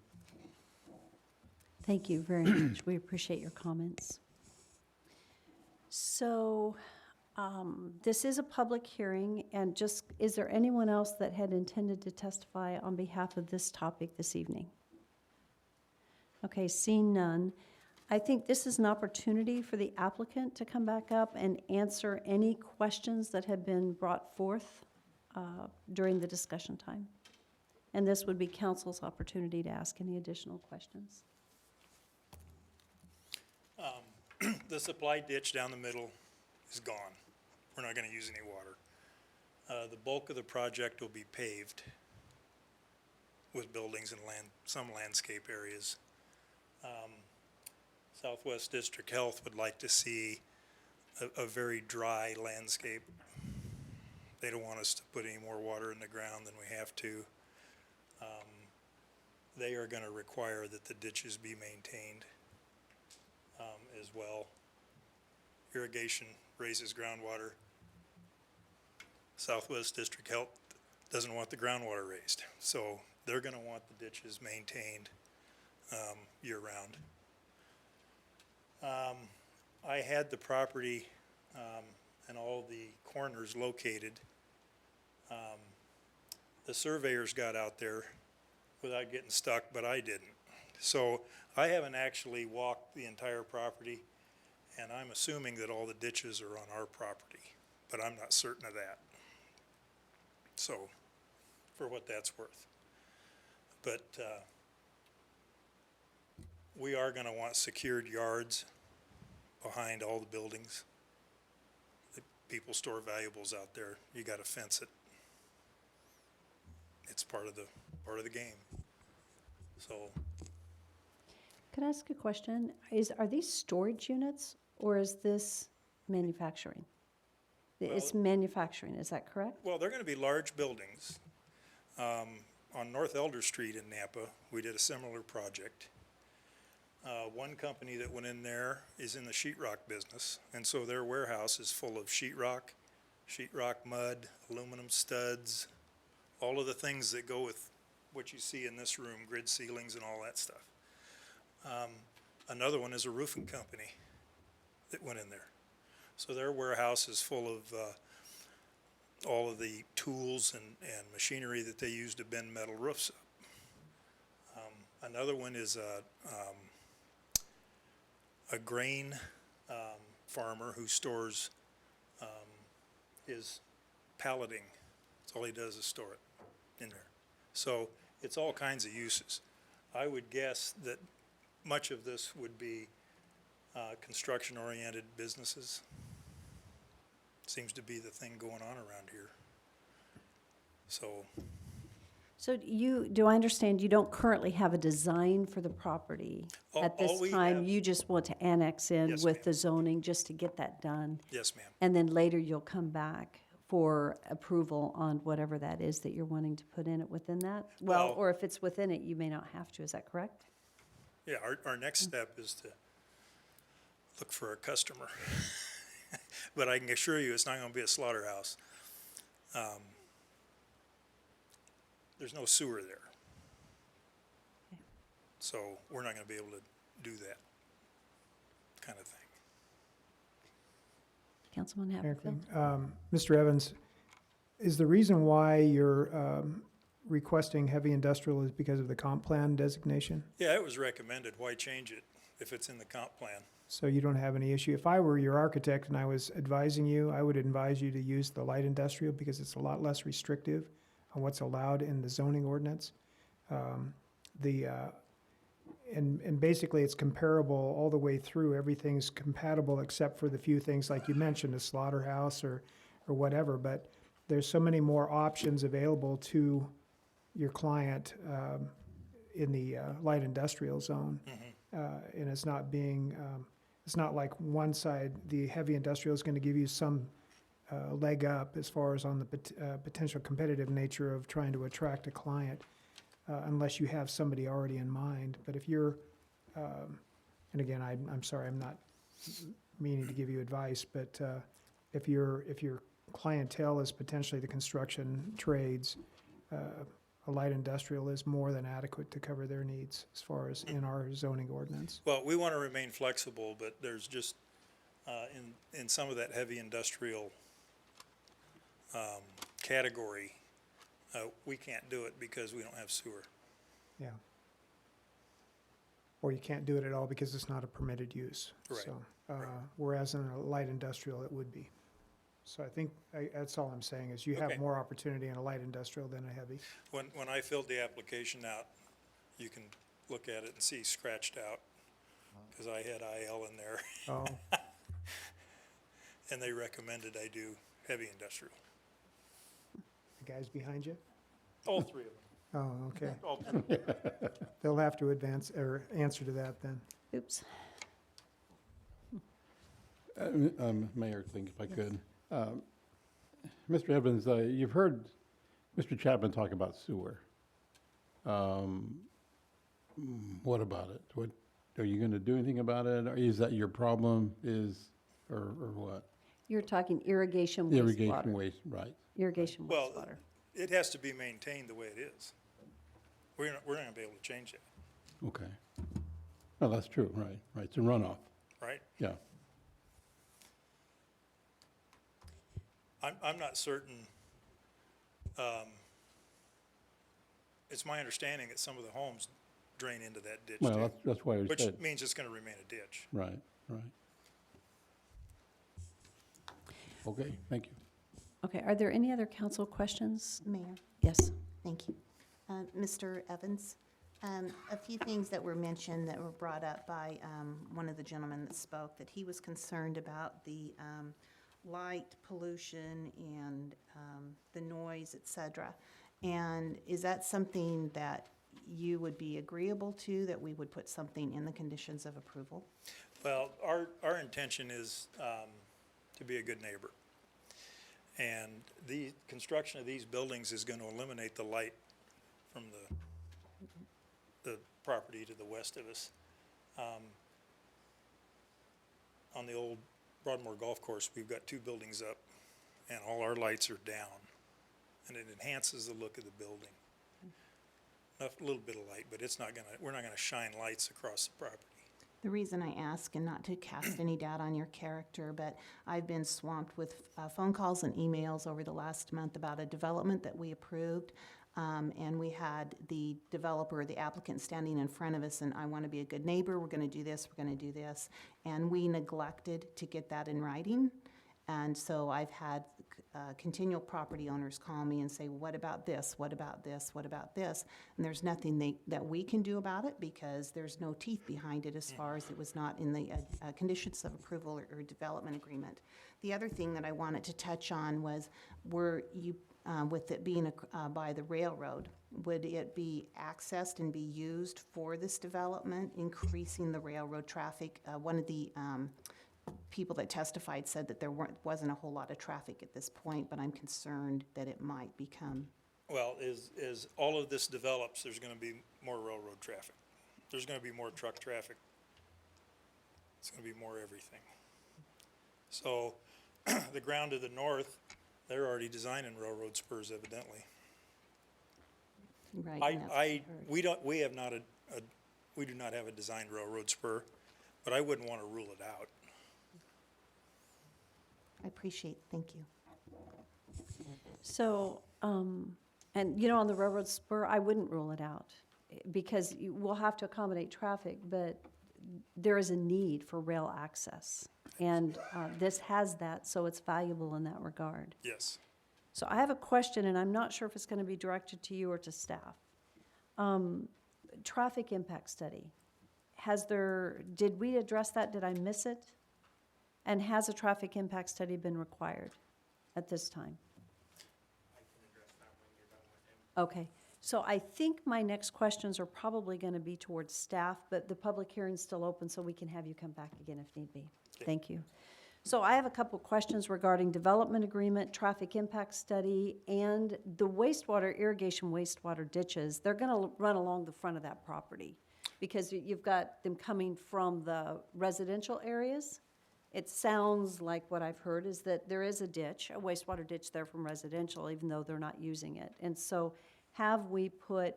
Thank you very much. We appreciate your comments. So This is a public hearing, and just, is there anyone else that had intended to testify on behalf of this topic this evening? Okay, seeing none, I think this is an opportunity for the applicant to come back up and answer any questions that have been brought forth during the discussion time. And this would be council's opportunity to ask any additional questions. The supply ditch down the middle is gone. We're not gonna use any water. The bulk of the project will be paved with buildings and some landscape areas. Southwest District Health would like to see a very dry landscape. They don't want us to put any more water in the ground than we have to. They are gonna require that the ditches be maintained as well. Irrigation raises groundwater. Southwest District Health doesn't want the groundwater raised, so they're gonna want the ditches maintained year-round. I had the property and all the corners located. The surveyors got out there without getting stuck, but I didn't. So I haven't actually walked the entire property, and I'm assuming that all the ditches are on our property, but I'm not certain of that. So, for what that's worth. But we are gonna want secured yards behind all the buildings. If people store valuables out there, you gotta fence it. It's part of the game. So, Could I ask a question? Are these storage units, or is this manufacturing? It's manufacturing, is that correct? well, they're gonna be large buildings. On North Elder Street in Nampa, we did a similar project. One company that went in there is in the sheetrock business, and so their warehouse is full of sheetrock mud, aluminum studs, all of the things that go with what you see in this room, grid ceilings and all that stuff. Another one is a roofing company that went in there. So their warehouse is full of all of the tools and machinery that they use to bend metal roofs up. Another one is a grain farmer who stores his palleting. That's all he does is store it in there. So it's all kinds of uses. I would guess that much of this would be construction-oriented businesses. Seems to be the thing going on around here. So, So do I understand you don't currently have a design for the property at All this we time? have- You just want to annex in Yes, with ma'am. the zoning just to get that done? yes, ma'am. And then later you'll come back for approval on whatever that is that you're wanting to put in it within that? Well, Well- or if it's within it, you may not have to, is that correct? Yeah, our next step is to look for a customer. But I can assure you, it's not gonna be a slaughterhouse. There's no sewer there. So we're not gonna be able to do that kind of thing. Councilman Mayor Hatfield? Queen, Mr. Evans, is the reason why you're requesting heavy industrial is because of the comp plan designation? Yeah, it was recommended. Why change it if it's in the comp plan? So you don't have any issue? If I were your architect and I was advising you, I would advise you to use the light industrial because it's a lot less restrictive on what's allowed in the zoning ordinance. And basically it's comparable all the way through. Everything's compatible except for the few things like you mentioned, a slaughterhouse or whatever. But there's so many more options available to your client in the light industrial zone. And it's not being, it's not like one side, the heavy industrial is going to give you some leg up as far as on the potential competitive nature of trying to attract a client, unless you have somebody already in mind. But if you're, and again, I'm sorry, I'm not meaning to give you advice, but if your clientele is potentially the construction trades, a light industrial is more than adequate to cover their needs as far as in our zoning ordinance. Well, we want to remain flexible, but there's just in some of that heavy industrial category, we can't do it because we don't have sewer. Yeah. Or you can't do it at all because it's not a permitted use. Right, So, whereas in a light industrial, it would be. So I think, that's all I'm saying, is you have Okay. more opportunity in a light industrial than a heavy. When I filled the application out, you can look at it and see scratched out, because I had IL in there, Oh, and they recommended I do heavy industrial. the guys behind you? All three of them. Oh, okay. All three. They'll have to advance, or answer to that then. Oops. Mayor, think if I could. Mr. Evans, you've heard Mr. Chapman talk about sewer. What about it? What, are you going to do anything about it? Or is that your problem, or what? You're talking irrigation Irrigation wastewater. waste, right. Irrigation Well, wastewater. it has to be maintained the way it is. We're not gonna be able to change it, Okay. Well, that's true, right, right. It's a runoff, right? yeah. I'm not certain. It's my understanding that some of the homes drain into that ditch Well, too, that's why I which said, means it's gonna remain a ditch. right, right. Okay, thank you. Okay, are there any other council questions? Mayor, Yes. thank you. Mr. Evans, a few things that were mentioned that were brought up by one of the gentlemen that spoke, that he was concerned about the light pollution and the noise, et cetera. And is that something that you would be agreeable to, that we would put something in the conditions of approval? Well, our intention is to be a good neighbor. And the construction of these buildings is going to eliminate the light from the property to the west of us. On the old Broadmoor Golf Course, we've got 2 buildings up, and all our lights are down, and it enhances the look of the building. A little bit of light, but we're not gonna shine lights across the property. The reason I ask, and not to cast any doubt on your character, but I've been swamped with phone calls and emails over the last month about a development that we approved. And we had the developer, the applicant standing in front of us, and I want to be a good neighbor, we're going to do this, we're going to do this. And we neglected to get that in writing. And so I've had continual property owners call me and say, what about this? What about this? What about this? And there's nothing that we can do about it because there's no teeth behind it as far as it was not in the conditions of approval or development agreement. The other thing that I wanted to touch on was, with it being by the railroad, would it be accessed and be used for this development, increasing the railroad traffic? One of the people that testified said that there wasn't a whole lot of traffic at this point, but I'm concerned that it might become. Well, as all of this develops, there's gonna be more railroad traffic. There's gonna be more truck traffic. It's gonna be more everything. So, the ground to the north, they're already designing railroad spurs evidently. Right. and that's- We do not have a designed railroad spur, but I wouldn't wanna rule it out. I appreciate, thank you. So, and you know, on the railroad spur, I wouldn't rule it out because we'll have to accommodate traffic, but there is a need for rail access. And this has that, so it's valuable in that regard. Yes. So I have a question, and I'm not sure if it's going to be directed to you or to staff. Traffic impact study. Did we address that? Did I miss it? And has a traffic impact study been required at this time? Okay, so I think my next questions are probably going to be towards staff, but the public hearing's still open, so we can have you come back again if need be. Thank you. So I have a couple questions regarding development agreement, traffic impact study, and the irrigation wastewater ditches. They're going to run along the front of that property because you've got them coming from the residential areas. It sounds like what I've heard is that there is a wastewater ditch there from residential, even though they're not using it. And so have we put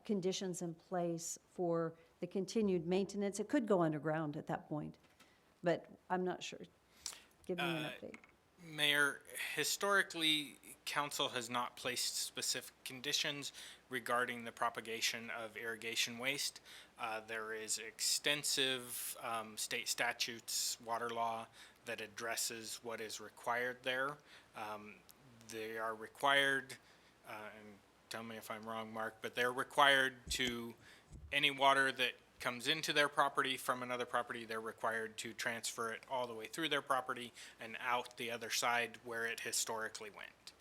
conditions in place for the continued maintenance? It could go underground at that point, but I'm not sure. Give me an update. Mayor, historically, council has not placed specific conditions regarding the propagation of irrigation waste. There is extensive state statutes, water law, that addresses what is required there. They are required, and tell me if I'm wrong, Mark, but they're required to, any water that comes into their property from another property, they're required to transfer it all the way through their property and out the other side where it historically went.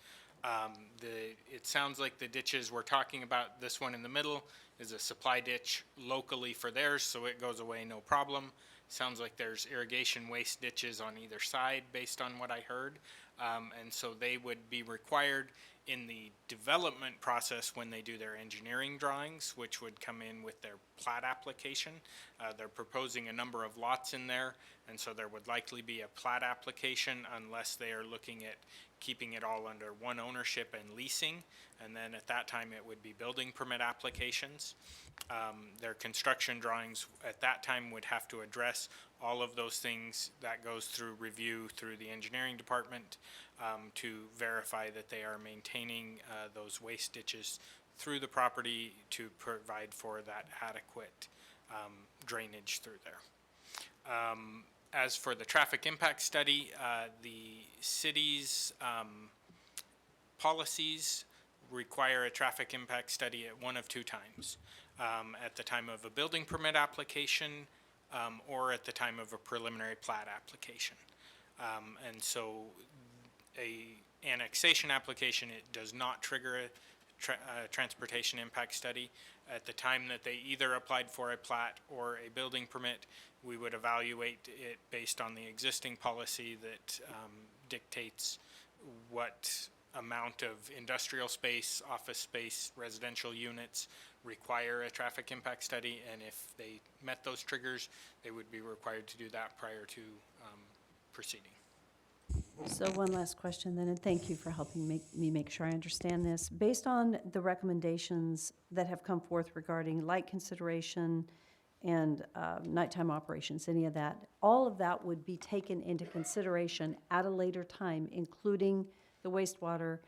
It sounds like the ditches we're talking about, this one in the middle is a supply ditch locally for theirs, so it goes away no problem. Sounds like there's irrigation waste ditches on either side based on what I heard. And so they would be required in the development process when they do their engineering drawings, which would come in with their plat application. They're proposing a number of lots in there, and so there would likely be a plat application unless they are looking at keeping it all under one ownership and leasing, and then at that time it would be building permit applications. Their construction drawings at that time would have to address all of those things. That goes through review through the engineering department to verify that they are maintaining those waste ditches through the property to provide for that adequate drainage through there. As for the traffic impact study, the city's policies require a traffic impact study at one of two times. At the time of a building permit application or at the time of a preliminary plat application. And so a annexation application, it does not trigger a transportation impact study. At the time that they either applied for a plat or a building permit, we would evaluate it based on the existing policy that dictates what amount of industrial space, office space, residential units require a traffic impact study, and if they met those triggers, they would be required to do that prior to proceeding. So one last question then, and thank you for helping me make sure I understand this. Based on the recommendations that have come forth regarding light consideration and nighttime operations, any of that, all of that would be taken into consideration at a later time, including the wastewater,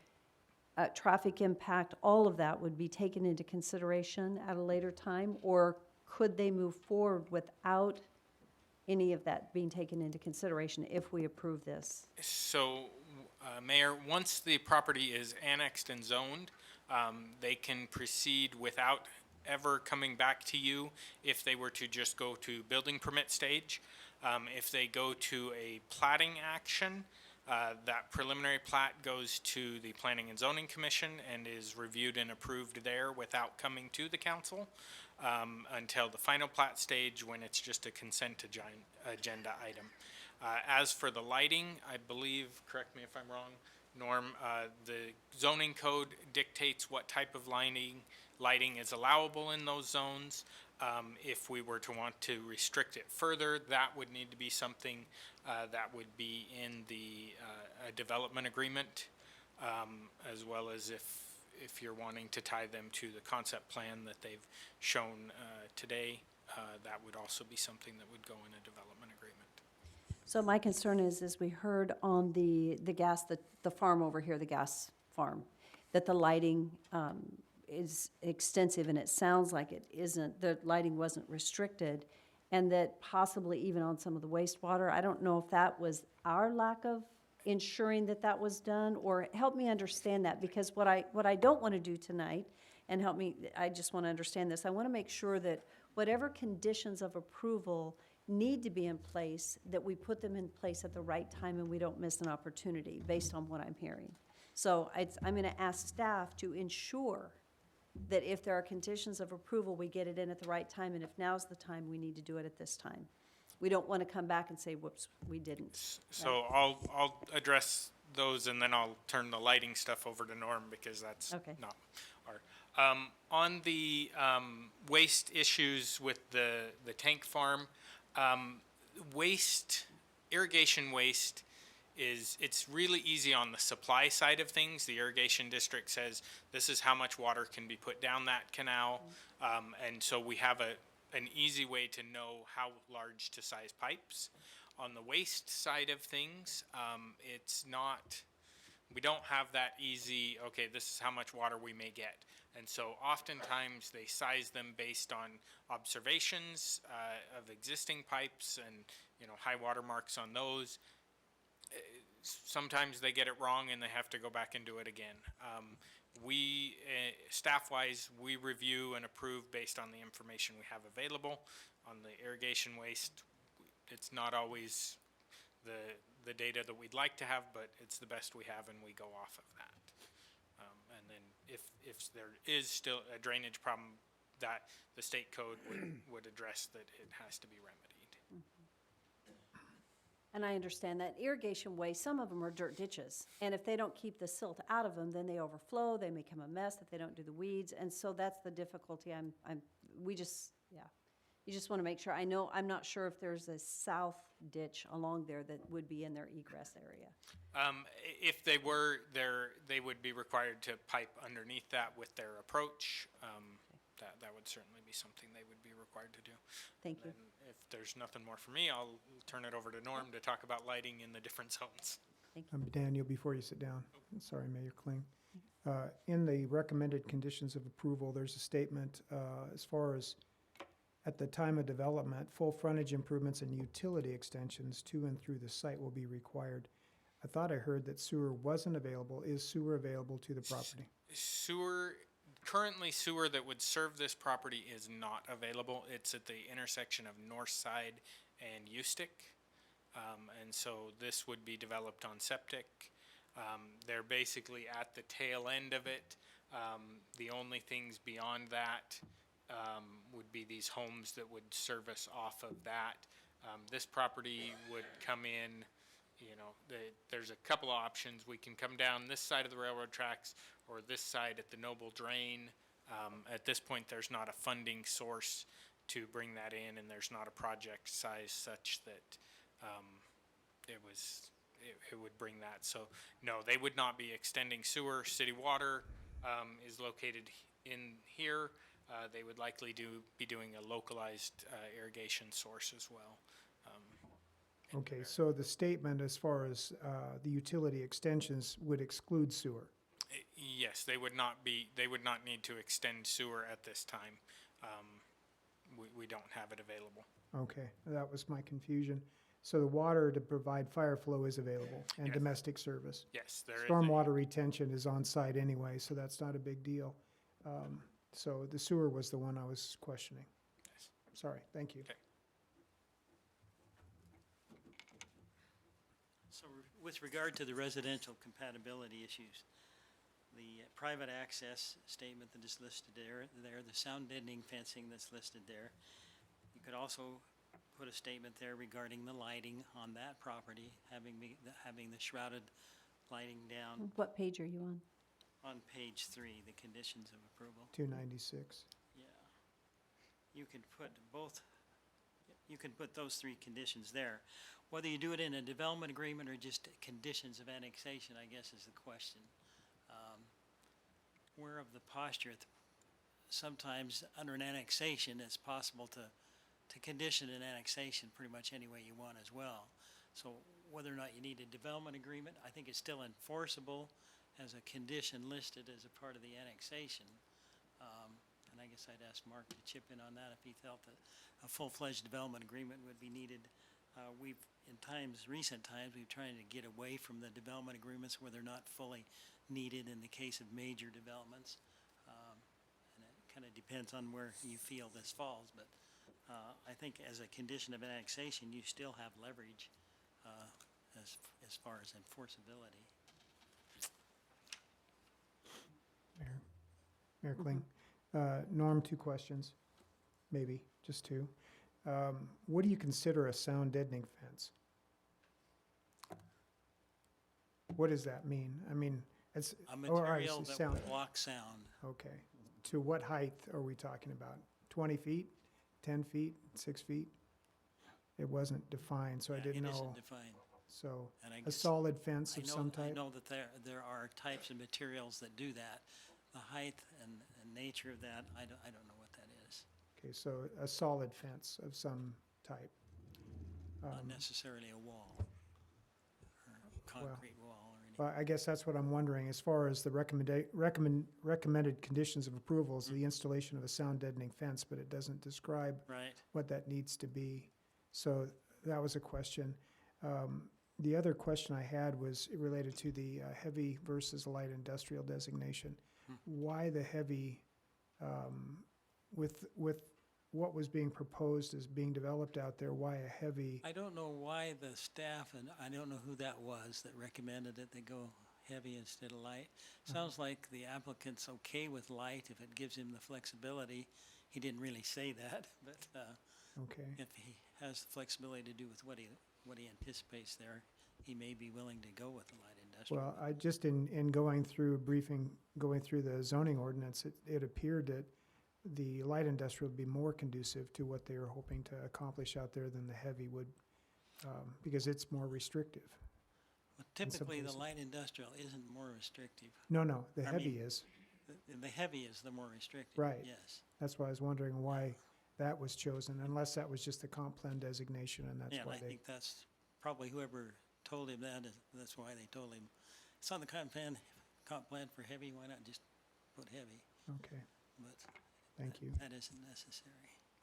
traffic impact, all of that would be taken into consideration at a later time? Or could they move forward without any of that being taken into consideration if we approve this? So, Mayor, once the property is annexed and zoned, they can proceed without ever coming back to you if they were to just go to building permit stage. If they go to a platting action, that preliminary plat goes to the Planning and Zoning Commission and is reviewed and approved there without coming to the council until the final plat stage when it's just a consent agenda item. As for the lighting, I believe, correct me if I'm wrong, Norm, the zoning code dictates what type of lighting is allowable in those zones. If we were to want to restrict it further, that would need to be something that would be in the development agreement, as well as if you're wanting to tie them to the concept plan that they've shown today, that would also be something that would go in a development agreement. So my concern is, as we heard on the farm over here, the gas farm, that the lighting is extensive, and it sounds like it isn't, the lighting wasn't restricted, and that possibly even on some of the wastewater, I don't know if that was our lack of ensuring that that was done, or help me understand that, because what I don't want to do tonight, and help me, I just want to understand this, I want to make sure that whatever conditions of approval need to be in place, that we put them in place at the right time and we don't miss an opportunity based on what I'm hearing. So I'm going to ask staff to ensure that if there are conditions of approval, we get it in at the right time, and if now's the time, we need to do it at this time. We don't want to come back and say, whoops, we didn't. So I'll address those, and then I'll turn the lighting stuff over to Norm, because that's not our. On the waste issues with the tank farm, irrigation waste it's really easy on the supply side of things. The irrigation district says this is how much water can be put down that canal. And so we have an easy way to know how large to size pipes. On the waste side of things, it's not, we don't have that easy, okay, this is how much water we may get. And so oftentimes they size them based on observations of existing pipes and, high water marks on those. Sometimes they get it wrong and they have to go back and do it again. Staff-wise, we review and approve based on the information we have available. On the irrigation waste, it's not always the data that we'd like to have, but it's the best we have and we go off of that. And then if there is still a drainage problem, that the state code would address that it has to be remedied. And I understand that irrigation waste, some of them are dirt ditches. And if they don't keep the silt out of them, then they overflow, they become a mess if they don't do the weeds. And so that's the difficulty you just want to make sure. I'm not sure if there's a south ditch along there that would be in their egress area. If they were there, they would be required to pipe underneath that with their approach. That would certainly be something they would be required to do. Thank you. And if there's nothing more for me, I'll turn it over to Norm to talk about lighting in the different zones. Daniel, before you sit down, sorry, Mayor Kling. In the recommended conditions of approval, there's a statement as far as at the time of development, full frontage improvements and utility extensions to and through the site will be required. I thought I heard that sewer wasn't available. Is sewer available to the property? Currently sewer that would serve this property is not available. It's at the intersection of North Side and Eustick. And so this would be developed on septic. They're basically at the tail end of it. The only things beyond that would be these homes that would service off of that. This property would come in, there's a couple of options. We can come down this side of the railroad tracks or this side at the Noble Drain. At this point, there's not a funding source to bring that in, and there's not a project size such that it would bring that. So, no, they would not be extending sewer. City Water is located in here. They would likely be doing a localized irrigation source as well. Okay, so the statement as far as the utility extensions would exclude sewer. Yes, they would not need to extend sewer at this time. We don't have it available. Okay, that was my confusion. So the water to provide fire flow is available and Yes. domestic service? Yes, there is. Stormwater retention is on site anyway, so that's not a big deal. So the sewer was the one I was questioning. Yes. Sorry, thank you. Okay. So with regard to the residential compatibility issues, the private access statement that is listed there, the sound deadening fencing that's listed there. You could also put a statement there regarding the lighting on that property, having the shrouded lighting down What page are you on? on page 3, the conditions of approval. 296. Yeah. You can put those 3 conditions there. Whether you do it in a development agreement or just conditions of annexation, I guess is the question. Where of the posture, sometimes under an annexation, it's possible to condition an annexation pretty much any way you want as well. So whether or not you need a development agreement, I think it's still enforceable as a condition listed as a part of the annexation. And I guess I'd ask Mark to chip in on that if he felt that a full-fledged development agreement would be needed. Recent times, we've tried to get away from the development agreements where they're not fully needed in the case of major developments. And it kind of depends on where you feel this falls, but I think as a condition of annexation, you still have leverage as far as enforceability. Mayor Kling. Norm, 2 questions, maybe, just 2. What do you consider a sound deadening fence? What does that mean? I mean, it's. A oh, all right, material so that will block sound. Okay. To what height are we talking about? 20 feet, 10 feet, 6 feet? It wasn't defined, so I didn't know. It isn't defined. So And I a guess solid fence of some I type? know that there are types of materials that do that. The height and nature of that, I don't know what that is. Okay, so a solid fence of some type. not necessarily a wall, or a concrete wall or anything. Well, I guess that's what I'm wondering, as far as the recommended conditions of approval is the installation of a sound deadening fence, but it doesn't describe Right. what that needs to be. So that was a question. The other question I had was related to the heavy versus light industrial designation. Why the heavy, with what was being proposed as being developed out there, why a heavy? I don't know why the staff, and I don't know who that was that recommended that they go heavy instead of light. Sounds like the applicant's okay with light if it gives him the flexibility. He didn't really say that, but Okay. if he has the flexibility to do with what he anticipates there, he may be willing to go with the light industrial. Well, I just, in going through the zoning ordinance, it appeared that the light industrial would be more conducive to what they were hoping to accomplish out there than the heavy would, because it's more restrictive. But in some typically, the cases. light industrial isn't more restrictive. No, the I heavy mean, is. The heavy is the more restrictive. Right. Yes. That's why I was wondering why that was chosen, unless that was just the comp plan designation, and that's Yeah, and why I they. think that's probably whoever told him that, that's why they told him. It's on the comp plan for heavy, why not just put heavy? Okay, But thank you. that isn't necessary.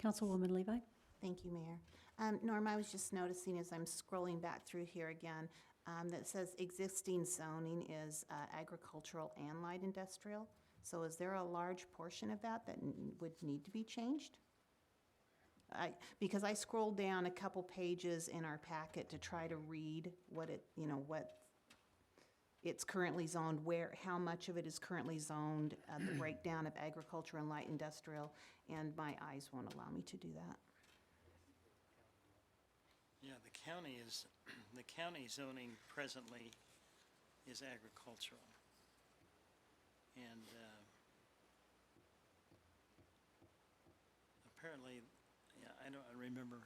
Councilwoman Levi? Thank you, Mayor. Norm, I was just noticing as I'm scrolling back through here again, that it says existing zoning is agricultural and light industrial. So is there a large portion of that would need to be changed? Because I scrolled down a couple pages in our packet to try to read what it's currently zoned, how much of it is currently zoned, the breakdown of agriculture and light industrial, and my eyes won't allow me to do that. Yeah, the county zoning presently is agricultural. And apparently, yeah, I don't remember,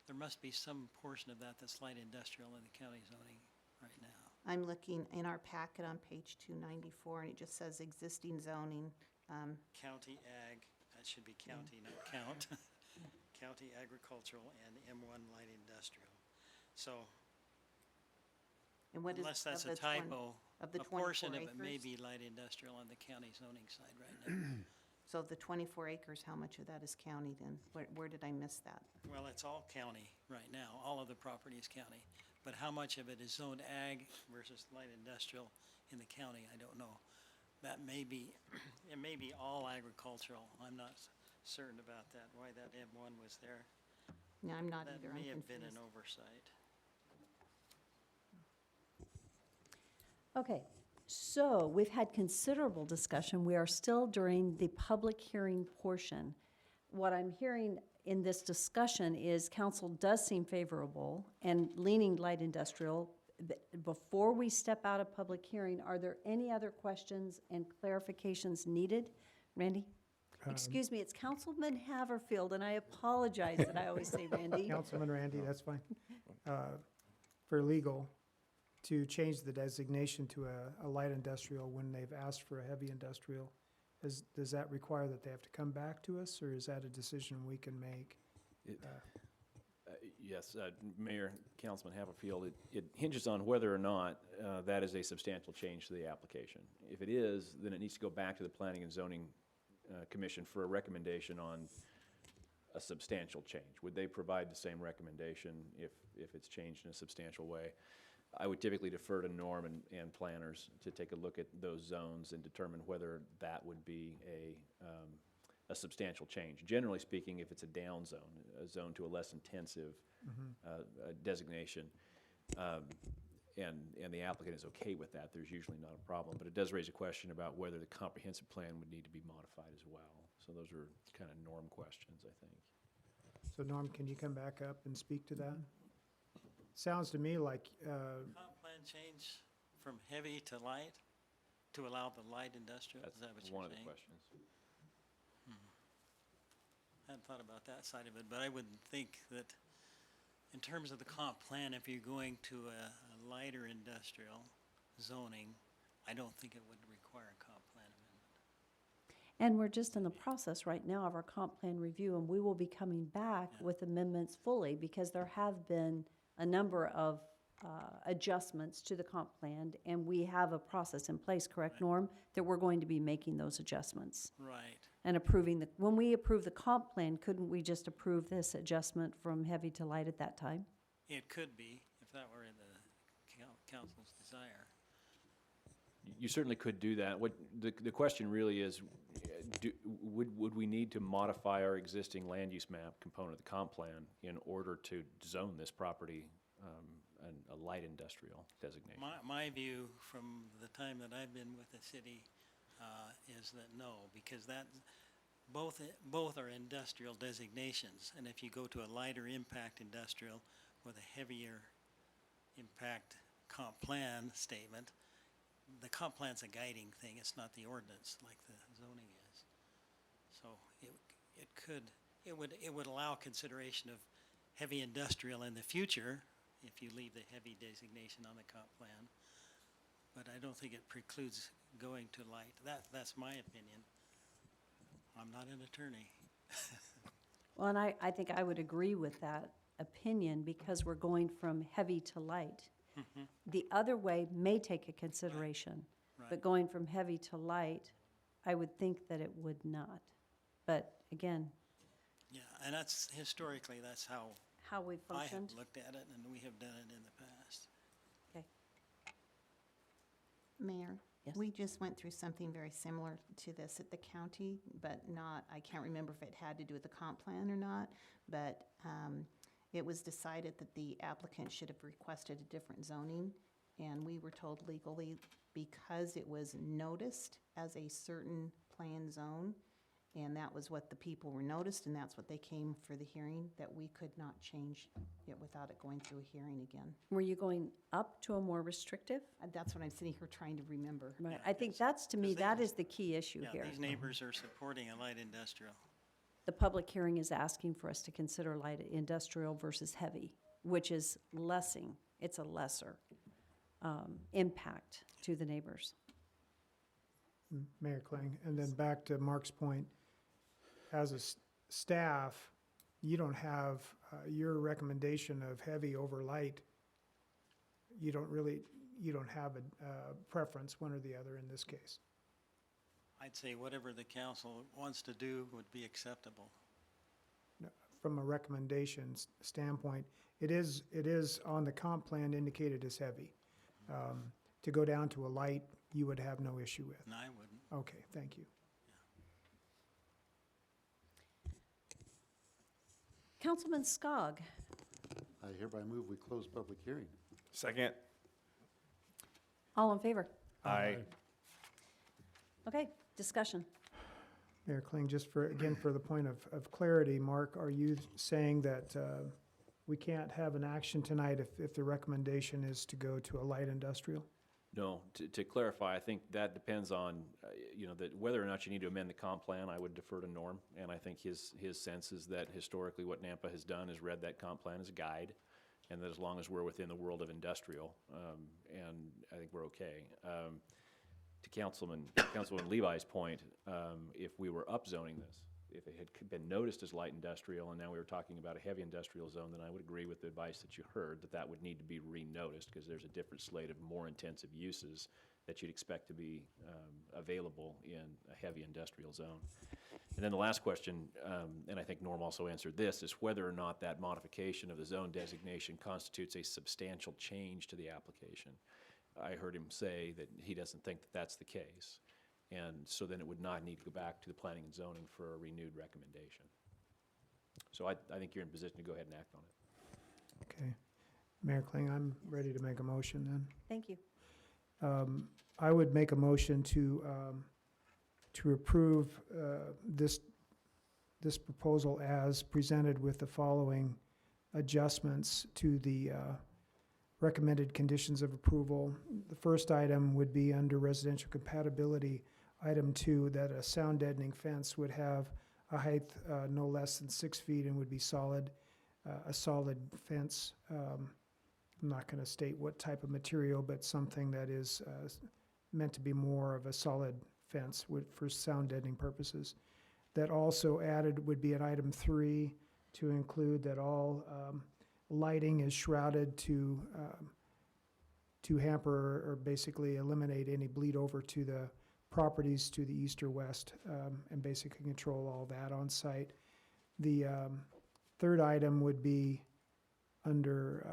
there must be some portion of that that's light industrial in the county zoning right now. I'm looking in our packet on page 294, and it just says existing zoning. County ag, that should be county, not count. County agricultural and M1 light industrial. So And what is unless that's of a the 20 typo, of the a portion of 24 it may acres? be light industrial on the county zoning side right now. So of the 24 acres, how much of that is county then? Where did I miss that? Well, it's all county right now. All of the property is county. But how much of it is zoned ag versus light industrial in the county, I don't know. That may be, it may be all agricultural. I'm not certain about that, why that M1 was there. No, I'm not That either. I'm may have been an confused. oversight. Okay, so we've had considerable discussion. We are still during the public hearing portion. What I'm hearing in this discussion is council does seem favorable and leaning light industrial. Before we step out of public hearing, are there any other questions and clarifications needed? Randy? Excuse me, it's Councilman Haverfield, and I apologize that I always say Randy. Councilman Randy, that's fine. For legal, to change the designation to a light industrial when they've asked for a heavy industrial, does that require that they have to come back to us, or is that a decision we can make? Yes, Mayor, Councilman Haverfield, it hinges on whether or not that is a substantial change to the application. If it is, then it needs to go back to the Planning and Zoning Commission for a recommendation on a substantial change. Would they provide the same recommendation if it's changed in a substantial way? I would typically defer to Norm and planners to take a look at those zones and determine whether that would be a substantial change. Generally speaking, if it's a down zone, a zone to a less intensive designation, and the applicant is okay with that, there's usually not a problem. But it does raise a question about whether the comprehensive plan would need to be modified as well. So those are kind of Norm questions, I think. So Norm, can you come back up and speak to that? Sounds to me like, Comp plan change from heavy to light to allow the light industrial, is that what you're saying? One of the questions. I hadn't thought about that side of it, but I would think that in terms of the comp plan, if you're going to a lighter industrial zoning, I don't think it would require a comp plan amendment. And we're just in the process right now of our comp plan review, and we will be coming back with amendments fully, because there have been a number of adjustments to the comp plan, and we have a process in place, correct, Norm? That we're going to be making those adjustments Right. and approving when we approve the comp plan, couldn't we just approve this adjustment from heavy to light at that time? It could be, if that were the council's desire. You certainly could do that. What, the question really is, would we need to modify our existing land use map component of the comp plan in order to zone this property a light industrial designation? My view from the time that I've been with the city is that no, because both are industrial designations. And if you go to a lighter impact industrial with a heavier impact comp plan statement, the comp plan's a guiding thing, it's not the ordinance like the zoning is. So it would allow consideration of heavy industrial in the future if you leave the heavy designation on the comp plan. But I don't think it precludes going to light. That's my opinion. I'm not an attorney. Well, and I think I would agree with that opinion, because we're going from heavy to light. The other way may take a consideration, but going from heavy to light, I would think that it would not. But again, Yeah, and that's historically, that's how we I have functioned. looked at it, and we have done it in the past. Okay. Mayor? Yes. We just went through something very similar to this at the county, but not, I can't remember if it had to do with the comp plan or not, but it was decided that the applicant should have requested a different zoning, and we were told legally, because it was noticed as a certain planned zone, and that was what the people were noticed, and that's what they came for the hearing, that we could not change it without it going through a hearing again. Were you going up to a more restrictive? That's what I'm sitting here trying to remember. Right. I think that's, to me, that is the key issue Yeah, here. these neighbors are supporting a light industrial. The public hearing is asking for us to consider light industrial versus heavy, which is lessing, it's a lesser impact to the neighbors. Mayor Kling, and then back to Mark's point, as a staff, you don't have your recommendation of heavy over light. You don't have a preference, one or the other in this case. I'd say whatever the council wants to do would be acceptable. From a recommendation standpoint, it is on the comp plan indicated as heavy. To go down to a light, you would have no issue with. And I wouldn't. Okay, thank you. Councilman Skog. I hereby move we close public hearing. Second. All in favor? Aye. Okay, discussion. Mayor Kling, just for the point of clarity, Mark, are you saying that we can't have an action tonight if the recommendation is to go to a light industrial? No, to clarify, I think that depends on, that whether or not you need to amend the comp plan, I would defer to Norm. And I think his sense is that historically what Nampa has done is read that comp plan as a guide, and that as long as we're within the world of industrial, and I think we're okay. To Councilman Levi's point, if we were upzoning this, if it had been noticed as light industrial and now we were talking about a heavy industrial zone, then I would agree with the advice that you heard, that would need to be re-noticed, because there's a different slate of more intensive uses that you'd expect to be available in a heavy industrial zone. And then the last question, and I think Norm also answered this, is whether or not that modification of the zone designation constitutes a substantial change to the application. I heard him say that he doesn't think that that's the case. And so then it would not need to go back to the planning and zoning for a renewed recommendation. So I think you're in position to go ahead and act on it. Okay. Mayor Kling, I'm ready to make a motion then. Thank you. I would make a motion to approve this proposal as presented with the following adjustments to the recommended conditions of approval. The first item would be under residential compatibility. Item 2, that a sound deadening fence would have a height no less than 6 feet and would be solid, a solid fence. I'm not going to state what type of material, but something that is meant to be more of a solid fence for sound deadening purposes. That also added would be at item 3 to include that all lighting is shrouded to hamper or basically eliminate any bleed over to the properties to the east or west, and basically control all that on site. The third item would be under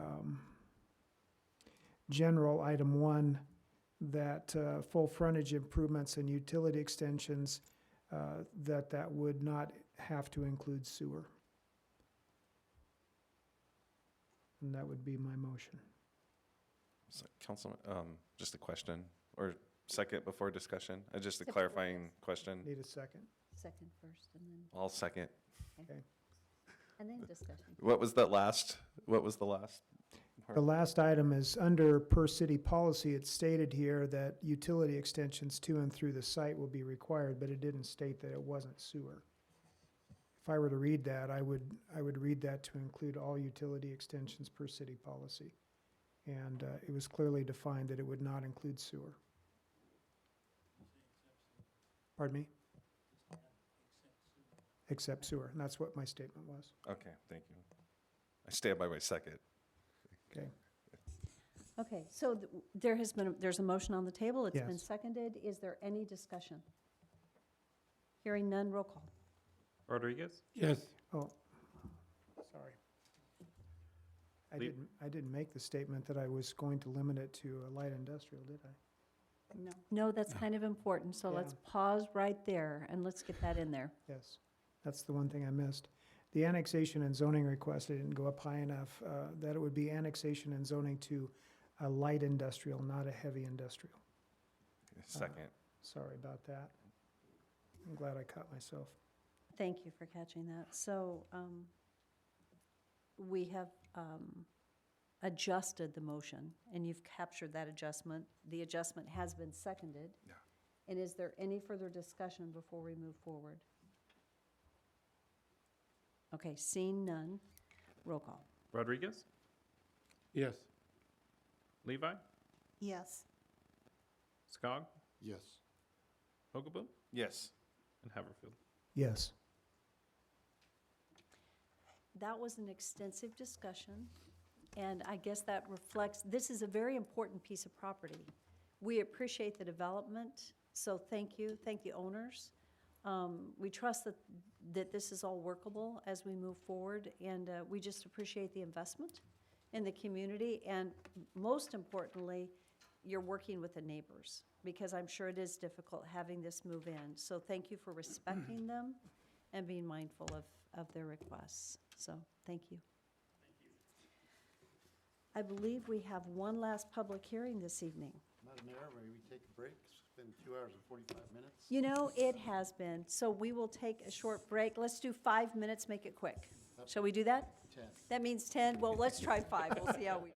general item 1, that full frontage improvements and utility extensions, that would not have to include sewer. And that would be my motion. So, Councilman, just a question, or second before discussion? Just a clarifying question. Need a second? Second first, and then, I'll second. Okay. and then discussion. What was the last part? The last item is under per city policy. It's stated here that utility extensions to and through the site will be required, but it didn't state that it wasn't sewer. If I were to read that, I would read that to include all utility extensions per city policy. And it was clearly defined that it would not include sewer. Pardon me? Except sewer, and that's what my statement was. Okay, thank you. I stand by my second. Okay. Okay, so there's a motion on the table. It's been Yes. seconded. Is there any discussion? Hearing none, roll call. Rodriguez? Yes. Oh, sorry. Lee- I didn't make the statement that I was going to limit it to a light industrial, did I? No. No, that's kind of important, so let's Yeah. pause right there and let's get that in there. Yes, that's the one thing I missed. The annexation and zoning request, I didn't go up high enough, that it would be annexation and zoning to a light industrial, not a heavy industrial. Second. Sorry about that. I'm glad I caught myself. Thank you for catching that. So we have adjusted the motion, and you've captured that adjustment. The adjustment has been seconded. Yeah. And is there any further discussion before we move forward? Okay, seeing none, roll call. Rodriguez? Yes. Levi? Yes. Skog? Yes. Hogaboom? Yes. And Haverfield? Yes. That was an extensive discussion, and I guess that reflects, this is a very important piece of property. We appreciate the development, so thank you, owners. We trust that this is all workable as we move forward, and we just appreciate the investment in the community, and most importantly, you're working with the neighbors, because I'm sure it is difficult having this move in. So thank you for respecting them and being mindful of their requests. So, thank you. I believe we have one last public hearing this evening. Madam Mayor, may we take a break? It's been 2 hours and 45 minutes. You know, it has been, so we will take a short break. Let's do 5 minutes, make it quick. Shall we do that? 10. That means 10? Well, let's try 5. We'll see how we.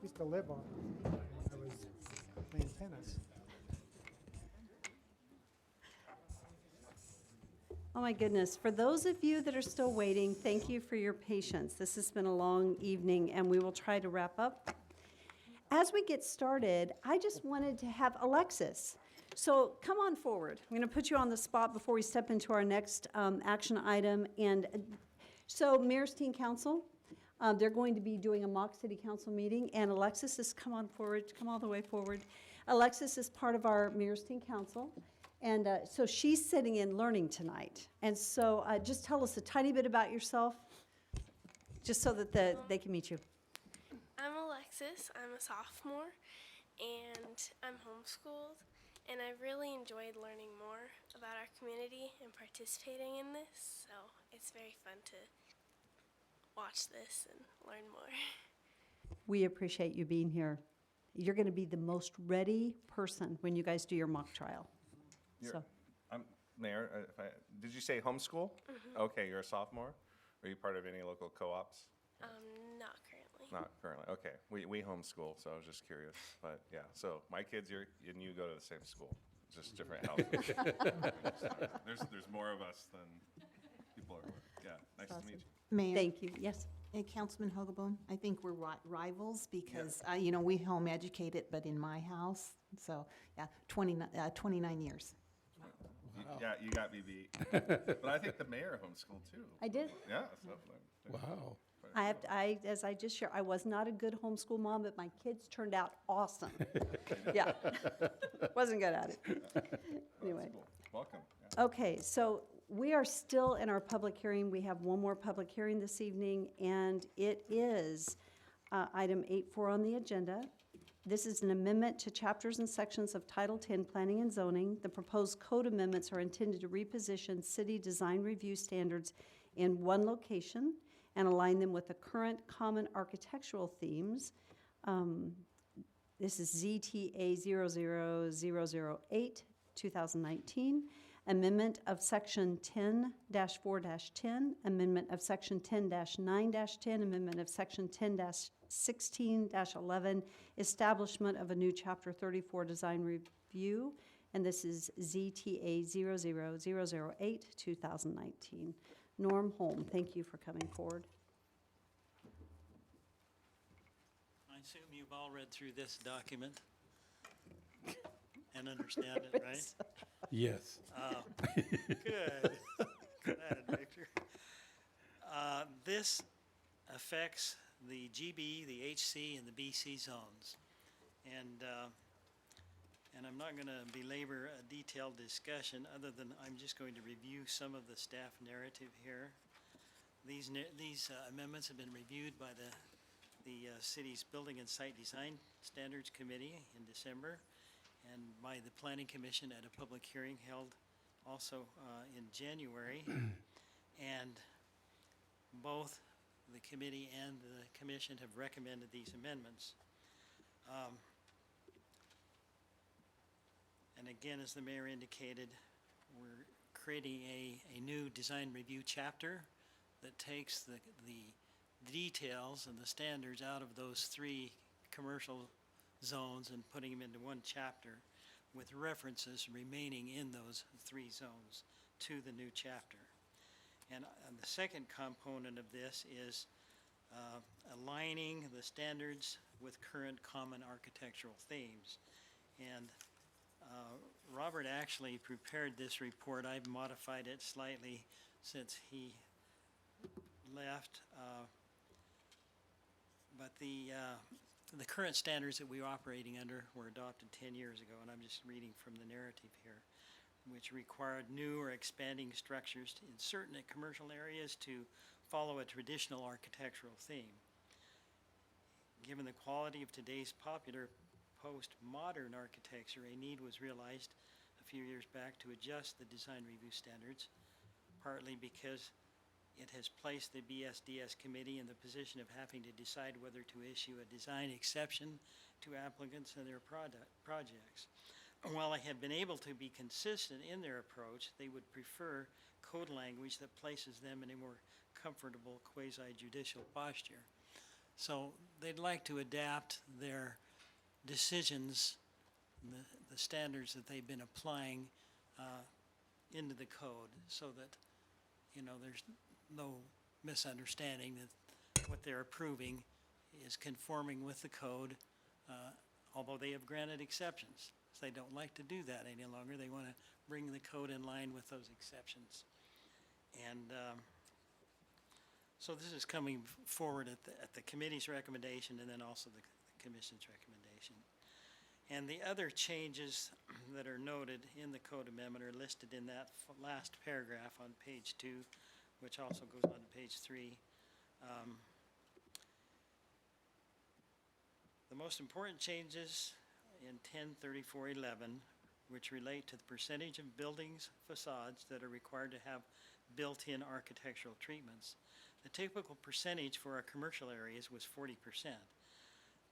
Used to live on it when I was playing tennis. Oh my goodness. For those of you that are still waiting, thank you for your patience. This has been a long evening, and we will try to wrap up. As we get started, I just wanted to have Alexis. So come on forward. I'm going to put you on the spot before we step into our next action item. And so Mayor's Teen Council, they're going to be doing a mock city council meeting, and Alexis has come on forward, come all the way forward. Alexis is part of our Mayor's Teen Council. And so she's sitting in learning tonight. And so just tell us a tiny bit about yourself, just so that they can meet you. I'm Alexis. I'm a sophomore, and I'm homeschooled. And I really enjoyed learning more about our community and participating in this. So it's very fun to watch this and learn more. We appreciate you being here. You're going to be the most ready person when you guys do your mock trial. So. I'm Mayor, did you say homeschool? Okay, you're a sophomore? Are you part of any local co-ops? Not currently. Not currently, okay. We homeschool, so I was just curious. But yeah, so my kids, and you go to the same school, just different houses. There's more of us than people are aware. Yeah, nice to meet you. Mayor? Thank you, yes. And Councilman Hogaboom, I think we're rivals because, you know, we home educated, but in my house, so, yeah, 29 years. Yeah, you got me beat. But I think the mayor homeschooled too. I did. Yeah. So, Wow. As I just shared, I was not a good homeschool mom, but my kids turned out awesome. Yeah, wasn't good at it. Anyway. Cool. Welcome. Yeah. Okay, so we are still in our public hearing. We have one more public hearing this evening, and it is item 8.4 on the agenda. This is an amendment to chapters and sections of Title 10 Planning and Zoning. The proposed code amendments are intended to reposition city design review standards in one location and align them with the current common architectural themes. This is ZTA 00008, 2019. Amendment of Section 10-4-10, Amendment of Section 10-9-10, Amendment of Section 10-16-11, Establishment of a new Chapter 34 Design Review, and this is ZTA 00008, 2019. Norm Holm, thank you for coming forward. I assume you've all read through this document and understand it, right? Yes. Good. Good at it, Victor. This affects the GB, the HC, and the BC zones. And I'm not going to belabor a detailed discussion, other than I'm just going to review some of the staff narrative here. These amendments have been reviewed by the city's Building and Site Design Standards Committee in December, and by the Planning Commission at a public hearing held also in January. And both the committee and the commission have recommended these amendments. And again, as the mayor indicated, we're creating a new design review chapter that takes the details and the standards out of those three commercial zones and putting them into one chapter with references remaining in those three zones to the new chapter. And the second component of this is aligning the standards with current common architectural themes. And Robert actually prepared this report. I've modified it slightly since he left. But the current standards that we were operating under were adopted 10 years ago, and I'm just reading from the narrative here, which required new or expanding structures in certain commercial areas to follow a traditional architectural theme. Given the quality of today's popular postmodern architecture, a need was realized a few years back to adjust the design review standards, partly because it has placed the BSDS committee in the position of having to decide whether to issue a design exception to applicants and their projects. While they have been able to be consistent in their approach, they would prefer code language that places them in a more comfortable quasi-judicial posture. So they'd like to adapt their decisions, the standards that they've been applying into the code so that, you know, there's no misunderstanding that what they're approving is conforming with the code, although they have granted exceptions. So they don't like to do that any longer. They want to bring the code in line with those exceptions. And so this is coming forward at the committee's recommendation and then also the commission's recommendation. And the other changes that are noted in the code amendment are listed in that last paragraph on page 2, which also goes on to page 3. The most important changes in 103411, which relate to the percentage of buildings facades that are required to have built-in architectural treatments. The typical percentage for our commercial areas was 40%,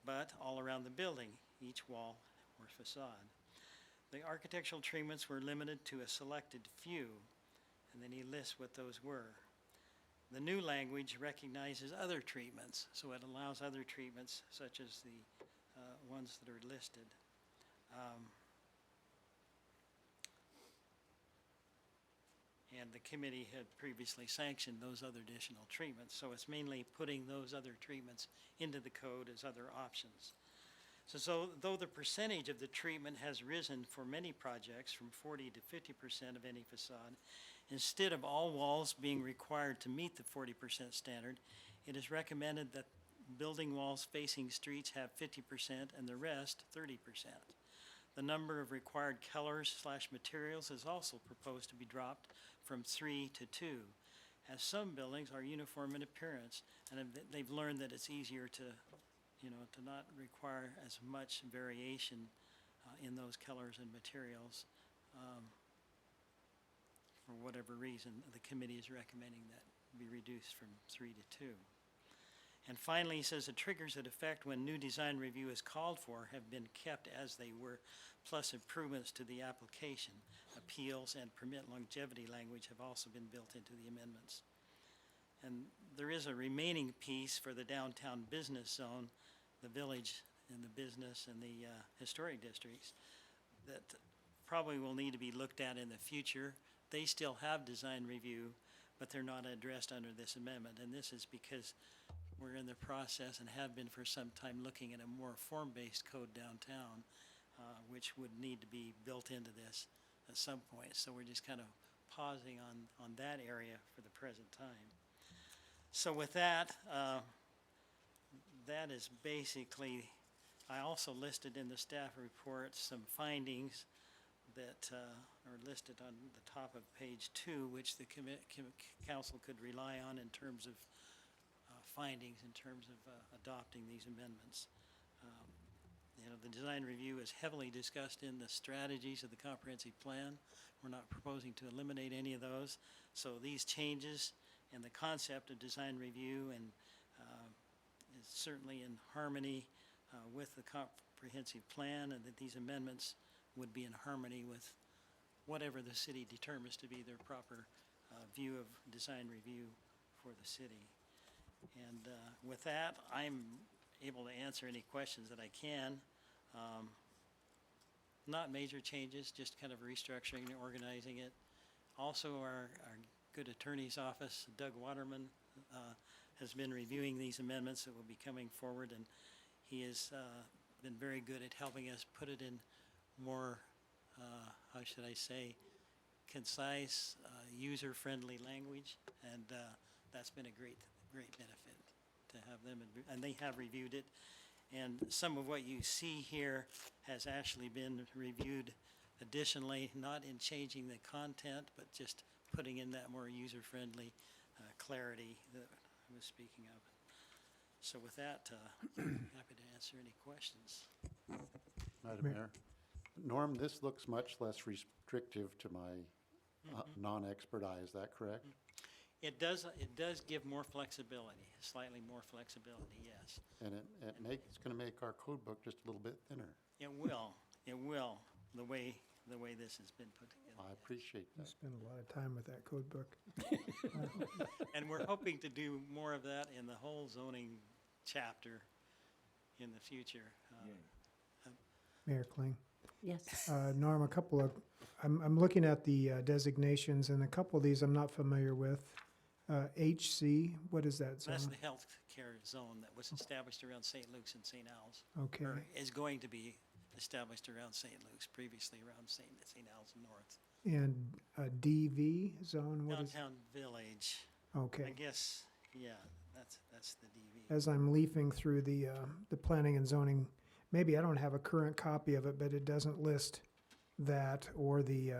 but all around the building, each wall or facade. The architectural treatments were limited to a selected few, and then he lists what those were. The new language recognizes other treatments, so it allows other treatments such as the ones that are listed. And the committee had previously sanctioned those other additional treatments, so it's mainly putting those other treatments into the code as other options. So though the percentage of the treatment has risen for many projects from 40 to 50% of any facade, instead of all walls being required to meet the 40% standard, it is recommended that building walls facing streets have 50% and the rest 30%. The number of required colors/materials is also proposed to be dropped from 3 to 2, as some buildings are uniform in appearance, and they've learned that it's easier to, you know, to not require as much variation in those colors and materials. For whatever reason, the committee is recommending that be reduced from 3 to 2. And finally, he says the triggers that affect when new design review is called for have been kept as they were, plus improvements to the application. Appeals and permit longevity language have also been built into the amendments. And there is a remaining piece for the downtown business zone, the village and the business and the historic districts that probably will need to be looked at in the future. They still have design review, but they're not addressed under this amendment. And this is because we're in the process and have been for some time looking at a more form-based code downtown, which would need to be built into this at some point. So we're just kind of pausing on that area for the present time. So with that, that is basically, I also listed in the staff report some findings that are listed on the top of page 2, which the council could rely on in terms of findings, in terms of adopting these amendments. You know, the design review is heavily discussed in the strategies of the comprehensive plan. We're not proposing to eliminate any of those. So these changes and the concept of design review and is certainly in harmony with the comprehensive plan, and that these amendments would be in harmony with whatever the city determines to be their proper view of design review for the city. And with that, I'm able to answer any questions that I can. Not major changes, just kind of restructuring and organizing it. Also, our good attorney's office, Doug Waterman, has been reviewing these amendments that will be coming forward, and he has been very good at helping us put it in more, how should I say, concise, user-friendly language, and that's been a great benefit to have them, and they have reviewed it. And some of what you see here has actually been reviewed additionally, not in changing the content, but just putting in that more user-friendly clarity that I was speaking of. So with that, happy to answer any questions. Madam Mayor. Norm, this looks much less restrictive to my non-expert eye, is that correct? It does give more flexibility, slightly more flexibility, yes. And it's going to make our code book just a little bit thinner. It will, the way this has been put together. I appreciate You that. spend a lot of time with that code book. And we're hoping to do more of that in the whole zoning chapter in the future. Mayor Kling. Yes. Norm, I'm looking at the designations, and a couple of these I'm not familiar with. HC, what is that zone? That's the healthcare zone that was established around St. Luke's and St. Al's. Okay. Or is going to be established around St. Luke's, previously around St. Al's North. And DV zone, what is? Downtown Village. Okay. I guess, yeah, that's the DV. As I'm leafing through the planning and zoning, maybe I don't have a current copy of it, but it doesn't list that or the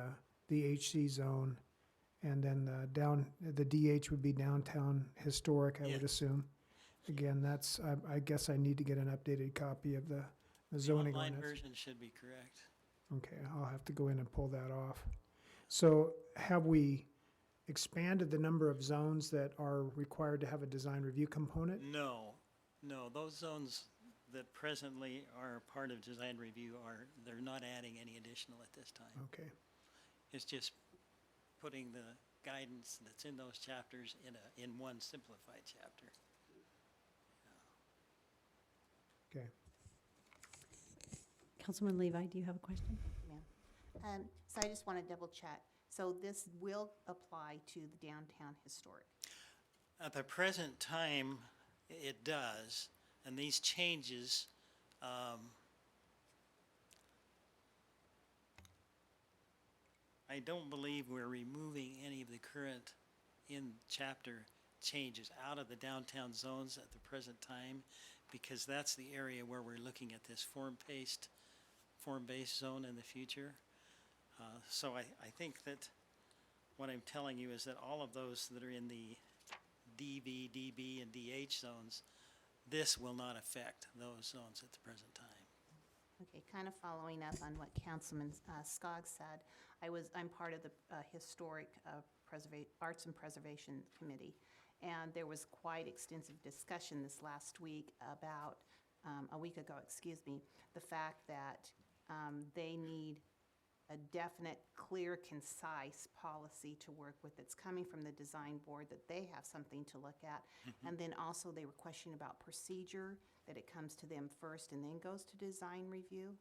HC zone. And then the DH would be downtown historic, I would assume. Again, I guess I need to get an updated copy of the zoning The on online it. version should be correct. Okay, I'll have to go in and pull that off. So have we expanded the number of zones that are required to have a design review component? No, those zones that presently are part of design review they're not adding any additional at this time. Okay. It's just putting the guidance that's in those chapters in one simplified chapter. Okay. Councilman Levi, do you have a question? Ma'am. So I just want to double check. So this will apply to the downtown historic? At the present time, it does, and these changes, I don't believe we're removing any of the current in-chapter changes out of the downtown zones at the present time, because that's the area where we're looking at this form-based zone in the future. So I think that what I'm telling you is that all of those that are in the DV, DB, and DH zones, this will not affect those zones at the present time. Okay, kind of following up on what Councilman Skog said, I'm part of the Historic Arts and Preservation Committee, and there was quite extensive discussion this last week about, a week ago, the fact that they need a definite, clear, concise policy to work with that's coming from the design board, that they have something to look at. And then also they were questioning about procedure, that it comes to them first and then goes to design review.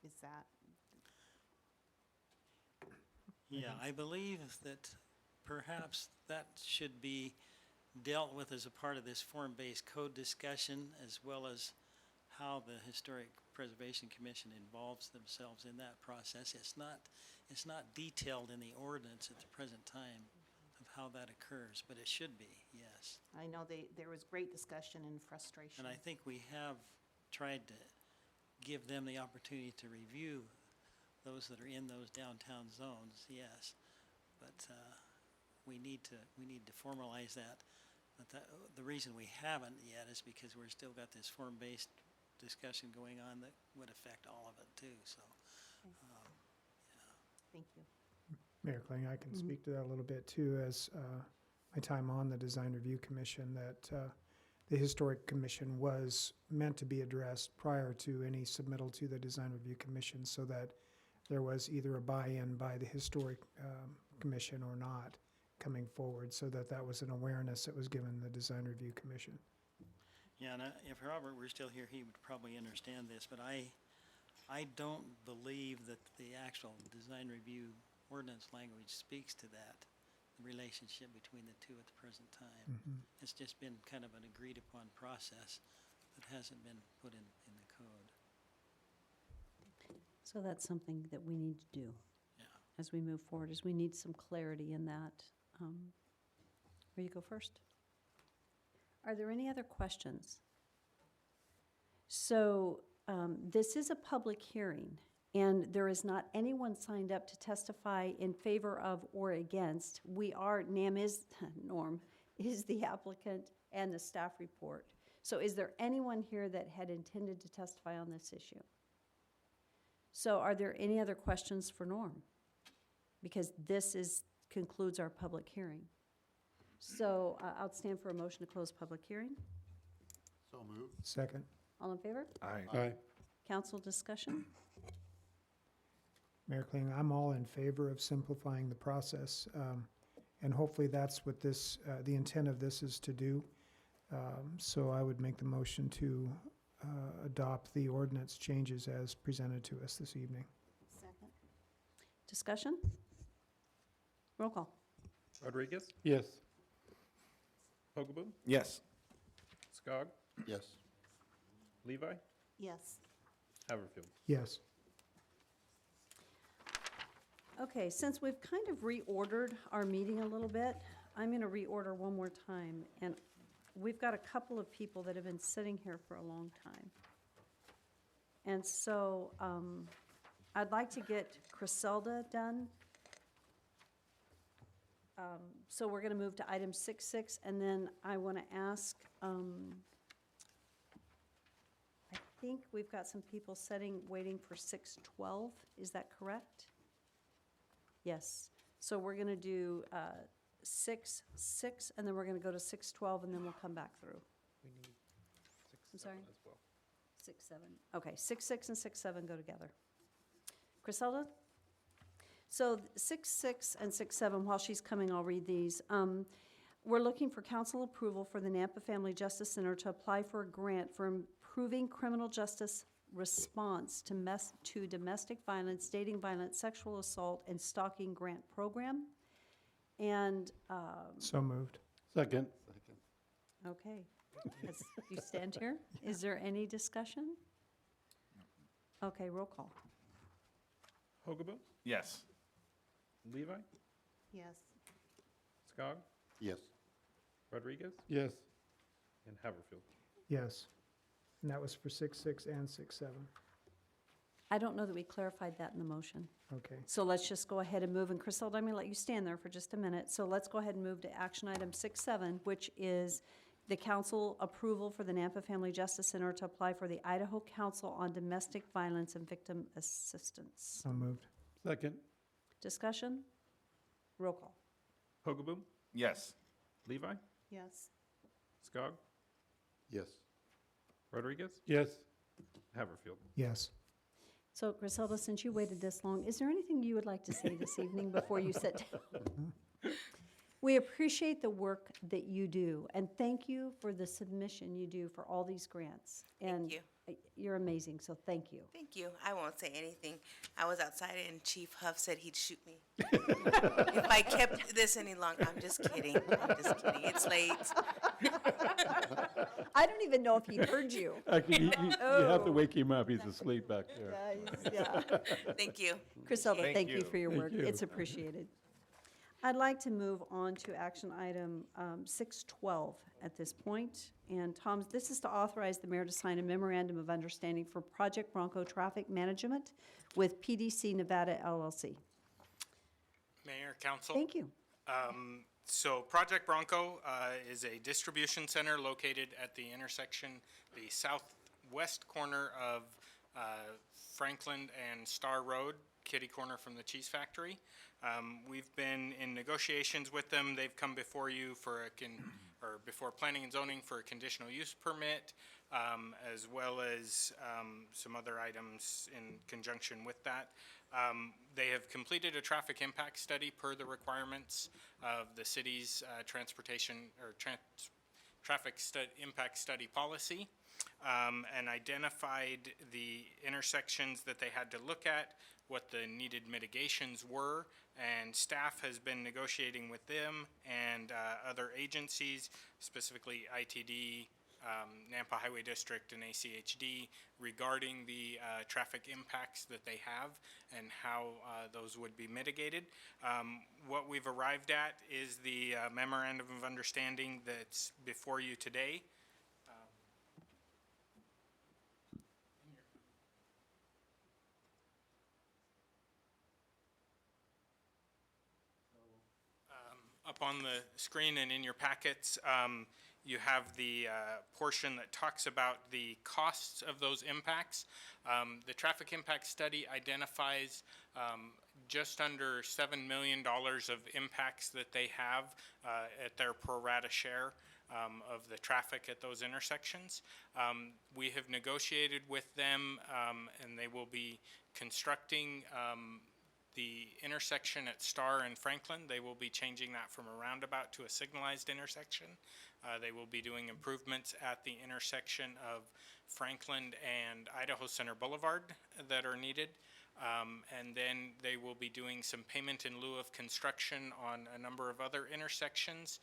Is that? Yeah, I believe that perhaps that should be dealt with as a part of this form-based code discussion, as well as how the Historic Preservation Commission involves themselves in that process. It's not detailed in the ordinance at the present time of how that occurs, but it should be, yes. I know there was great discussion and frustration. And I think we have tried to give them the opportunity to review those that are in those downtown zones, yes. But we need to formalize that. But the reason we haven't yet is because we're still got this form-based discussion going on that would affect all of it too, so. Thank you. Mayor Kling, I can speak to that a little bit too, as my time on the Design Review Commission, that the Historic Commission was meant to be addressed prior to any submittal to the Design Review Commission, so that there was either a buy-in by the Historic Commission or not coming forward, so that was an awareness that was given the Design Review Commission. Yeah, and if Robert were still here, he would probably understand this, but I don't believe that the actual design review ordinance language speaks to that, the relationship between the two at the present time. It's just been kind of an agreed-upon process that hasn't been put in the code. So that's something that we need to do. Yeah. As we move forward, as we need some clarity in that. Will you go first? Are there any other questions? So this is a public hearing, and there is not anyone signed up to testify in favor of or against. Norm is the applicant and the staff report. So is there anyone here that had intended to testify on this issue? So are there any other questions for Norm? Because this concludes our public hearing. So I'll stand for a motion to close public hearing. So moved. Second. All in favor? Aye. Council discussion? Mayor Kling, I'm all in favor of simplifying the process, and hopefully that's what the intent of this is to do. So I would make the motion to adopt the ordinance changes as presented to us this evening. Second. Discussion? Roll call. Rodriguez? Yes. Hogaboom? Yes. Skog? Yes. Levi? Yes. Haverfield? Yes. Okay, since we've kind of reordered our meeting a little bit, I'm going to reorder one more time. And we've got a couple of people that have been sitting here for a long time. And so I'd like to get Griselda done. So we're going to move to item 6.6, and then I want to ask, I think we've got some people waiting for 6.12. Is that correct? Yes. So we're going to do 6.6, and then we're going to go to 6.12, and then we'll come back through. We need 6, I'm sorry? 7 as well. 6.7. Okay, 6.6 and 6.7 go together. Griselda? So 6.6 and 6.7, while she's coming, I'll read these. We're looking for council approval for the Nampa Family Justice Center to apply for a grant for improving criminal justice response to domestic violence, dating violence, sexual assault, and stalking grant program. And, So moved. Second. okay, as you stand here, is there any discussion? Okay, roll call. Hogaboom? Yes. Levi? Yes. Skog? Yes. Rodriguez? Yes. And Haverfield? Yes. And that was for 6.6 and 6.7. I don't know that we clarified that in the motion. Okay. So let's just go ahead and move, and Griselda, I'm going to let you stand there for just a minute. So let's go ahead and move to action item 6.7, which is the council approval for the Nampa Family Justice Center to apply for the Idaho Council on Domestic Violence and Victim Assistance. So moved. Second. Discussion? Roll call. Hogaboom? Yes. Levi? Yes. Skog? Yes. Rodriguez? Yes. Haverfield? Yes. So Griselda, since you waited this long, is there anything you would like to say this evening before you sit down? We appreciate the work that you do, and thank you for the submission you do for all these grants. And you. You're amazing, so thank you. Thank you. I won't say anything. I was outside and Chief Huff said he'd shoot me. If I kept this any longer, I'm just kidding. I'm just kidding. It's late. I don't even know if he heard you. Actually, you have to wake him up. He's asleep back there. Yeah. Thank you. Griselda, Thank thank you you. for your Thank work. you. It's appreciated. I'd like to move on to action item 6.12 at this point. And Tom, this is to authorize the mayor to sign a memorandum of understanding for Project Bronco Traffic Management with PDC Nevada LLC. Mayor, council. Thank you. So Project Bronco is a distribution center located at the intersection, the southwest corner of Franklin and Star Road, kitty corner from the cheese factory. We've been in negotiations with them. They've come before you for before planning and zoning for a conditional use permit, as well as some other items in conjunction with that. They have completed a traffic impact study per the requirements of the city's transportation or traffic impact study policy, and identified the intersections that they had to look at, what the needed mitigations were, and staff has been negotiating with them and other agencies, specifically ITD, Nampa Highway District, and ACHD, regarding the traffic impacts that they have and how those would be mitigated. What we've arrived at is the memorandum of understanding that's before you today. Up on the screen and in your packets, you have the portion that talks about the costs of those impacts. The traffic impact study identifies just under $7 million of impacts that they have at their pro rata share of the traffic at those intersections. We have negotiated with them, and they will be constructing the intersection at Star and Franklin, they will be changing that from a roundabout to a signalized intersection. They will be doing improvements at the intersection of Franklin and Idaho Center Boulevard that are needed. And then they will be doing some payment in lieu of construction on a number of other intersections,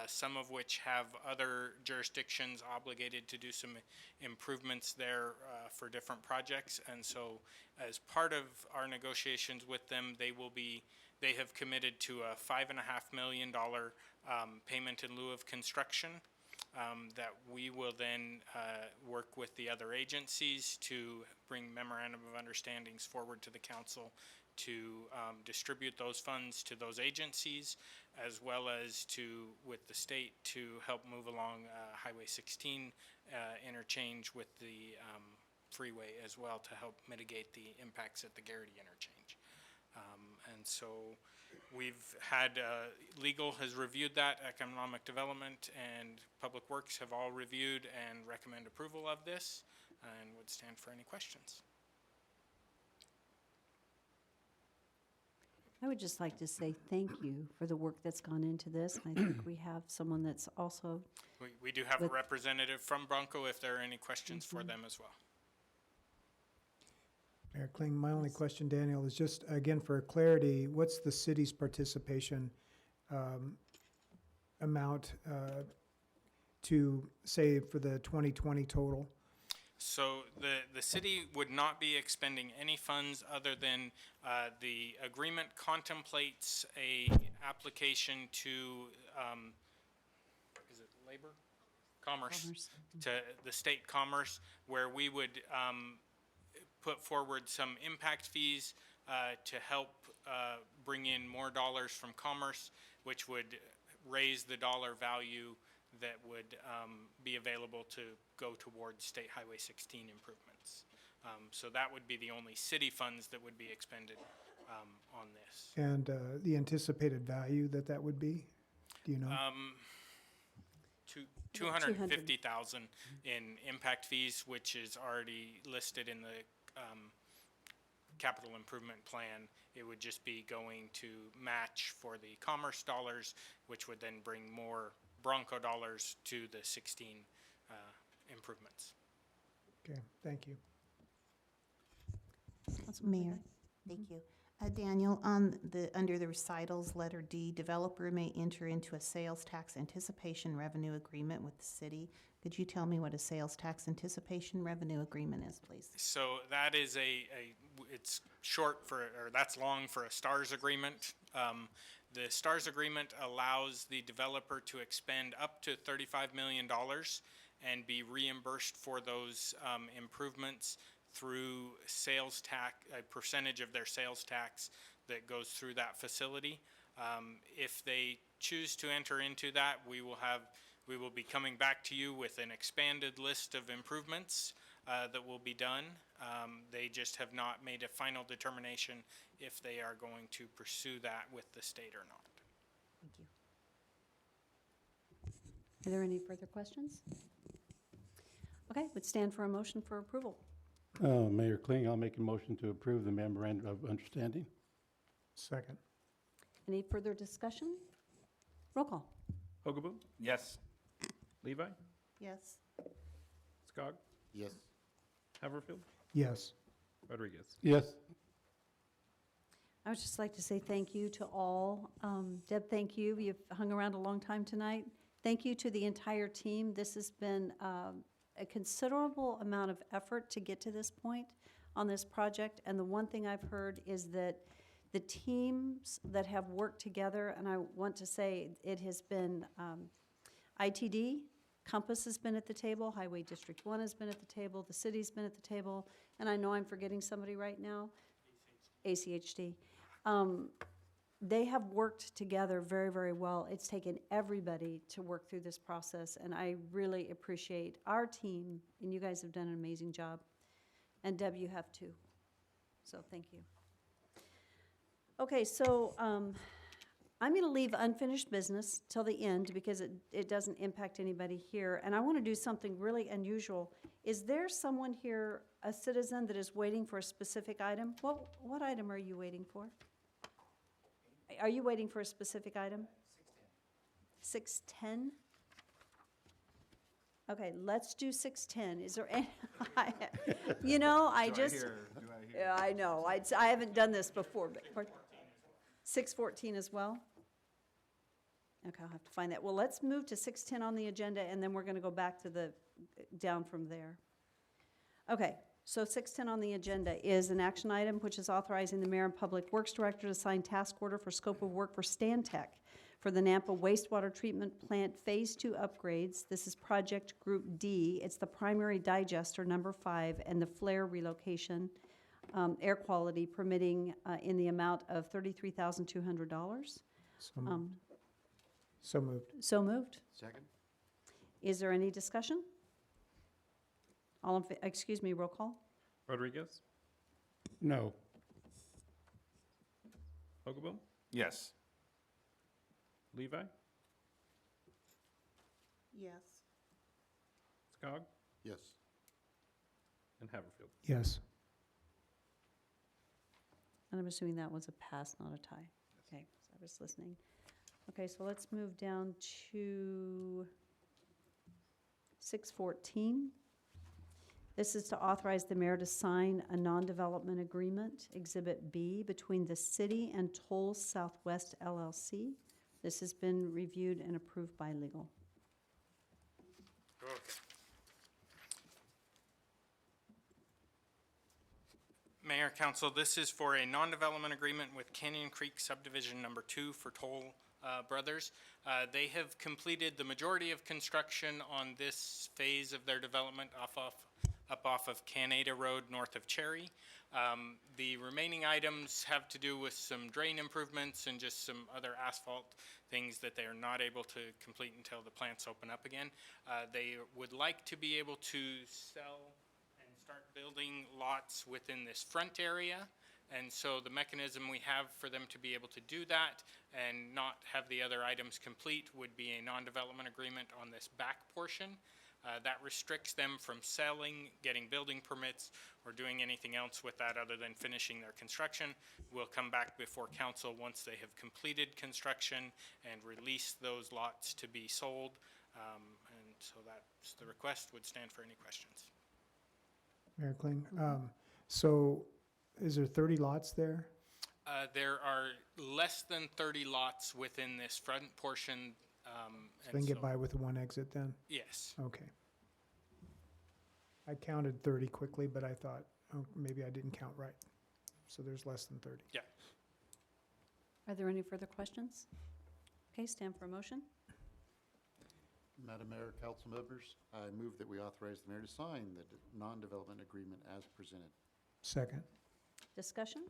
some of which have other jurisdictions obligated to do some improvements there for different projects. And so as part of our negotiations with them, they have committed to a $5.5 million payment in lieu of construction. That we will then work with the other agencies to bring memorandum of understandings forward to the council to distribute those funds to those agencies, as well as with the state to help move along Highway 16 interchange with the freeway as well to help mitigate the impacts at the Garrity interchange. And so we've had, legal has reviewed that, economic development and public works have all reviewed and recommend approval of this and would stand for any questions. I would just like to say thank you for the work that's gone into this. And I think we have someone that's also, We do have a With- representative from Bronco if there are any questions for them as well. Mayor Kling, my only question, Daniel, is just, again, for clarity, what's the city's participation amount to, say, for the 2020 total? So the city would not be expending any funds other than the agreement contemplates a application to, is it labor? Commerce. To the state commerce, where we would put forward some impact fees to help bring in more dollars from commerce, which would raise the dollar value that would be available to go towards State Highway 16 improvements. So that would be the only city funds that would be expended on this. And the anticipated value that would be? Do you know? 250,000 in impact fees, which is already listed in the capital improvement plan. It would just be going to match for the commerce dollars, which would then bring more Bronco dollars to the 16 improvements. Okay, thank you. Mayor, thank you. Daniel, under the recitals, letter D, developer may enter into a sales tax anticipation revenue agreement with the city. Could you tell me what a sales tax anticipation revenue agreement is, please? So that is it's short for, or that's long for a STARS agreement. The STARS agreement allows the developer to expend up to $35 million and be reimbursed for those improvements through sales tax, a percentage of their sales tax that goes through that facility. If they choose to enter into that, we will be coming back to you with an expanded list of improvements that will be done. They just have not made a final determination if they are going to pursue that with the state or not. Thank you. are there any further questions? Okay, would stand for a motion for approval. Mayor Kling, I'll make a motion to approve the memorandum of understanding. Second. Any further discussion? Roll call. Hogaboo, Yes. Levi, Yes. Skog, Yes. Haverfield, Yes. Rodriguez. Yes. I would just like to say thank you to all. Deb, thank you. You've hung around a long time tonight. Thank you to the entire team. This has been a considerable amount of effort to get to this point on this project. And the one thing I've heard is that the teams that have worked together, and I want to say it has been ITD, Compass has been at the table, Highway District 1 has been at the table, the city's been at the table, and I know I'm forgetting somebody right now. ACHD. They have worked together very, very well. It's taken everybody to work through this process, and I really appreciate our team, and you guys have done an amazing job. And Deb, you have too. So thank you. Okay, so I'm going to leave unfinished business till the end because it doesn't impact anybody here. And I want to do something really unusual. Is there someone here, a citizen, that is waiting for a specific item? What item are you waiting for? Are you waiting for a specific item? 610? Okay, let's do 610. Is there any, you know, I just. Yeah, I know. I haven't done this before, but 614 as well? Okay, I'll have to find that. Well, let's move to 610 on the agenda, and then we're going to go back to the, down from there. Okay, so 610 on the agenda is an action item, which is authorizing the mayor and public works director to sign task order for scope of work for Stantec for the Nampa wastewater treatment plant Phase 2 upgrades. This is Project Group D. It's the primary digester, number 5, and the flare relocation, air quality permitting in the amount of $33,200. So moved. So moved. Second? Is there any discussion? All in, excuse me, roll call? Rodriguez? No. Hogaboom? Yes. Levi? Yes. Skog? Yes. And Haverfield? Yes. And I'm assuming that was a pass, not a tie. Okay, so I was listening. Okay, so let's move down to 614. This is to authorize the mayor to sign a non-development agreement, Exhibit B, between the city and Toll Southwest LLC. This has been reviewed and approved by legal. Okay. Mayor, Council, this is for a non-development agreement with Canyon Creek Subdivision Number 2 for Toll Brothers. They have completed the majority of construction on this phase of their development up off of Canada Road north of Cherry. The remaining items have to do with some drain improvements and just some other asphalt things that they are not able to complete until the plants open up again. They would like to be able to sell and start building lots within this front area. And so the mechanism we have for them to be able to do that and not have the other items complete would be a non-development agreement on this back portion. That restricts them from selling, getting building permits, or doing anything else with that other than finishing their construction. We'll come back before council once they have completed construction and release those lots to be sold. And so that's the request. Would stand for any questions. Mayor Kling, so is there 30 lots there? There are less than 30 lots within this front portion. So they can get by with the one exit then? Yes. Okay. I counted 30 quickly, but I thought, oh, maybe I didn't count right. So there's less than 30. Yeah. Are there any further questions? Okay, stand for a motion. Madam Mayor, council members, I move that we authorize the mayor to sign the non-development agreement as presented. Second. Discussion?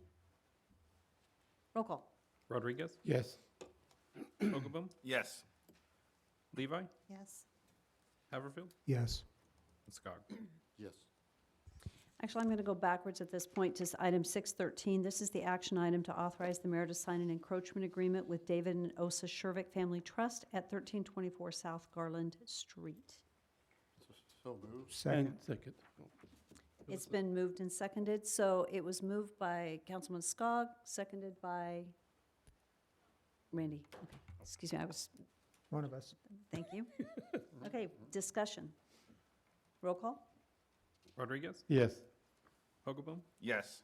Roll call. Rodriguez? Yes. Hogaboom? Yes. Levi? Yes. Haverfield? Yes. And Skog? Yes. Actually, I'm going to go backwards at this point to item 613. This is the action item to authorize the mayor to sign an encroachment agreement with David and Osa Shervick Family Trust at 1324 South Garland Street. So moved. Second. Second. It's been moved and seconded, so it was moved by Councilman Skog, seconded by Randy. Okay, excuse me, I was, One of us. thank you. Okay, discussion. Roll call? Rodriguez? Yes. Hogaboom? Yes.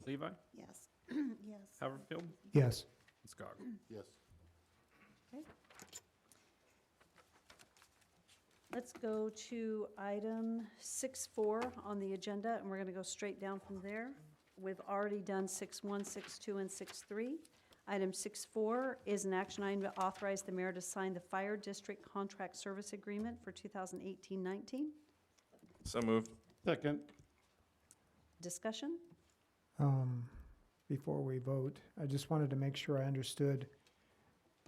Levi? Yes. Yes. Haverfield? Yes. And Skog? Yes. Okay. Let's go to item 6.4 on the agenda, and we're going to go straight down from there. We've already done 6.1, 6.2, and 6.3. Item 6.4 is an action item to authorize the mayor to sign the fire district contract service agreement for 2018-19. So moved. Second. Discussion? Before we vote, I just wanted to make sure I understood.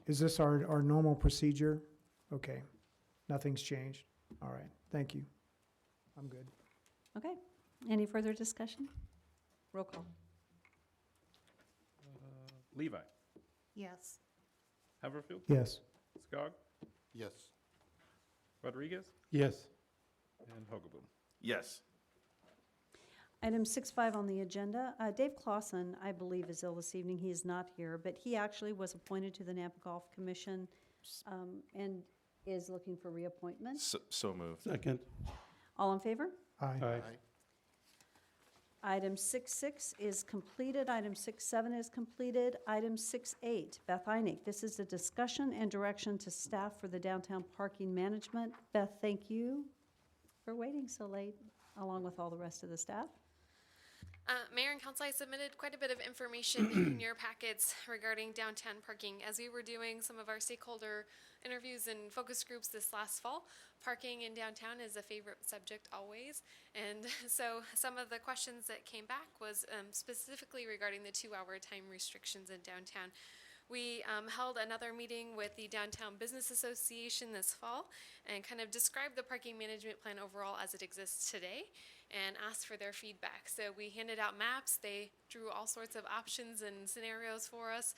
Is this our normal procedure? Okay. Nothing's changed. All right. Thank you. I'm good. Okay. Any further discussion? Roll call. Levi? Yes. Haverfield? Yes. Skog? Yes. Rodriguez? Yes. And Hogaboom? Yes. Item 6.5 on the agenda, Dave Clausen, I believe, is ill this evening. He is not here, but he actually was appointed to the Nampa Golf Commission and is looking for reappointment. So moved. Second. All in favor? Aye. Item 6.6 is completed. Item 6.7 is completed. Item 6.8, Beth Einick. This is a discussion and direction to staff for the downtown parking management. Beth, thank you for waiting so late, along with all the rest of the staff. Mayor and Council, I submitted quite a bit of information in your packets regarding downtown parking. As we were doing some of our stakeholder interviews and focus groups this last fall, parking in downtown is a favorite subject always. And so some of the questions that came back was specifically regarding the 2-hour time restrictions in downtown. We held another meeting with the Downtown Business Association this fall and kind of described the parking management plan overall as it exists today and asked for their feedback. So we handed out maps, they drew all sorts of options and scenarios for us,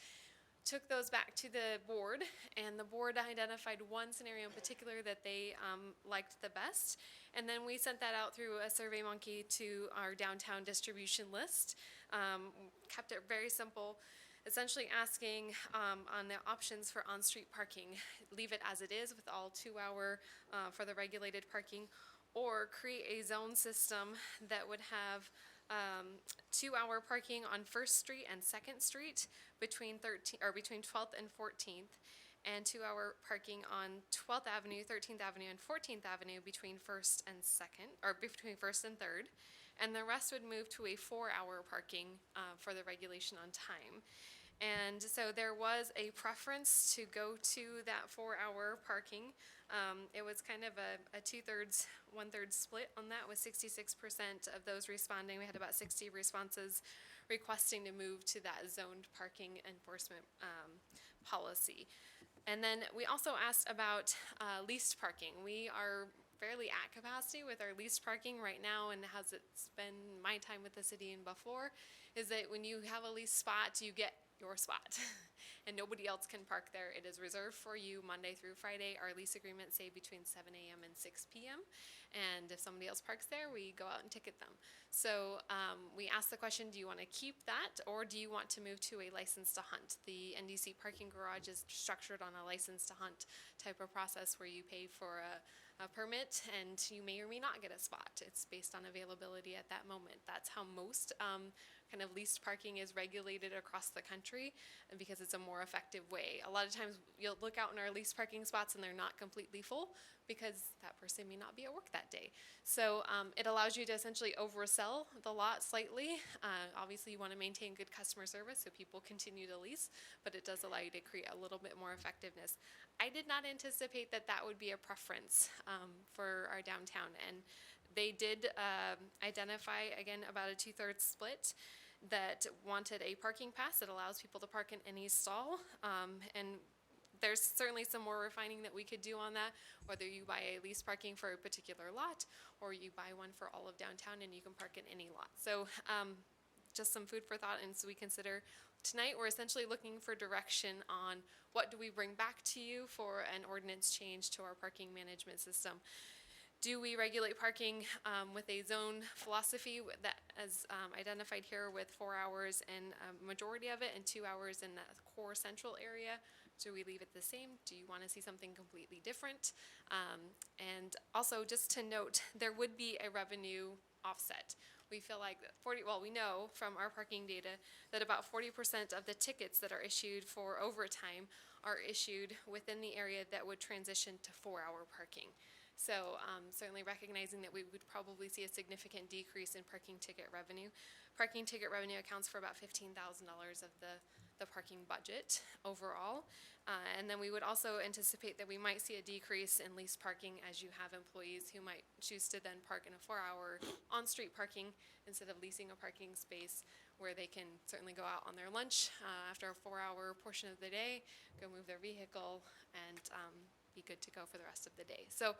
took those back to the board, and the board identified one scenario in particular that they liked the best. And then we sent that out through a Survey Monkey to our downtown distribution list. Kept it very simple, essentially asking on the options for on-street parking, leave it as it is with all 2-hour for the regulated parking, or create a zone system that would have 2-hour parking on 1st Street and 2nd Street between 12th and 14th, and 2-hour parking on 12th Avenue, 13th Avenue, and 14th Avenue between 1st and 2nd, or between 1st and 3rd. And the rest would move to a 4-hour parking for the regulation on time. And so there was a preference to go to that 4-hour parking. It was kind of a 2/3, 1/3 split on that, with 66% of those responding. We had about 60 responses requesting to move to that zoned parking enforcement policy. And then we also asked about leased parking. We are fairly at capacity with our leased parking right now, and as it's been my time with the city and before, is that when you have a leased spot, you get your spot and nobody else can park there. It is reserved for you Monday through Friday. Our lease agreements say between 7 a.m. and 6 p.m. And if somebody else parks there, we go out and ticket them. So we asked the question, do you want to keep that, or do you want to move to a license to hunt? The NDC parking garage is structured on a license to hunt type of process where you pay for a permit and you may or may not get a spot. It's based on availability at that moment. That's how most kind of leased parking is regulated across the country, because it's a more effective way. A lot of times you'll look out in our leased parking spots and they're not completely full because that person may not be at work that day. So it allows you to essentially oversell the lot slightly. Obviously you want to maintain good customer service so people continue to lease, but it does allow you to create a little bit more effectiveness. I did not anticipate that that would be a preference for our downtown, and they did identify, again, about a 2/3 split that wanted a parking pass that allows people to park in any stall. And there's certainly some more refining that we could do on that, whether you buy a lease parking for a particular lot or you buy one for all of downtown and you can park in any lot. So just some food for thought, and so we consider tonight we're essentially looking for direction on what do we bring back to you for an ordinance change to our parking management system. Do we regulate parking with a zone philosophy that is identified here with 4 hours in a majority of it and 2 hours in the core central area? Do we leave it the same? Do you want to see something completely different? And also, just to note, there would be a revenue offset. We feel like we know from our parking data that about 40% of the tickets that are issued for overtime are issued within the area that would transition to 4-hour parking. So certainly recognizing that we would probably see a significant decrease in parking ticket revenue. Parking ticket revenue accounts for about $15,000 of the parking budget overall. And then we would also anticipate that we might see a decrease in leased parking as you have employees who might choose to then park in a 4-hour on-street parking instead of leasing a parking space where they can certainly go out on their lunch after a 4-hour portion of the day, go move their vehicle, and be good to go for the rest of the day. So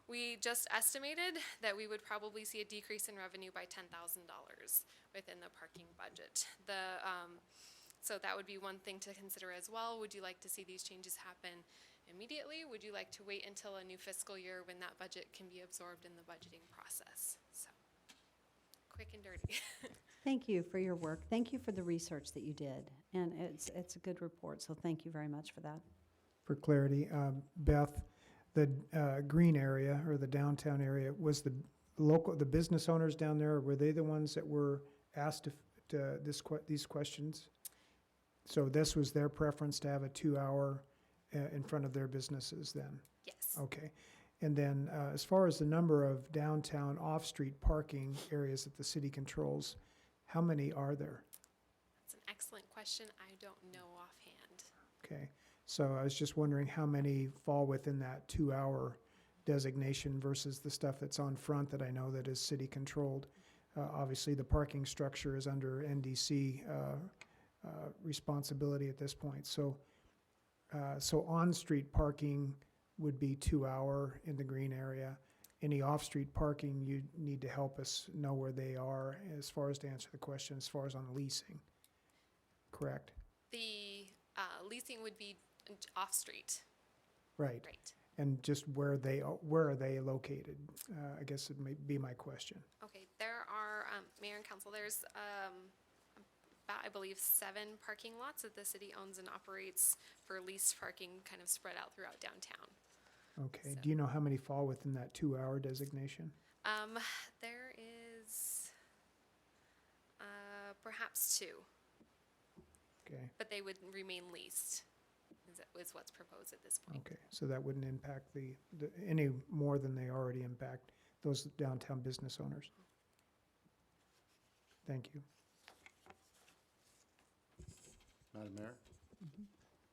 we just estimated that we would probably see a decrease in revenue by $10,000 within the parking budget. So that would be one thing to consider as well. Would you like to see these changes happen immediately? Would you like to wait until a new fiscal year when that budget can be absorbed in the budgeting process? So, quick and dirty. Thank you for your work. Thank you for the research that you did. And it's a good report, so thank you very much for that. For clarity, Beth, the green area or the downtown area, was the business owners down there, were they the ones that were asked these questions? So this was their preference to have a 2-hour in front of their businesses then? Yes. Okay. And then as far as the number of downtown off-street parking areas that the city controls, how many are there? That's an excellent question. I don't know offhand. Okay. So I was just wondering how many fall within that 2-hour designation versus the stuff that's on front that I know that is city controlled. Obviously, the parking structure is under NDC responsibility at this point. So on-street parking would be 2-hour in the green area. Any off-street parking, you need to help us know where they are as far as to answer the question, as far as on leasing. Correct? The leasing would be off-street. Right. Right. And just where are they located? I guess it may be my question. Okay, there are, Mayor and Council, there's about, I believe, 7 parking lots that the city owns and operates for leased parking kind of spread out throughout downtown. Okay. So- Do you know how many fall within that 2-hour designation? There is perhaps 2, Okay. but they would remain leased, is what's proposed at this point. Okay. So that wouldn't impact any more than they already impact those downtown business owners. Thank you. Madam Mayor?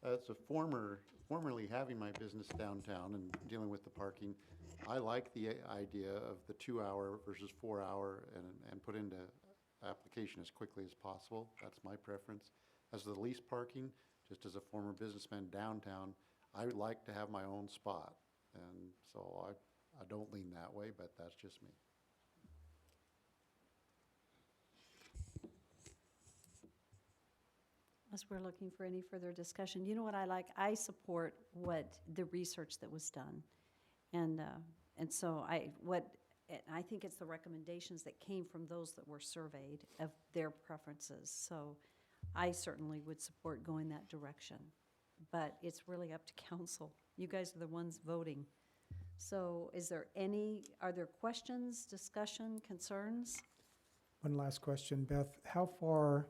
As a formerly having my business downtown and dealing with the parking, I like the idea of the 2-hour versus 4-hour and put into application as quickly as possible. That's my preference. As the lease parking, just as a former businessman downtown, I would like to have my own spot. And so I don't lean that way, but that's just me. As we're looking for any further discussion, you know what I like? I support what the research that was done. And so I think it's the recommendations that came from those that were surveyed of their preferences. So I certainly would support going that direction. But it's really up to council. You guys are the ones voting. So are there questions, discussion, concerns? One last question, Beth. How far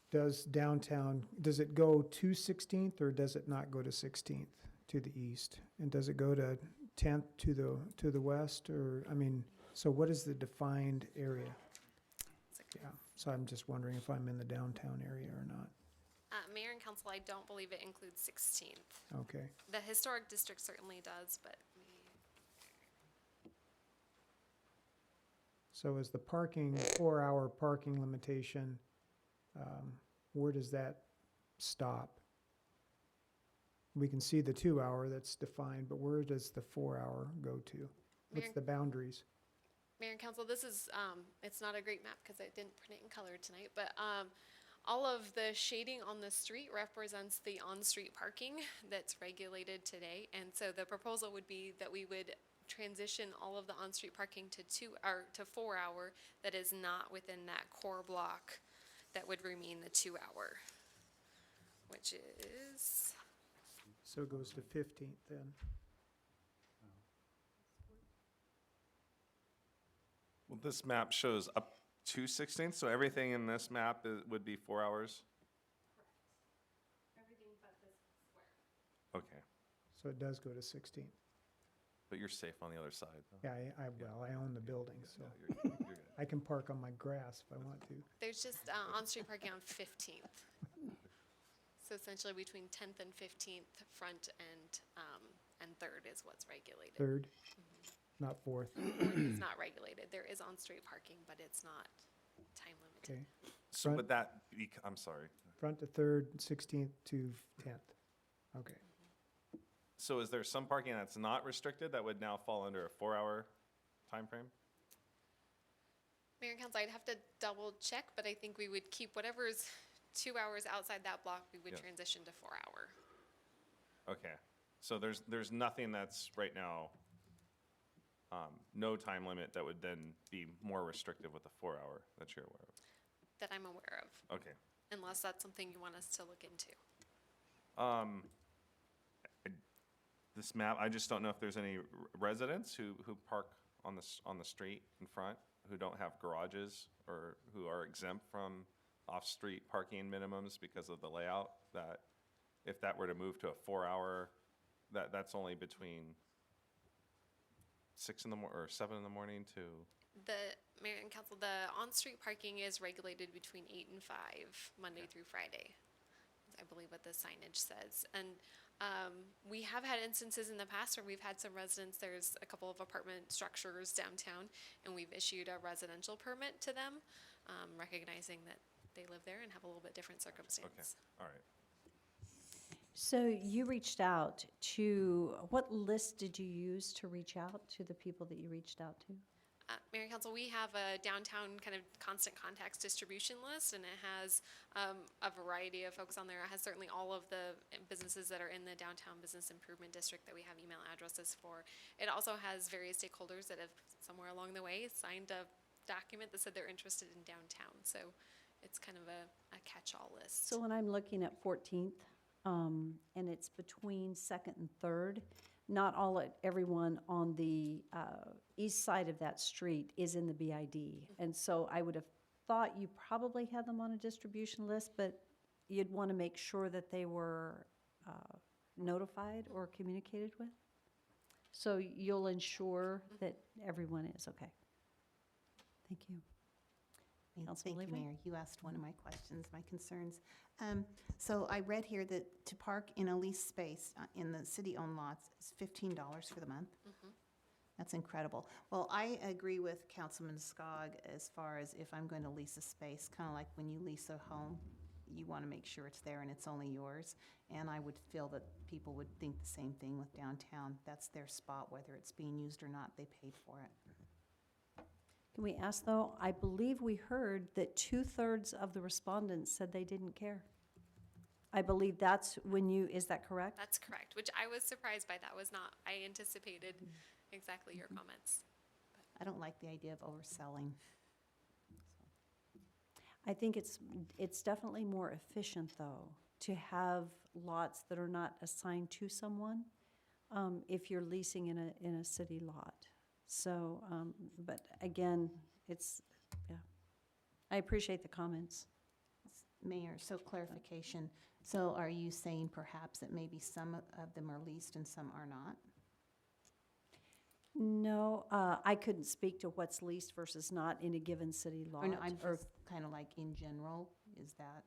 does it go to 16th or does it not go to 16th to the east? And does it go to 10th to the west so what is the defined area? Yeah, so I'm just wondering if I'm in the downtown area or not. Mayor and Council, I don't believe it includes 16th. Okay, The historic district certainly does, but so is the 4-hour parking limitation, where does that stop? We can see the 2-hour that's defined, but where does the 4-hour go to? What's Mayor- the boundaries? Mayor and Council, this is, it's not a great map because I didn't print it in color tonight, but all of the shading on the street represents the on-street parking that's regulated today. And so the proposal would be that we would transition all of the on-street parking to 4-hour that is not within that core block that would remain the 2-hour, which is, So it goes to 15th then? Well, this map shows up to 16th, so everything in this map would be 4 hours? everything but this square. Okay, So it does go to 16th. but you're safe on the other side, though. Yeah, I own the building, so You're good. I can park on my grass if I want to. There's just on-street parking on 15th. So essentially between 10th and 15th, front and 3rd is what's regulated. 3rd, not 4th. 4th is not regulated. There is on-street parking, but it's not time limited. Okay. So would that be, I'm sorry. Front to 3rd, 16th to 10th. Okay. So is there some parking that's not restricted that would now fall under a 4-hour time frame? Mayor and Council, I'd have to double check, but I think we would keep whatever's 2 hours outside that block, we would Yeah. transition to 4-hour. Okay, so there's nothing that's right now no time limit that would then be more restrictive with the 4-hour that you're aware That I'm aware of, of? Okay. unless that's something you want us to look into. This map, I just don't know if there's any residents who park on the street in front, who don't have garages, or who are exempt from off-street parking minimums because of the layout, that if that were to move to a 4-hour, that's only between 6 in the or 7 in the morning to, The Mayor and Council, the on-street parking is regulated between 8 and 5, Monday through Friday, I believe what the signage says. And we have had instances in the past where we've had some residents, there's a couple of apartment structures downtown, and we've issued a residential permit to them, recognizing that they live there and have a little bit different circumstance. okay, all right. So you reached out to, what list did you use to reach out to the people that you reached out to? Mayor and Council, we have a downtown kind of constant contacts distribution list, and it has a variety of folks on there. It has certainly all of the businesses that are in the downtown business improvement district that we have email addresses for. It also has various stakeholders that have somewhere along the way signed a document that said they're interested in downtown. So it's kind of a catch-all list. So when I'm looking at 14th, and it's between 2nd and 3rd, not everyone on the east side of that street is in the BID. And so I would have thought you probably had them on a distribution list, but you'd want to make sure that they were notified or communicated with. So you'll ensure that everyone is, okay. Thank you. Councilman Thank you, Levi? Mayor. You asked one of my questions, my concerns. So I read here that to park in a leased space in the city-owned lots is $15 for the month. That's incredible. Well, I agree with Councilman Skog as far as if I'm going to lease a space, kind of like when you lease a home, you want to make sure it's there and it's only yours. And I would feel that people would think the same thing with downtown. That's their spot, whether it's being used or not, they paid for it. Can we ask, though, I believe we heard that 2/3 of the respondents said they didn't care. I believe that's when you, is that correct? That's correct, which I was surprised by. That was not, I anticipated exactly your comments. I don't like the idea of overselling. I think it's definitely more efficient, though, to have lots that are not assigned to someone if you're leasing in a city lot. So, but again, yeah. I appreciate the comments. Mayor, so clarification. So are you saying perhaps that maybe some of them are leased and some are not? No, I couldn't speak to what's leased versus not in a given city lot. Or no, I'm just kind of like in general, is that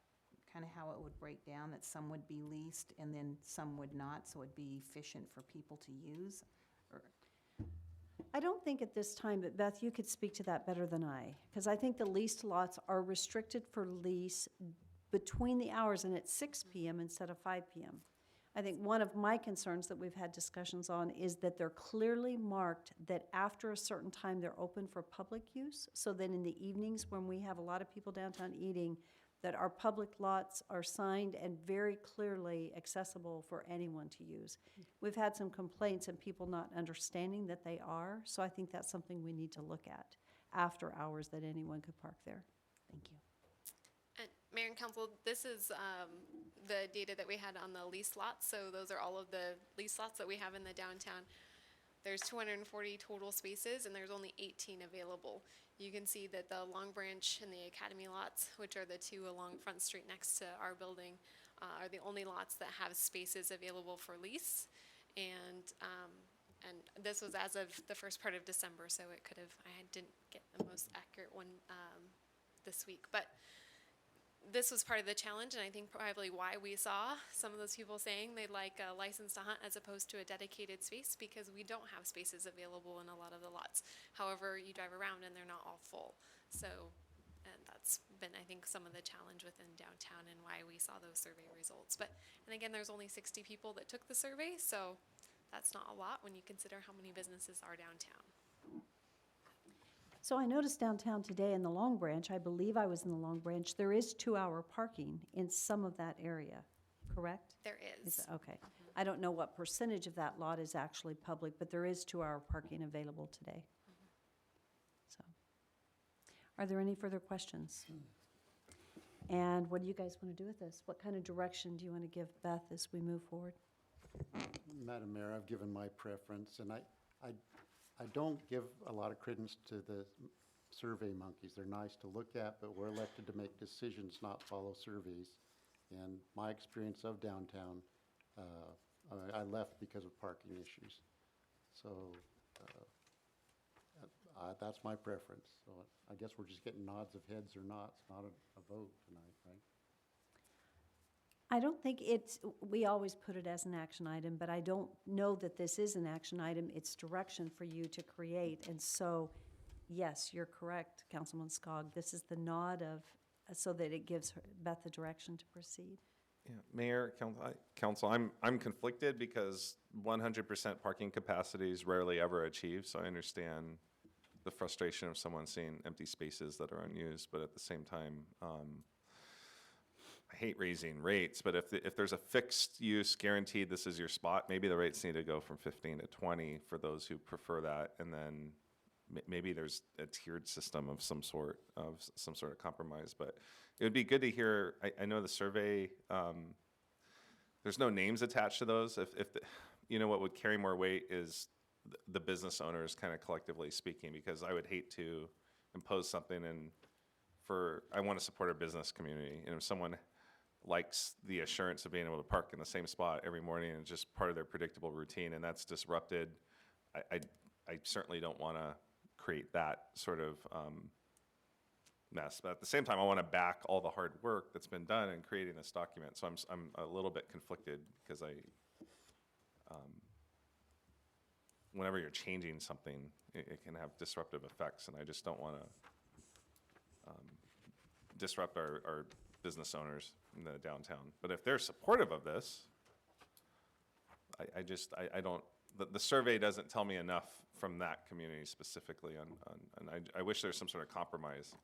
kind of how it would break down, that some would be leased and then some would not, so it'd be efficient for people to use? Or I don't think at this time, but Beth, you could speak to that better than I, because I think the leased lots are restricted for lease between the hours, and it's 6 p.m. instead of 5 p.m. I think one of my concerns that we've had discussions on is that they're clearly marked that after a certain time, they're open for public use, so that in the evenings, when we have a lot of people downtown eating, that our public lots are signed and very clearly accessible for anyone to use. We've had some complaints and people not understanding that they are, so I think that's something we need to look at after hours, that anyone could park there. Thank you. And Mayor and Council, this is the data that we had on the lease lots. So those are all of the lease lots that we have in the downtown. There's 240 total spaces, and there's only 18 available. You can see that the Long Branch and the Academy lots, which are the two along Front Street next to our building, are the only lots that have spaces available for lease. And this was as of the first part of December, so it could have, I didn't get the most accurate one this week. But this was part of the challenge, and I think probably why we saw some of those people saying they'd like a license to hunt as opposed to a dedicated space, because we don't have spaces available in a lot of the lots. However, you drive around and they're not all full. So, and that's been, I think, some of the challenge within downtown and why we saw those survey results. But, and again, there's only 60 people that took the survey, so that's not a lot when you consider how many businesses are downtown. So I noticed downtown today in the Long Branch, I believe I was in the Long Branch, there is 2-hour parking in some of that area, correct? There is. Okay. I don't know what percentage of that lot is actually public, but there is 2-hour parking available today. So, are there any further questions? And what do you guys want to do with this? What kind of direction do you want to give Beth as we move forward? Madam Mayor, I've given my preference, and I don't give a lot of credence to the survey monkeys. They're nice to look at, but we're elected to make decisions, not follow surveys. And my experience of downtown, I left because of parking issues. So that's my preference. So I guess we're just getting nods of heads or nots, not a vote tonight, right? I don't think we always put it as an action item, but I don't know that this is an action item. It's direction for you to create. And so, yes, you're correct, Councilman Skog. This is the nod of, so that it gives Beth the direction to proceed. Yeah, Mayor, Council, I'm conflicted because 100% parking capacity is rarely ever achieved, so I understand the frustration of someone seeing empty spaces that are unused, but at the same time, I hate raising rates, but if there's a fixed use guaranteed this is your spot, maybe the rates need to go from 15 to 20 for those who prefer that, and then maybe there's a tiered system of some sort of compromise. But it would be good to hear. I know the survey. There's no names attached to those. If you know what would carry more weight is the business owners kind of collectively speaking, because I would hate to impose something I want to support our business community, and if someone likes the assurance of being able to park in the same spot every morning and just part of their predictable routine, and that's disrupted, I certainly don't want to create that sort of mess. But at the same time, I want to back all the hard work that's been done in creating this document. So I'm a little bit conflicted because whenever you're changing something, it can have disruptive effects, and I just don't want to disrupt our business owners in the downtown. But if they're supportive of this, I don't, the survey doesn't tell me enough from that community specifically and I wish there's some sort of compromise.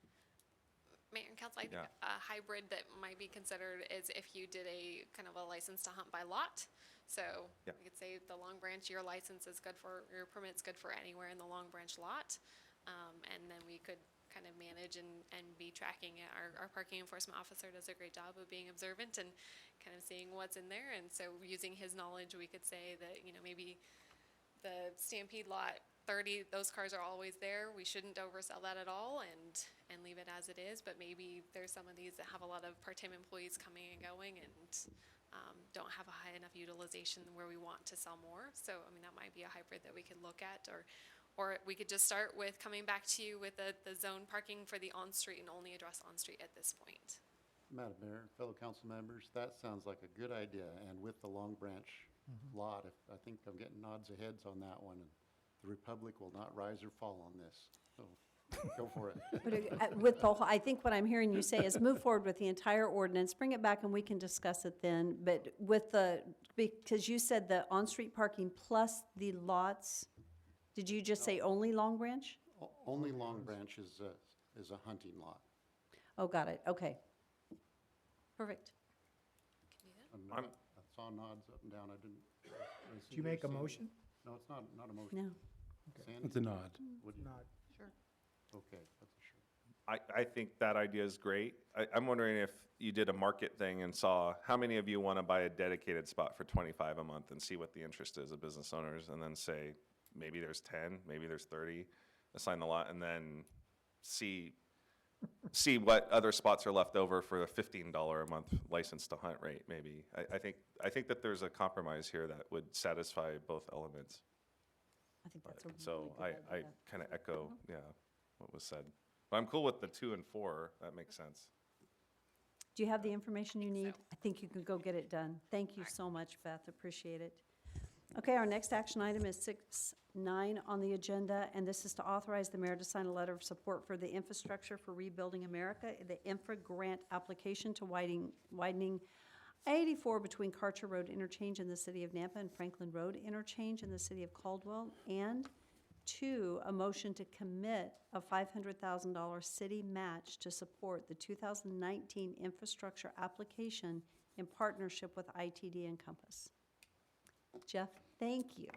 Mayor and Council, I think Yeah. a hybrid that might be considered is if you did a kind of a license to hunt by lot. So Yeah. we could say the Long Branch, your license is good for, your permit's good for anywhere in the Long Branch lot. And then we could kind of manage and be tracking it. Our parking enforcement officer does a great job of being observant and kind of seeing what's in there. And so using his knowledge, we could say that, maybe the Stampede lot 30, those cars are always there. We shouldn't oversell that at all and leave it as it is. But maybe there's some of these that have a lot of part-time employees coming and going and don't have a high enough utilization where we want to sell more. So, that might be a hybrid that we could look at, or we could just start with coming back to you with the zone parking for the on-street and only address on-street at this point. Madam Mayor, fellow council members, that sounds like a good idea, and with the Long Branch lot, I think I'm getting nods of heads on that one, and the Republic will not rise or fall on this, so go for it. But I think what I'm hearing you say is move forward with the entire ordinance, bring it back and we can discuss it then. But because you said the on-street parking plus the lots, did you just say only Long Branch? Only Long Branch is a hunting lot. Oh, got it, okay. Perfect. Can do that. And I saw nods up and down, I didn't. Did you make a motion? No, it's not a motion. No. Sandy? It's a nod. Would you- Nod. Sure. Okay, that's a sure. I think that idea is great. I'm wondering if you did a market thing and saw how many of you want to buy a dedicated spot for $25 a month and see what the interest is of business owners, and then say, maybe there's 10, maybe there's 30, assign the lot, and then see what other spots are left over for a $15 a month license to hunt rate, maybe. I think that there's a compromise here that would satisfy both elements. I think that's a really So good I idea. kind of echo, what was said. But I'm cool with the 2 and 4, that makes sense. Do you have the information you need? I think you can go get it done. Thank you so much, Beth, appreciate it. Okay, our next action item is 6.9 on the agenda, and this is to authorize the mayor to sign a letter of support for the Infrastructure for Rebuilding America, the INFRA grant application to widening I-84 between Karcher Road interchange in the city of Nampa and Franklin Road interchange in the city of Caldwell, and 2, a motion to commit a $500,000 city match to support the 2019 infrastructure application in partnership with ITD and Compass. Jeff, thank you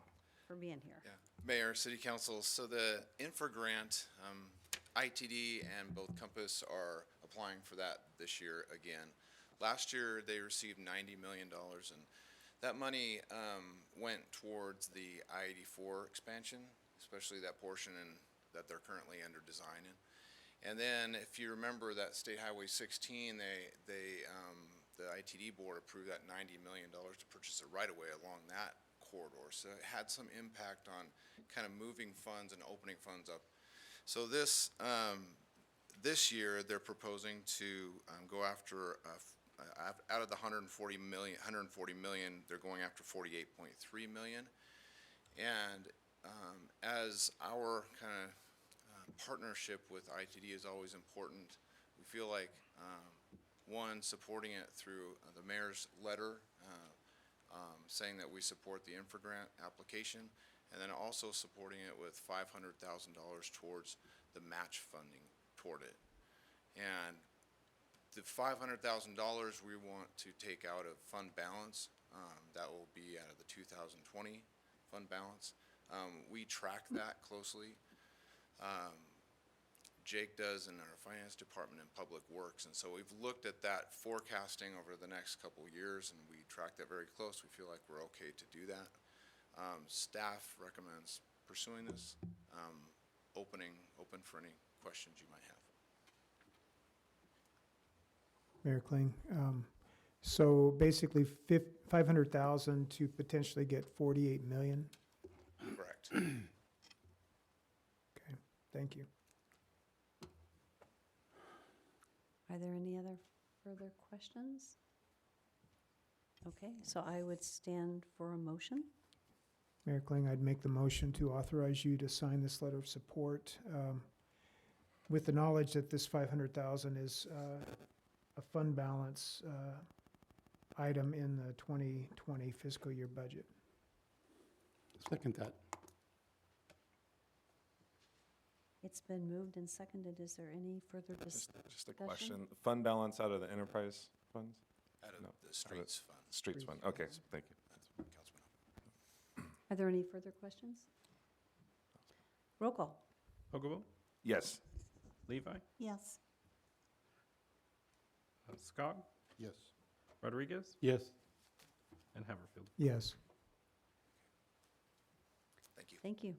for being here. Yeah, Mayor, City Council, so the infra grant, ITD and both Compass are applying for that this year again. Last year, they received $90 million, and that money went towards the I-84 expansion, especially that portion that they're currently under design in. And then, if you remember that State Highway 16, the ITD board approved that $90 million to purchase a right-of-way along that corridor. So it had some impact on kind of moving funds and opening funds up. So this year, they're proposing to go after, out of the 140 million, they're going after 48.3 million. And as our kind of partnership with ITD is always important, we feel like, one, supporting it through the mayor's letter, saying that we support the infra grant application, and then also supporting it with $500,000 towards the match funding toward it. And the $500,000 we want to take out of fund balance, that will be out of the 2020 fund balance. We track that closely. Jake does in our finance department and public works, and so we've looked at that forecasting over the next couple of years, and we track that very close. We feel like we're okay to do that. Staff recommends pursuing this, open for any questions you might have. Mayor Kling, so basically 500,000 to potentially get 48 million? Correct. Okay, thank you. Are there any other further questions? Okay, so I would stand for a motion. Mayor Kling, I'd make the motion to authorize you to sign this letter of support with the knowledge that this 500,000 is a fund balance item in the 2020 fiscal year budget. Second that. It's been moved and seconded. Is there any further discussion? Just a question. Fund balance out of the enterprise funds? Out of No, the streets fund. Streets fund, okay, thank you. Councilman. Are there any further questions? Roll call. Hogaboom, Yes. Levi, Yes. Scott, Yes. Rodriguez, Yes. and Haverfield. Yes. Thank you. Thank you.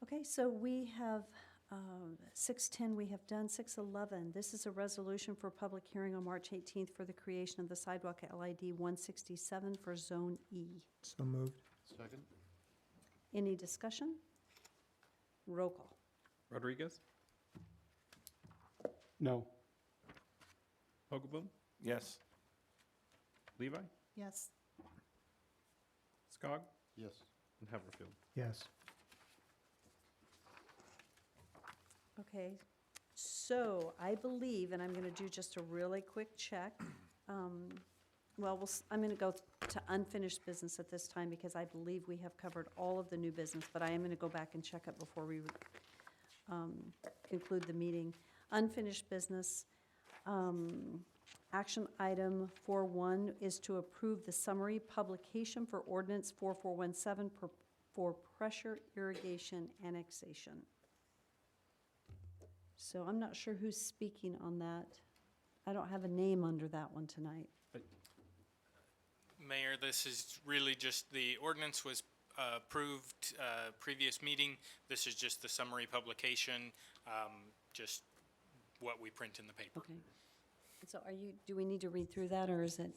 Okay, so we have 6:10 we have done. 6:11, this is a resolution for public hearing on March 18th for the creation of the sidewalk at LID 167 for Zone E. So moved. Second? Any discussion? Roll call. Rodriguez, No. Hogaboom, Yes. Levi, Yes. Scott, Yes. and Haverfield. Yes. Okay, so I believe, and I'm going to do just a really quick check. I'm going to go to unfinished business at this time because I believe we have covered all of the new business, but I am going to go back and check it before we conclude the meeting. Unfinished business, action item 4.1 is to approve the summary publication for ordinance 4417 for pressure irrigation annexation. So I'm not sure who's speaking on that. I don't have a name under that one tonight. Mayor, this is really just, the ordinance was approved previous meeting. This is just the summary publication, just what we print in the paper. Okay. So do we need to read through that, or is it,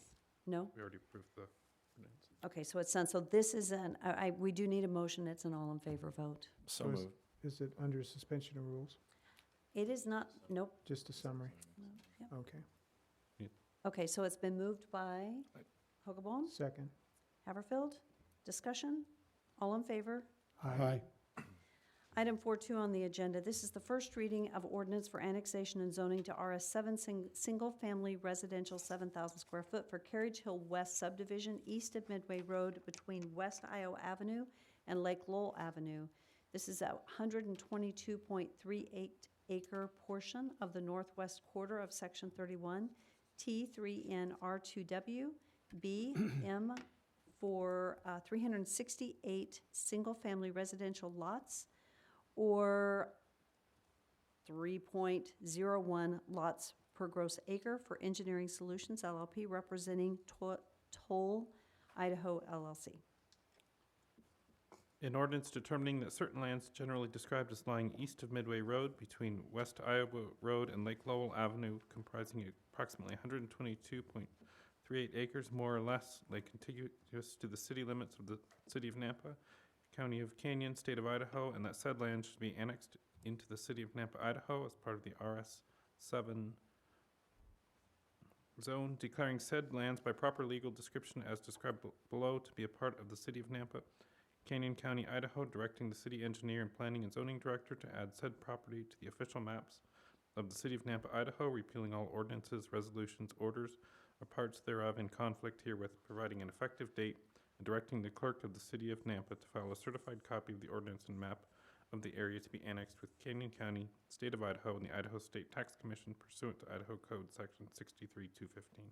no? We already approved the ordinance. Okay, so it's done. So this is we do need a motion. It's an all in favor vote. So is- moved. Is it under suspension of rules? It is not, nope. Just a summary? No, yep. Okay. Okay, so it's been moved by Hogaboam, Second. Haverfield. Discussion? All in favor? Aye. Item 4.2 on the agenda, this is the first reading of ordinance for annexation and zoning to RS7 single-family residential 7,000 square foot for Carriage Hill West subdivision east of Midway Road between West Io Avenue and Lake Lowell Avenue. This is a 122.38 acre portion of the northwest quarter of Section 31, T3N R2W, B, M, for 368 single-family residential lots, or 3.01 lots per gross acre for Engineering Solutions LLP, representing Toll Idaho LLC. An ordinance determining that certain lands generally described as lying east of Midway Road between West Iowa Road and Lake Lowell Avenue, comprising approximately 122.38 acres, more or less, lay contiguous to the city limits of the city of Nampa, county of Canyon, state of Idaho, and that said land should be annexed into the city of Nampa, Idaho, as part of the RS7 zone, declaring said lands by proper legal description as described below to be a part of the city of Nampa, Canyon County, Idaho, directing the city engineer and planning and zoning director to add said property to the official maps of the city of Nampa, Idaho, repealing all ordinances, resolutions, orders, or parts thereof in conflict herewith, providing an effective date, and directing the clerk of the city of Nampa to file a certified copy of the ordinance and map of the area to be annexed with Canyon County, state of Idaho, and the Idaho State Tax Commission pursuant to Idaho Code Section 63-215.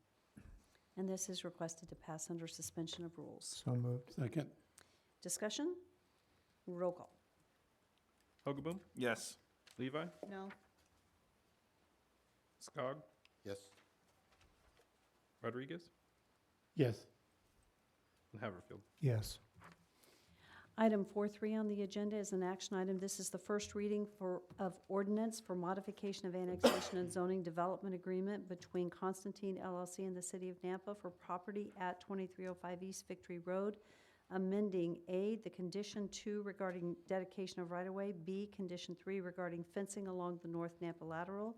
And this is requested to pass under suspension of rules. So moved. Second. Discussion? Roll call. Hogaboom? Yes. Levi? No. Skog? Yes. Rodriguez? Yes. And Haverfield. Yes. Item 4.3 on the agenda is an action item. This is the first reading of ordinance for modification of annexation and zoning development agreement between Constantine LLC and the city of Nampa for property at 2305 East Victory Road, amending A, the condition 2 regarding dedication of right-of-way, B, condition 3 regarding fencing along the North Nampa lateral,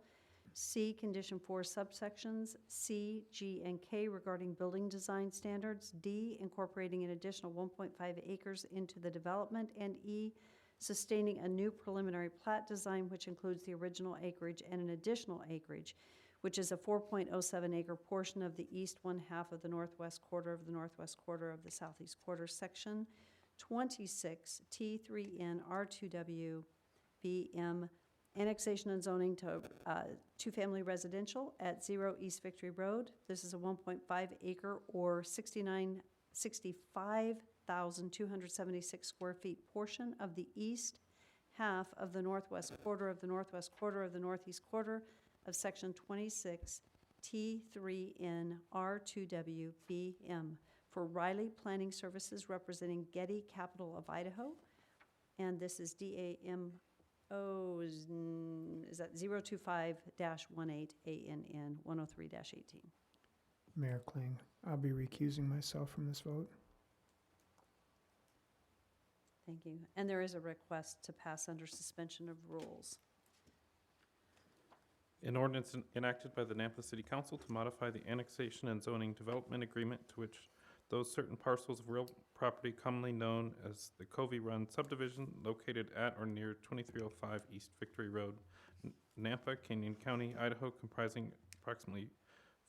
C, condition 4 subsections, C, G, and K regarding building design standards, D, incorporating an additional 1.5 acres into the development, and E, sustaining a new preliminary plat design which includes the original acreage and an additional acreage, which is a 4.07 acre portion of the east one half of the northwest quarter of the northwest quarter of the southeast quarter, section 26 T3N R2W BM, annexation and zoning to two-family residential at 0 East Victory Road. This is a 1.5 acre or 65,276 square feet portion of the east half of the northwest quarter of the northwest quarter of the northeast quarter of section 26 T3N R2W BM for Riley Planning Services representing Getty Capital of Idaho. And this is DAM. Is that 025-18 ANN 103-18. Mayor Kling, I'll be recusing myself from this vote. Thank you. And there is a request to pass under suspension of rules. An ordinance enacted by the Nampa City Council to modify the annexation and zoning development agreement to which those certain parcels of real property commonly known as the Covey Run subdivision located at or near 2305 East Victory Road, Nampa, Canyon County, Idaho, comprising approximately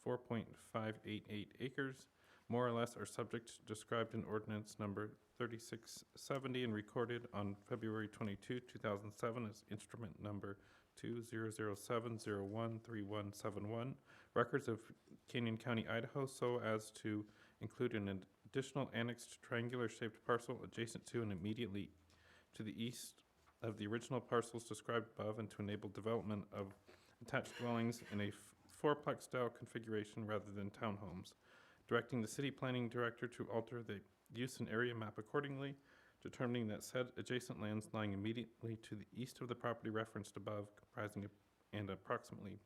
4.588 acres, more or less, are subject to described in ordinance number 3670 and recorded on February 22, 2007 as instrument number 2007013171, records of Canyon County, Idaho, so as to include an additional annexed triangular-shaped parcel adjacent to and immediately to the east of the original parcels described above, and to enable development of attached dwellings in a fourplex-style configuration rather than townhomes, directing the city planning director to alter the use and area map accordingly, determining that said adjacent lands lying immediately to the east of the property referenced above, comprising and approximately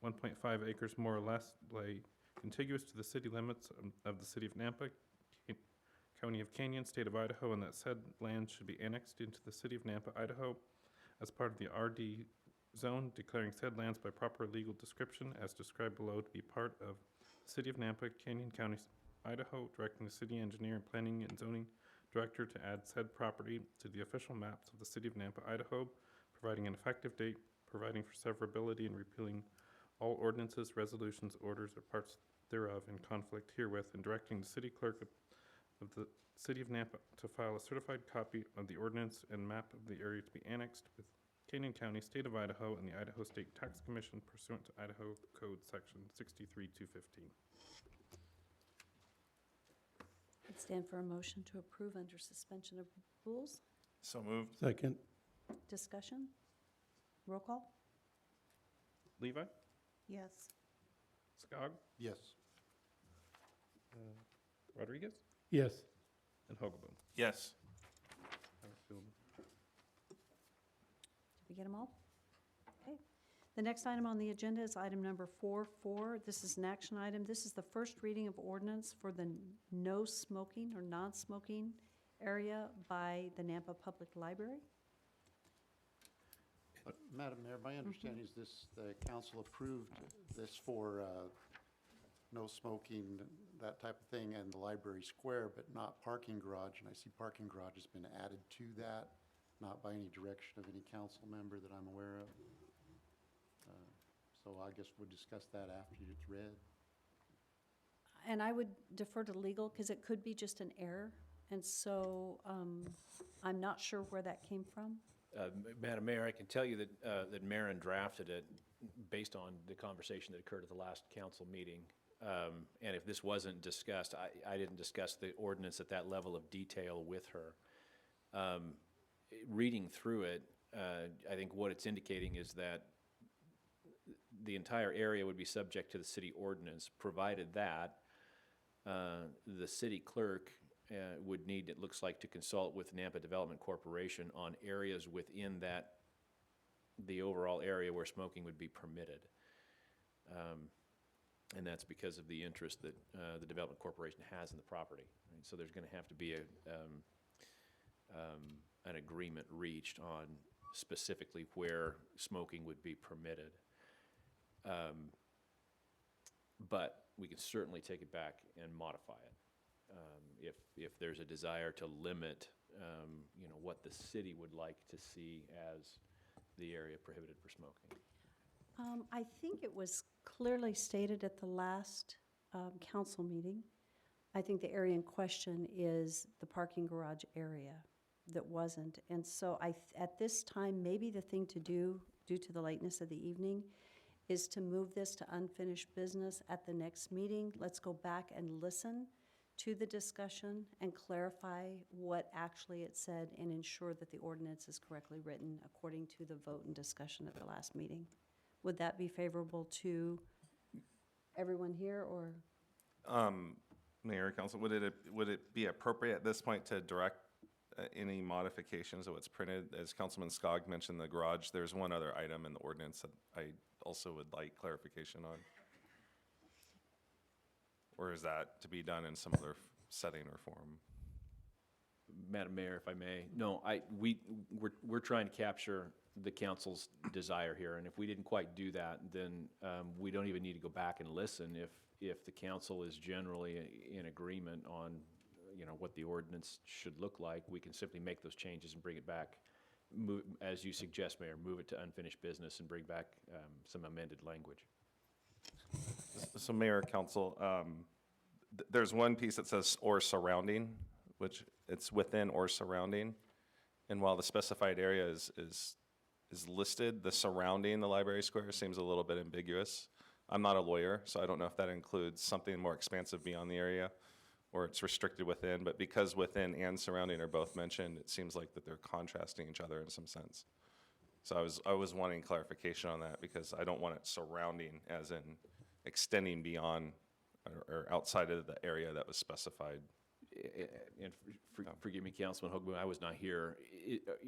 1.5 acres more or less, lay contiguous to the city limits of the city of Nampa, County of Canyon, state of Idaho, and that said land should be annexed into the city of Nampa, Idaho, as part of the RD zone, declaring said lands by proper legal description as described below to be part of the city of Nampa, Canyon County, Idaho, directing the city engineer and planning and zoning director to add said property to the official maps of the city of Nampa, Idaho, providing an effective date, providing for severability, and repealing all ordinances, resolutions, orders, or parts thereof in conflict herewith, and directing the city clerk of the city of Nampa to file a certified copy of the ordinance and map of the area to be annexed with Canyon County, state of Idaho, and the Idaho State Tax Commission pursuant to Idaho Code Section 63-215. Stand for a motion to approve under suspension of rules. So moved. Second. Discussion? Roll call? Levi? Yes. Skog? Yes. Rodriguez? Yes. And Hogaboom. Yes. Did we get them all? Okay. The next item on the agenda is item number 4.4. This is an action item. This is the first reading of ordinance for the no smoking or non-smoking area by the Nampa Public Library. Madam Mayor, my understanding is this, the council approved this for no smoking, that type of thing, and the library square, but not parking garage. And I see parking garage has been added to that, not by any direction of any council member that I'm aware of. So I guess we'll discuss that after it's read. And I would defer to legal because it could be just an error. And so I'm not sure where that came from. Madam Mayor, I can tell you that, that Maren drafted it based on the conversation that occurred at the last council meeting. And if this wasn't discussed, I didn't discuss the ordinance at that level of detail with her. Reading through it, I think what it's indicating is that the entire area would be subject to the city ordinance, provided that the city clerk would need, it looks like, to consult with Nampa Development Corporation on areas within that, the overall area where smoking would be permitted. And that's because of the interest that the Development Corporation has in the property. Right? So there's going to have to be an agreement reached on specifically where smoking would be permitted. But we can certainly take it back and modify it. If there's a desire to limit, you know, what the city would like to see as the area prohibited for smoking. I think it was clearly stated at the last council meeting. I think the area in question is the parking garage area that wasn't. And so at this time, maybe the thing to do, due to the lateness of the evening, is to move this to unfinished business at the next meeting. Let's go back and listen to the discussion and clarify what actually it said and ensure that the ordinance is correctly written according to the vote and discussion at the last meeting. Would that be favorable to everyone here, or? Mayor, Council, would it be appropriate at this point to direct any modifications of what's printed? As Councilman Skog mentioned, the garage, there's one other item in the ordinance that I also would like clarification on. Or is that to be done in some other setting or form? Madam Mayor, if I may, no, we're trying to capture the council's desire here, and if we didn't quite do that, then we don't even need to go back and listen. If the council is generally in agreement on, you know, what the ordinance should look like, we can simply make those changes and bring it back. Move, as you suggest, Mayor, move it to unfinished business and bring back some amended language. So Mayor, Council, there's one piece that says or surrounding, which it's within or surrounding. And while the specified area is listed, the surrounding the library square seems a little bit ambiguous. I'm not a lawyer, so I don't know if that includes something more expansive beyond the area or it's restricted within, but because within and surrounding are both mentioned, it seems like that they're contrasting each other in some sense. So I was wanting clarification on that because I don't want it surrounding as in extending beyond or outside of the area that was specified. And forgive me, Councilman Hogaboom, I was not here.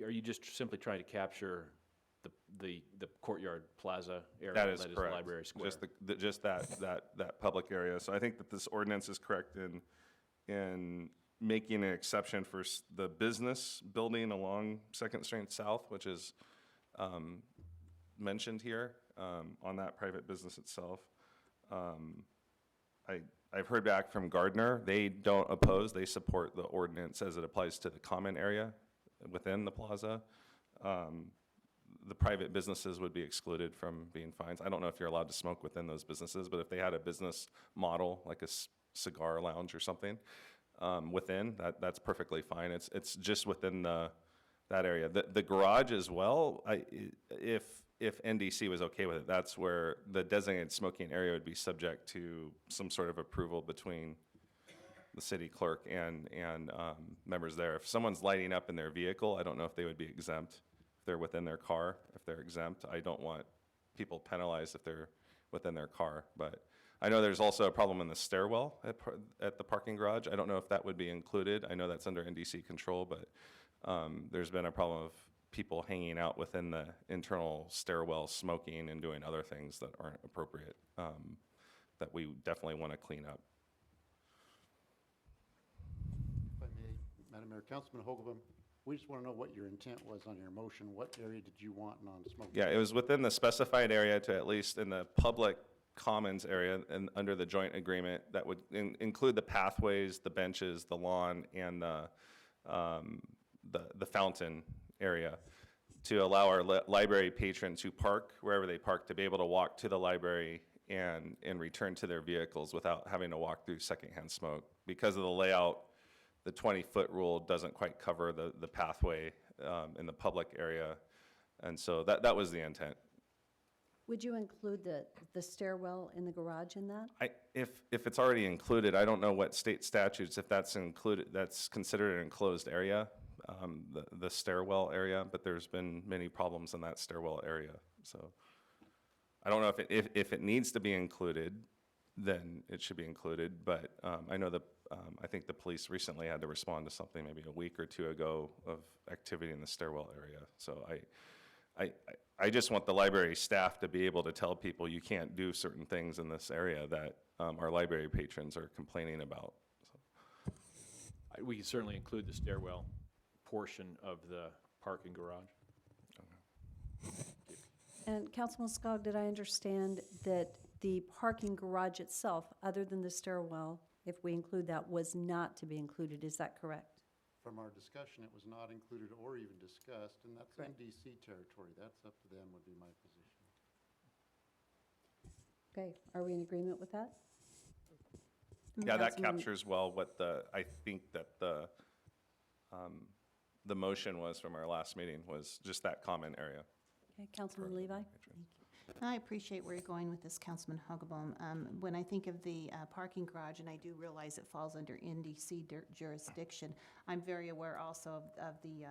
Are you just simply trying to capture the courtyard plaza area? That is correct. correct. The library square? Just that public area. So I think that this ordinance is correct in making an exception for the business building along Second Street South, which is mentioned here on that private business itself. I've heard back from Gardner. They don't oppose. They support the ordinance as it applies to the common area within the plaza. The private businesses would be excluded from being fines. I don't know if you're allowed to smoke within those businesses, but if they had a business model, like a cigar lounge or something, within, that's perfectly fine. It's just within that area. The garage as well, if NDC was okay with it, that's where the designated smoking area would be subject to some sort of approval between the city clerk and members there. If someone's lighting up in their vehicle, I don't know if they would be exempt. If they're within their car, if they're exempt, I don't want people penalized if they're within their car. But I know there's also a problem in the stairwell at the parking garage. I don't know if that would be included. I know that's under NDC control, but there's been a problem of people hanging out within the internal stairwell, smoking and doing other things that aren't appropriate, that we definitely want to clean up. If I may, Madam Mayor, Councilman Hogelbaum, we just want to know what your intent was on your motion. What area did you want non-smoking? Yeah, it was within the specified area to at least in the public commons area and under the joint agreement that would include the pathways, the benches, the lawn, and the fountain area to allow our library patrons who park wherever they park to be able to walk to the library and return to their vehicles without having to walk through secondhand smoke. Because of the layout, the 20-foot rule doesn't quite cover the pathway in the public area. And so that was the intent. Would you include the stairwell in the garage in that? If it's already included, I don't know what state statutes, if that's included, that's considered an enclosed area, the stairwell area, but there's been many problems in that stairwell area. So I don't know if it needs to be included, then it should be included. But I know I think the police recently had to respond to something maybe a week or two ago of activity in the stairwell area. So I just want the library staff to be able to tell people you can't do certain things in this area that our library patrons are complaining about. So. We can certainly include the stairwell portion of the parking garage. And Councilman Skog, did I understand that the parking garage itself, other than the stairwell, if we include that, was not to be included? Is that correct? From our discussion, it was not included or even discussed, and that's Correct. NDC territory. That's up to them, would be my position. Okay, are we in agreement with that? Yeah, that Councilman- captures well what I think that the motion was from our last meeting was just that common area. Okay, Councilman Levi? I appreciate where you're going with this, Councilman Hogaboam. When I think of the parking garage, and I do realize it falls under NDC jurisdiction, I'm very aware also of the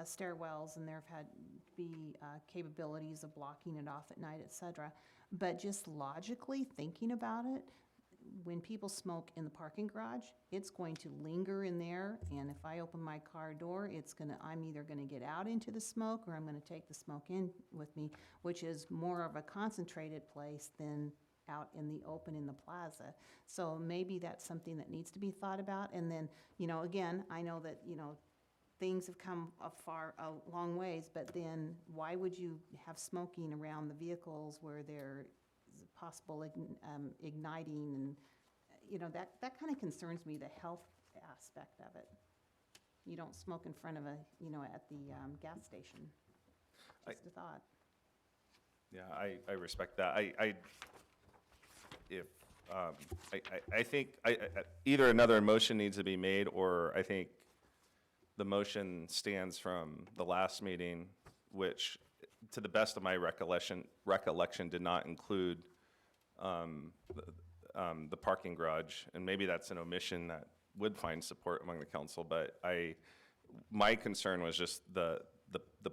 stairwells, and there have had to be capabilities of blocking it off at night, et cetera. But just logically thinking about it, when people smoke in the parking garage, it's going to linger in there, and if I open my car door, I'm either gonna get out into the smoke or I'm gonna take the smoke in with me, which is more of a concentrated place than out in the open in the plaza. So maybe that's something that needs to be thought about. And then, again, I know that, things have come a long ways, but then why would you have smoking around the vehicles where there possible igniting, and that kind of concerns me, the health aspect of it. You don't smoke in front of at the gas station. Just a thought. Yeah, I respect that. I think either another motion needs to be made, or I think the motion stands from the last meeting, which, to the best of my recollection did not include the parking garage, and maybe that's an omission that would find support among the council, but my concern was just the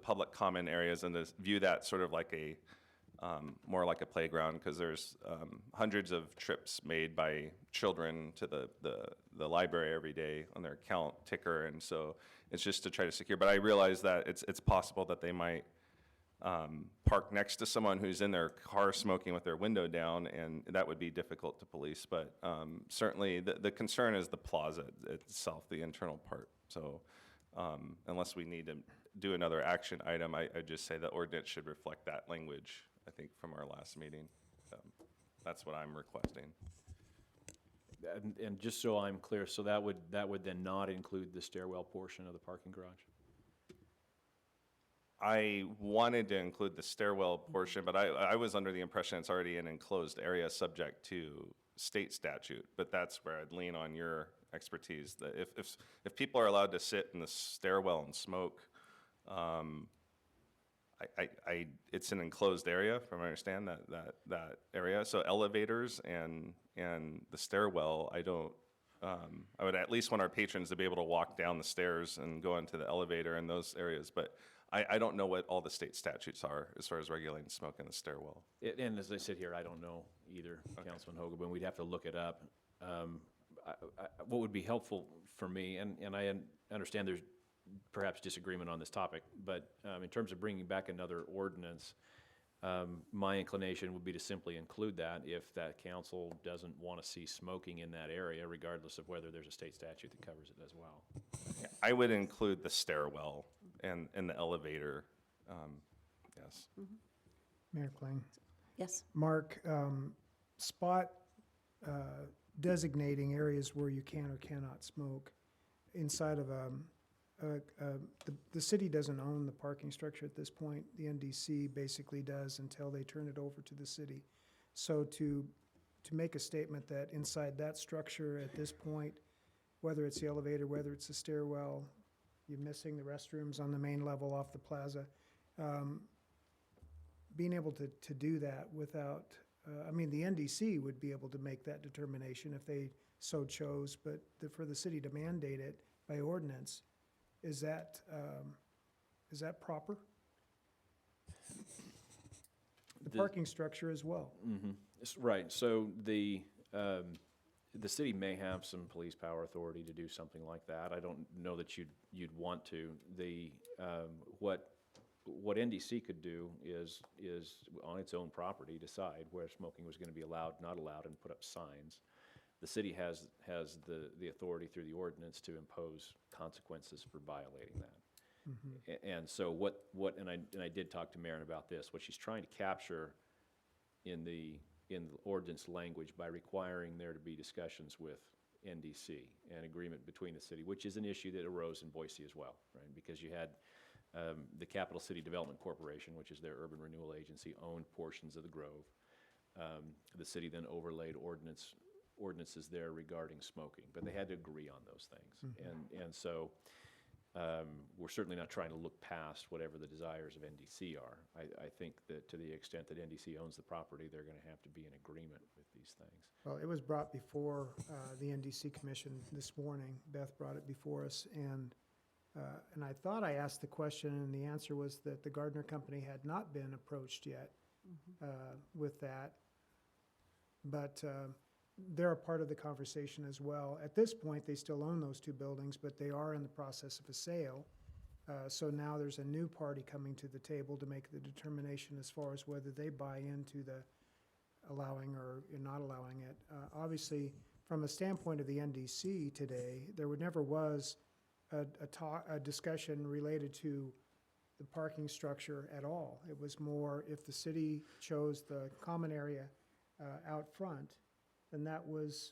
public common areas, and to view that sort of like more like a playground, because there's hundreds of trips made by children to the library every day on their account ticker, and so it's just to try to secure. But I realize that it's possible that they might park next to someone who's in their car smoking with their window down, and that would be difficult to police. But certainly the concern is the plaza itself, the internal part. So unless we need to do another action item, I just say the ordinance should reflect that language, I think, from our last meeting. That's what I'm requesting. And just so I'm clear, so that would then not include the stairwell portion of the parking garage? I wanted to include the stairwell portion, but I was under the impression it's already an enclosed area subject to state statute, but that's where I'd lean on your expertise. That if people are allowed to sit in the stairwell and smoke, it's an enclosed area, from what I understand, that area. So elevators and the stairwell, I would at least want our patrons to be able to walk down the stairs and go into the elevator in those areas, but I don't know what all the state statutes are as far as regulating smoke in the stairwell. And as I sit here, I don't know either, Councilman Hogan, we'd have to look it up. What would be helpful for me, and I understand there's perhaps disagreement on this topic, but in terms of bringing back another ordinance, my inclination would be to simply include that if that council doesn't want to see smoking in that area, regardless of whether there's a state statute that covers it as well. I would include the stairwell and the elevator, yes. Mayor Kling. Yes. Mark, spot designating areas where you can or cannot smoke inside of the city doesn't own the parking structure at this point. The NDC basically does until they turn it over to the city. So to make a statement that inside that structure at this point, whether it's the elevator, whether it's the stairwell, you're missing the restrooms on the main level off the plaza, being able to do that without, I mean, the NDC would be able to make that determination if they so chose, but for the city to mandate it by ordinance, is that proper? The parking structure as well. Right, so the city may have some police power authority to do something like that. I don't know that you'd want to. What NDC could do is on its own property decide where smoking was gonna be allowed, not allowed, and put up signs. The city has the authority through the ordinance to impose consequences for violating that. And so and I did talk to Maren about this, what she's trying to capture in the ordinance language by requiring there to be discussions with NDC and agreement between the city, which is an issue that arose in Boise as well, right? Because you had the Capital City Development Corporation, which is their urban renewal agency, owned portions of the Grove. The city then overlaid ordinances there regarding smoking, but they had to agree on those things. And so we're certainly not trying to look past whatever the desires of NDC are. I think that to the extent that NDC owns the property, they're going to have to be in agreement with these things. Well, it was brought before the NDC Commission this morning. Beth brought it before us, and I thought I asked the question, and the answer was that the Gardner Company had not been approached yet with that. But they're a part of the conversation as well. At this point, they still own those two buildings, but they are in the process of a sale. So now there's a new party coming to the table to make the determination as far as whether they buy into the allowing or not allowing it. Obviously, from a standpoint of the NDC today, there never was a discussion related to the parking structure at all. It was more if the city chose the common area out front, then that was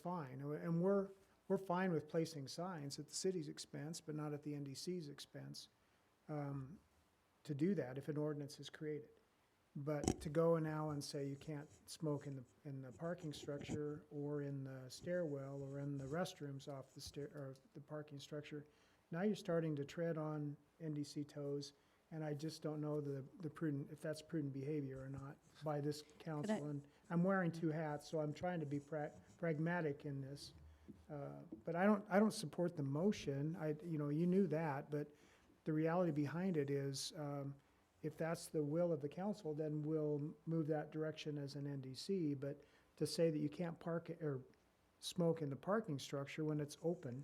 fine. And we're fine with placing signs at the city's expense, but not at the NDC's expense, to do that if an ordinance is created. But to go now and say you can't smoke in the parking structure or in the stairwell or in the restrooms off the parking structure, now you're starting to tread on NDC toes, and I just don't know if that's prudent behavior or not by this council. And I'm wearing two hats, so I'm trying to be pragmatic in this. But I don't support the motion. You knew that, but the reality behind it is, if that's the will of the council, then we'll move that direction as an NDC. But to say that you can't park or smoke in the parking structure when it's open,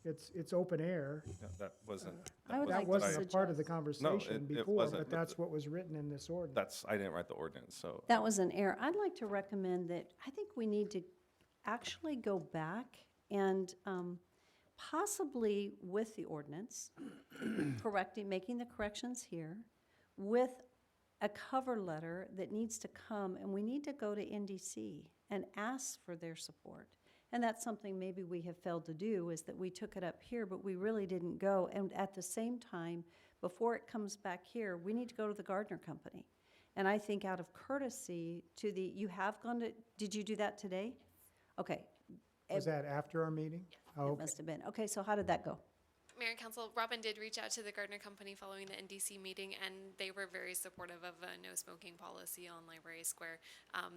it's open air. That wasn't. That wasn't a part of the conversation it before, wasn't, but that's what was written in this ordinance. I didn't write the ordinance, so. That was an error. I'd like to recommend that, I think we need to actually go back and possibly with the ordinance, making the corrections here, with a cover letter that needs to come, and we need to go to NDC and ask for their support. And that's something maybe we have failed to do, is that we took it up here, but we really didn't go. And at the same time, before it comes back here, we need to go to the Gardner Company. And I think out of courtesy to you have gone to, did you do that today? Okay. Was that after our meeting? Oh, It okay. must have been. Okay, so how did that go? Mayor and Council, Robin did reach out to the Gardner Company following the NDC meeting, and they were very supportive of a no smoking policy on Library Square.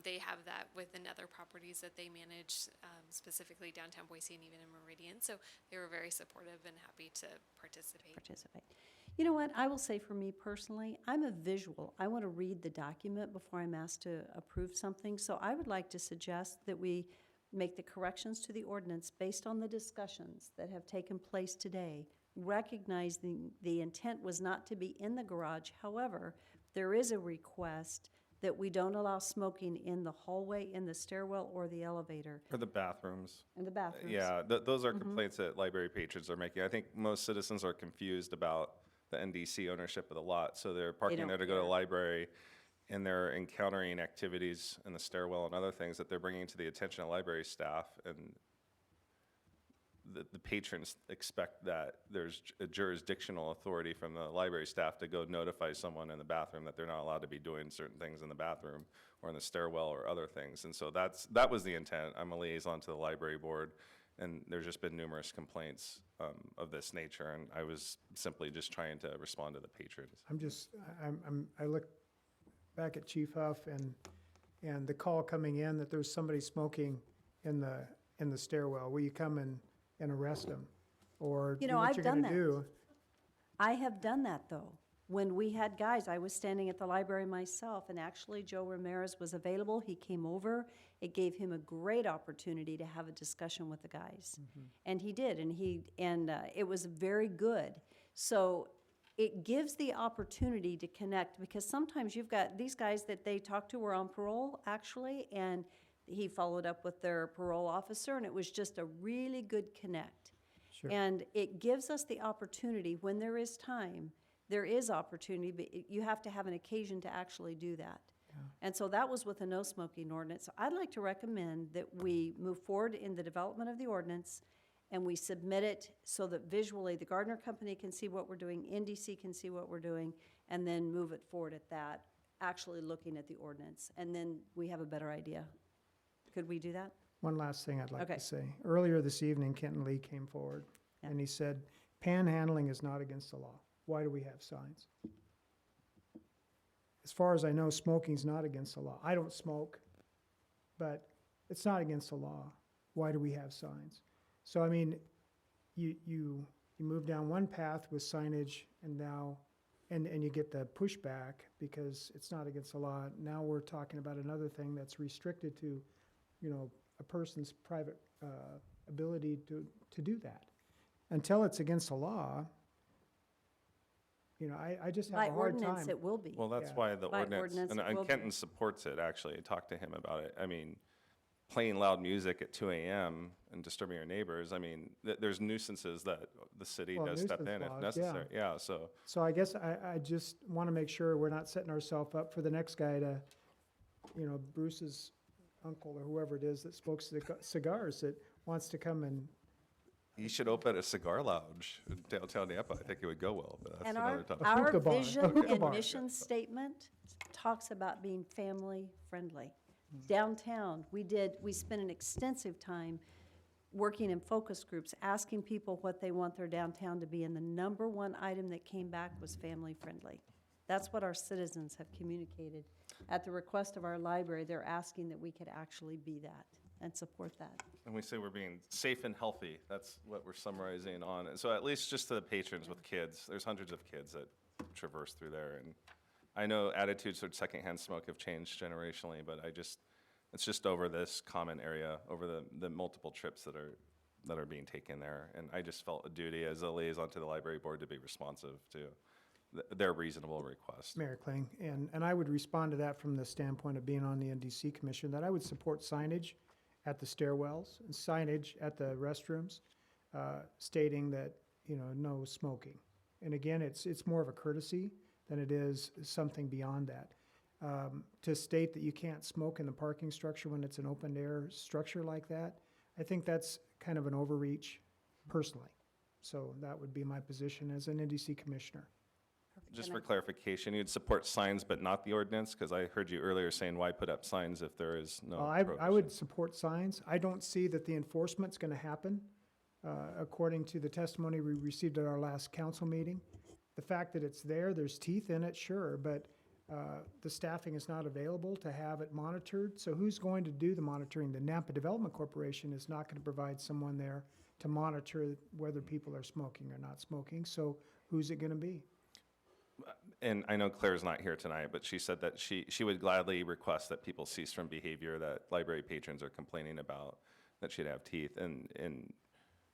They have that within other properties that they manage, specifically downtown Boise and even in Meridian. So they were very supportive and happy to participate. You know what, I will say for me personally, I'm a visual. I want to read the document before I'm asked to approve something. So I would like to suggest that we make the corrections to the ordinance based on the discussions that have taken place today, recognizing the intent was not to be in the garage. However, there is a request that we don't allow smoking in the hallway, in the stairwell, or the elevator. Or the bathrooms. In the bathrooms. Yeah, those are complaints that library patrons are making. I think most citizens are confused about the NDC ownership of the lot. So they're parking don't there to go to the care. library, and they're encountering activities in the stairwell and other things that they're bringing to the attention of library staff. And the patrons expect that there's a jurisdictional authority from the library staff to go notify someone in the bathroom that they're not allowed to be doing certain things in the bathroom or in the stairwell or other things. And so that was the intent. I'm a liaison to the library board, and there's just been numerous complaints of this nature, and I was simply just trying to respond to the patrons. I look back at Chief Huff and the call coming in that there's somebody smoking in the stairwell. Will you come and arrest them? Or You do know, what I've you're done gonna that. do? I have done that, though. When we had guys, I was standing at the library myself, and actually Joe Ramirez was available. He came over. It gave him a great opportunity to have a discussion with the guys. And he did, and it was very good. So it gives the opportunity to connect, because sometimes you've got these guys that they talked to were on parole, actually, and he followed up with their parole officer, and it was just a really good connect. Sure. And it gives us the opportunity, when there is time, there is opportunity, but you have to have an occasion to actually do that. And so that was with a no smoking ordinance. So I'd like to recommend that we move forward in the development of the ordinance, and we submit it so that visually the Gardner Company can see what we're doing, NDC can see what we're doing, and then move it forward at that, actually looking at the ordinance. And then we have a better idea. Could we do that? One last thing I'd like Okay. to say. Earlier this evening, Kenton Lee came forward, Yeah. and he said, panhandling is not against the law. Why do we have signs? As far as I know, smoking's not against the law. I don't smoke, but it's not against the law. Why do we have signs? So, I mean, you move down one path with signage, and now, and you get the pushback because it's not against the law. Now we're talking about another thing that's restricted to, a person's private ability to do that. Until it's against the law, I just have By a hard ordinance, time. it will be. Well, that's Yeah. why the By ordinance, ordinance, it will and be. Kenton supports it, actually. I talked to him about it. I mean, playing loud music at 2 a.m. and disturbing your neighbors, I mean, there's nuisances that the city Well, does step nuisance in if laws, necessary. Yeah, so, So I guess I just want to make sure we're not setting ourselves up for the next guy to, Bruce's uncle or whoever it is that smokes cigars that wants to come and, you should open a cigar lounge in downtown Nampa. I think it would go well, but that's And another topic. our hookah bar, a vision hookah and bar. mission statement talks about being family-friendly. Downtown, we spent an extensive time working in focus groups, asking people what they want their downtown to be, and the number one item that came back was family-friendly. That's what our citizens have communicated. At the request of our library, they're asking that we could actually be that and support that. And we say we're being safe and healthy. That's what we're summarizing on. And so at least just to the patrons with kids, there's hundreds of kids that traverse through there. And I know attitudes toward secondhand smoke have changed generationally, but it's just over this common area, over the multiple trips that are being taken there. And I just felt a duty as a liaison to the library board to be responsive to their reasonable request. Mayor Kling, and I would respond to that from the standpoint of being on the NDC commission, that I would support signage at the stairwells and signage at the restrooms, stating that, no smoking. And again, it's more of a courtesy than it is something beyond that. To state that you can't smoke in the parking structure when it's an open-air structure like that, I think that's kind of an overreach personally. So that would be my position as an NDC commissioner. Just for clarification, you'd support signs but not the ordinance? Because I heard you earlier saying, why put up signs if there is no Well, I would prohibition? support signs. I don't see that the enforcement's going to happen according to the testimony we received at our last council meeting. The fact that it's there, there's teeth in it, sure, but the staffing is not available to have it monitored. So who's going to do the monitoring? The Nampa Development Corporation is not going to provide someone there to monitor whether people are smoking or not smoking. So who's it going to be? And I know Claire's not here tonight, but she said that she would gladly request that people cease from behavior that library patrons are complaining about, that she'd have teeth. And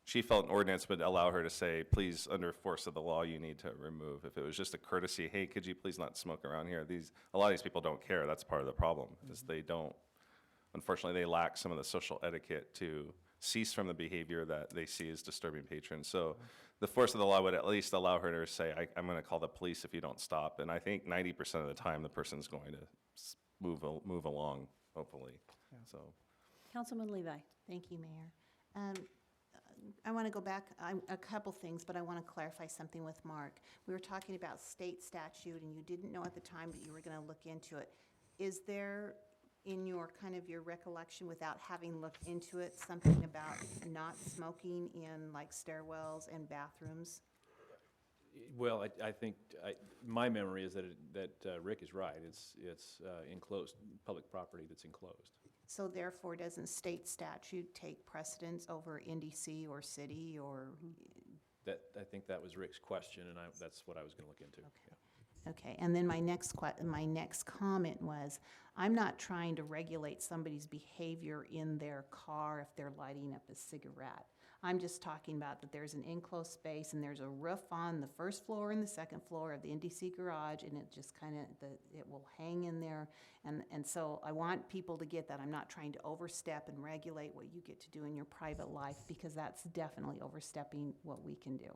she felt an ordinance would allow her to say, please, under force of the law, you need to remove. If it was just a courtesy, hey, could you please not smoke around here? A lot of these people don't care. That's part of the problem, is they don't, unfortunately, they lack some of the social etiquette to cease from the behavior that they see as disturbing patrons. So the force of the law would at least allow her to say, I'm going to call the police if you don't stop. And I think 90% of the time, the person's going to move along, hopefully. So. Councilman Levi. Thank you, Mayor. I want to go back a couple things, but I want to clarify something with Mark. We were talking about state statute, and you didn't know at the time that you were going to look into it. Is there, in your kind of your recollection, without having looked into it, something about not smoking in like stairwells and bathrooms? Well, I think, my memory is that Rick is right. It's enclosed, public property that's enclosed. So therefore, doesn't state statute take precedence over NDC or city or? I think that was Rick's question, and that's what I was going to look into. Yeah. Okay, and then my next comment was, I'm not trying to regulate somebody's behavior in their car if they're lighting up a cigarette. I'm just talking about that there's an enclosed space and there's a roof on the first floor and the second floor of the NDC garage, and it just kind of, it will hang in there. And so I want people to get that. I'm not trying to overstep and regulate what you get to do in your private life, because that's definitely overstepping what we can do.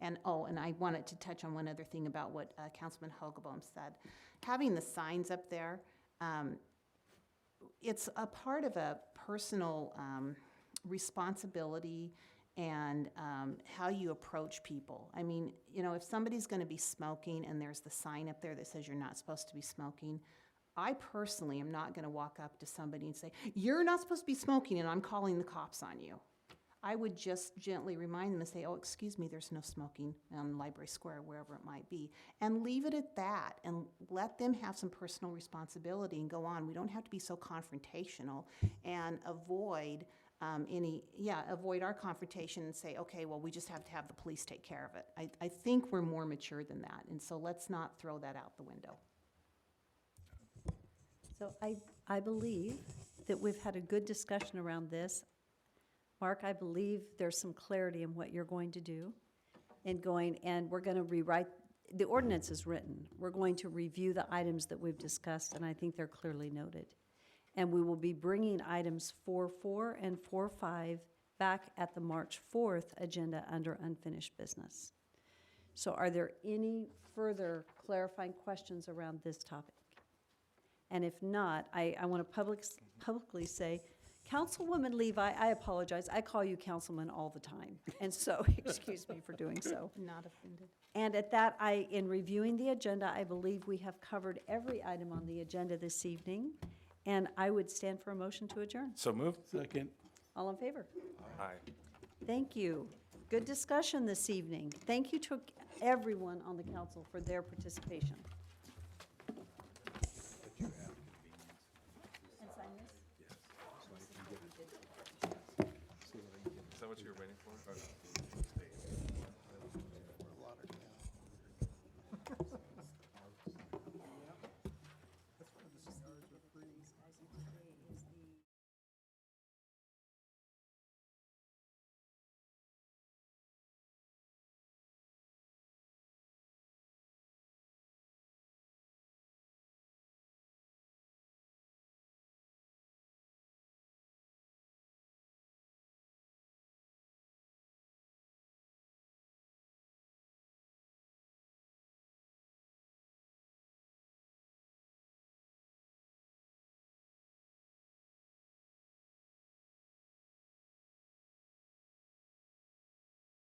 And I wanted to touch on one other thing about what Councilman Hogaboam said. Having the signs up there, it's a part of a personal responsibility and how you approach people. I mean, you know, if somebody's going to be smoking and there's the sign up there that says you're not supposed to be smoking, I personally am not going to walk up to somebody and say, you're not supposed to be smoking and I'm calling the cops on you. I would just gently remind them and say, oh, excuse me, there's no smoking on Library Square, wherever it might be, and leave it at that and let them have some personal responsibility and go on. We don't have to be so confrontational, and avoid avoid our confrontation and say, okay, well, we just have to have the police take care of it. I think we're more mature than that, and so let's not throw that out the window. So I believe that we've had a good discussion around this. Mark, I believe there's some clarity in what you're going to do and we're going to rewrite, the ordinance is written. We're going to review the items that we've discussed, and I think they're clearly noted. And we will be bringing items 4.4 and 4.5 back at the March 4th agenda under unfinished business. So are there any further clarifying questions around this topic? And if not, I want to publicly say, Councilwoman Levi, I apologize. I call you Councilman all the time. And so, excuse me for doing so. Not offended. And at that, in reviewing the agenda, I believe we have covered every item on the agenda this evening. And I would stand for a motion to adjourn. So moved. Second. All in favor? Aye. Thank you. Good discussion this evening. Thank you to everyone on the council for their participation. Is that what you were waiting for?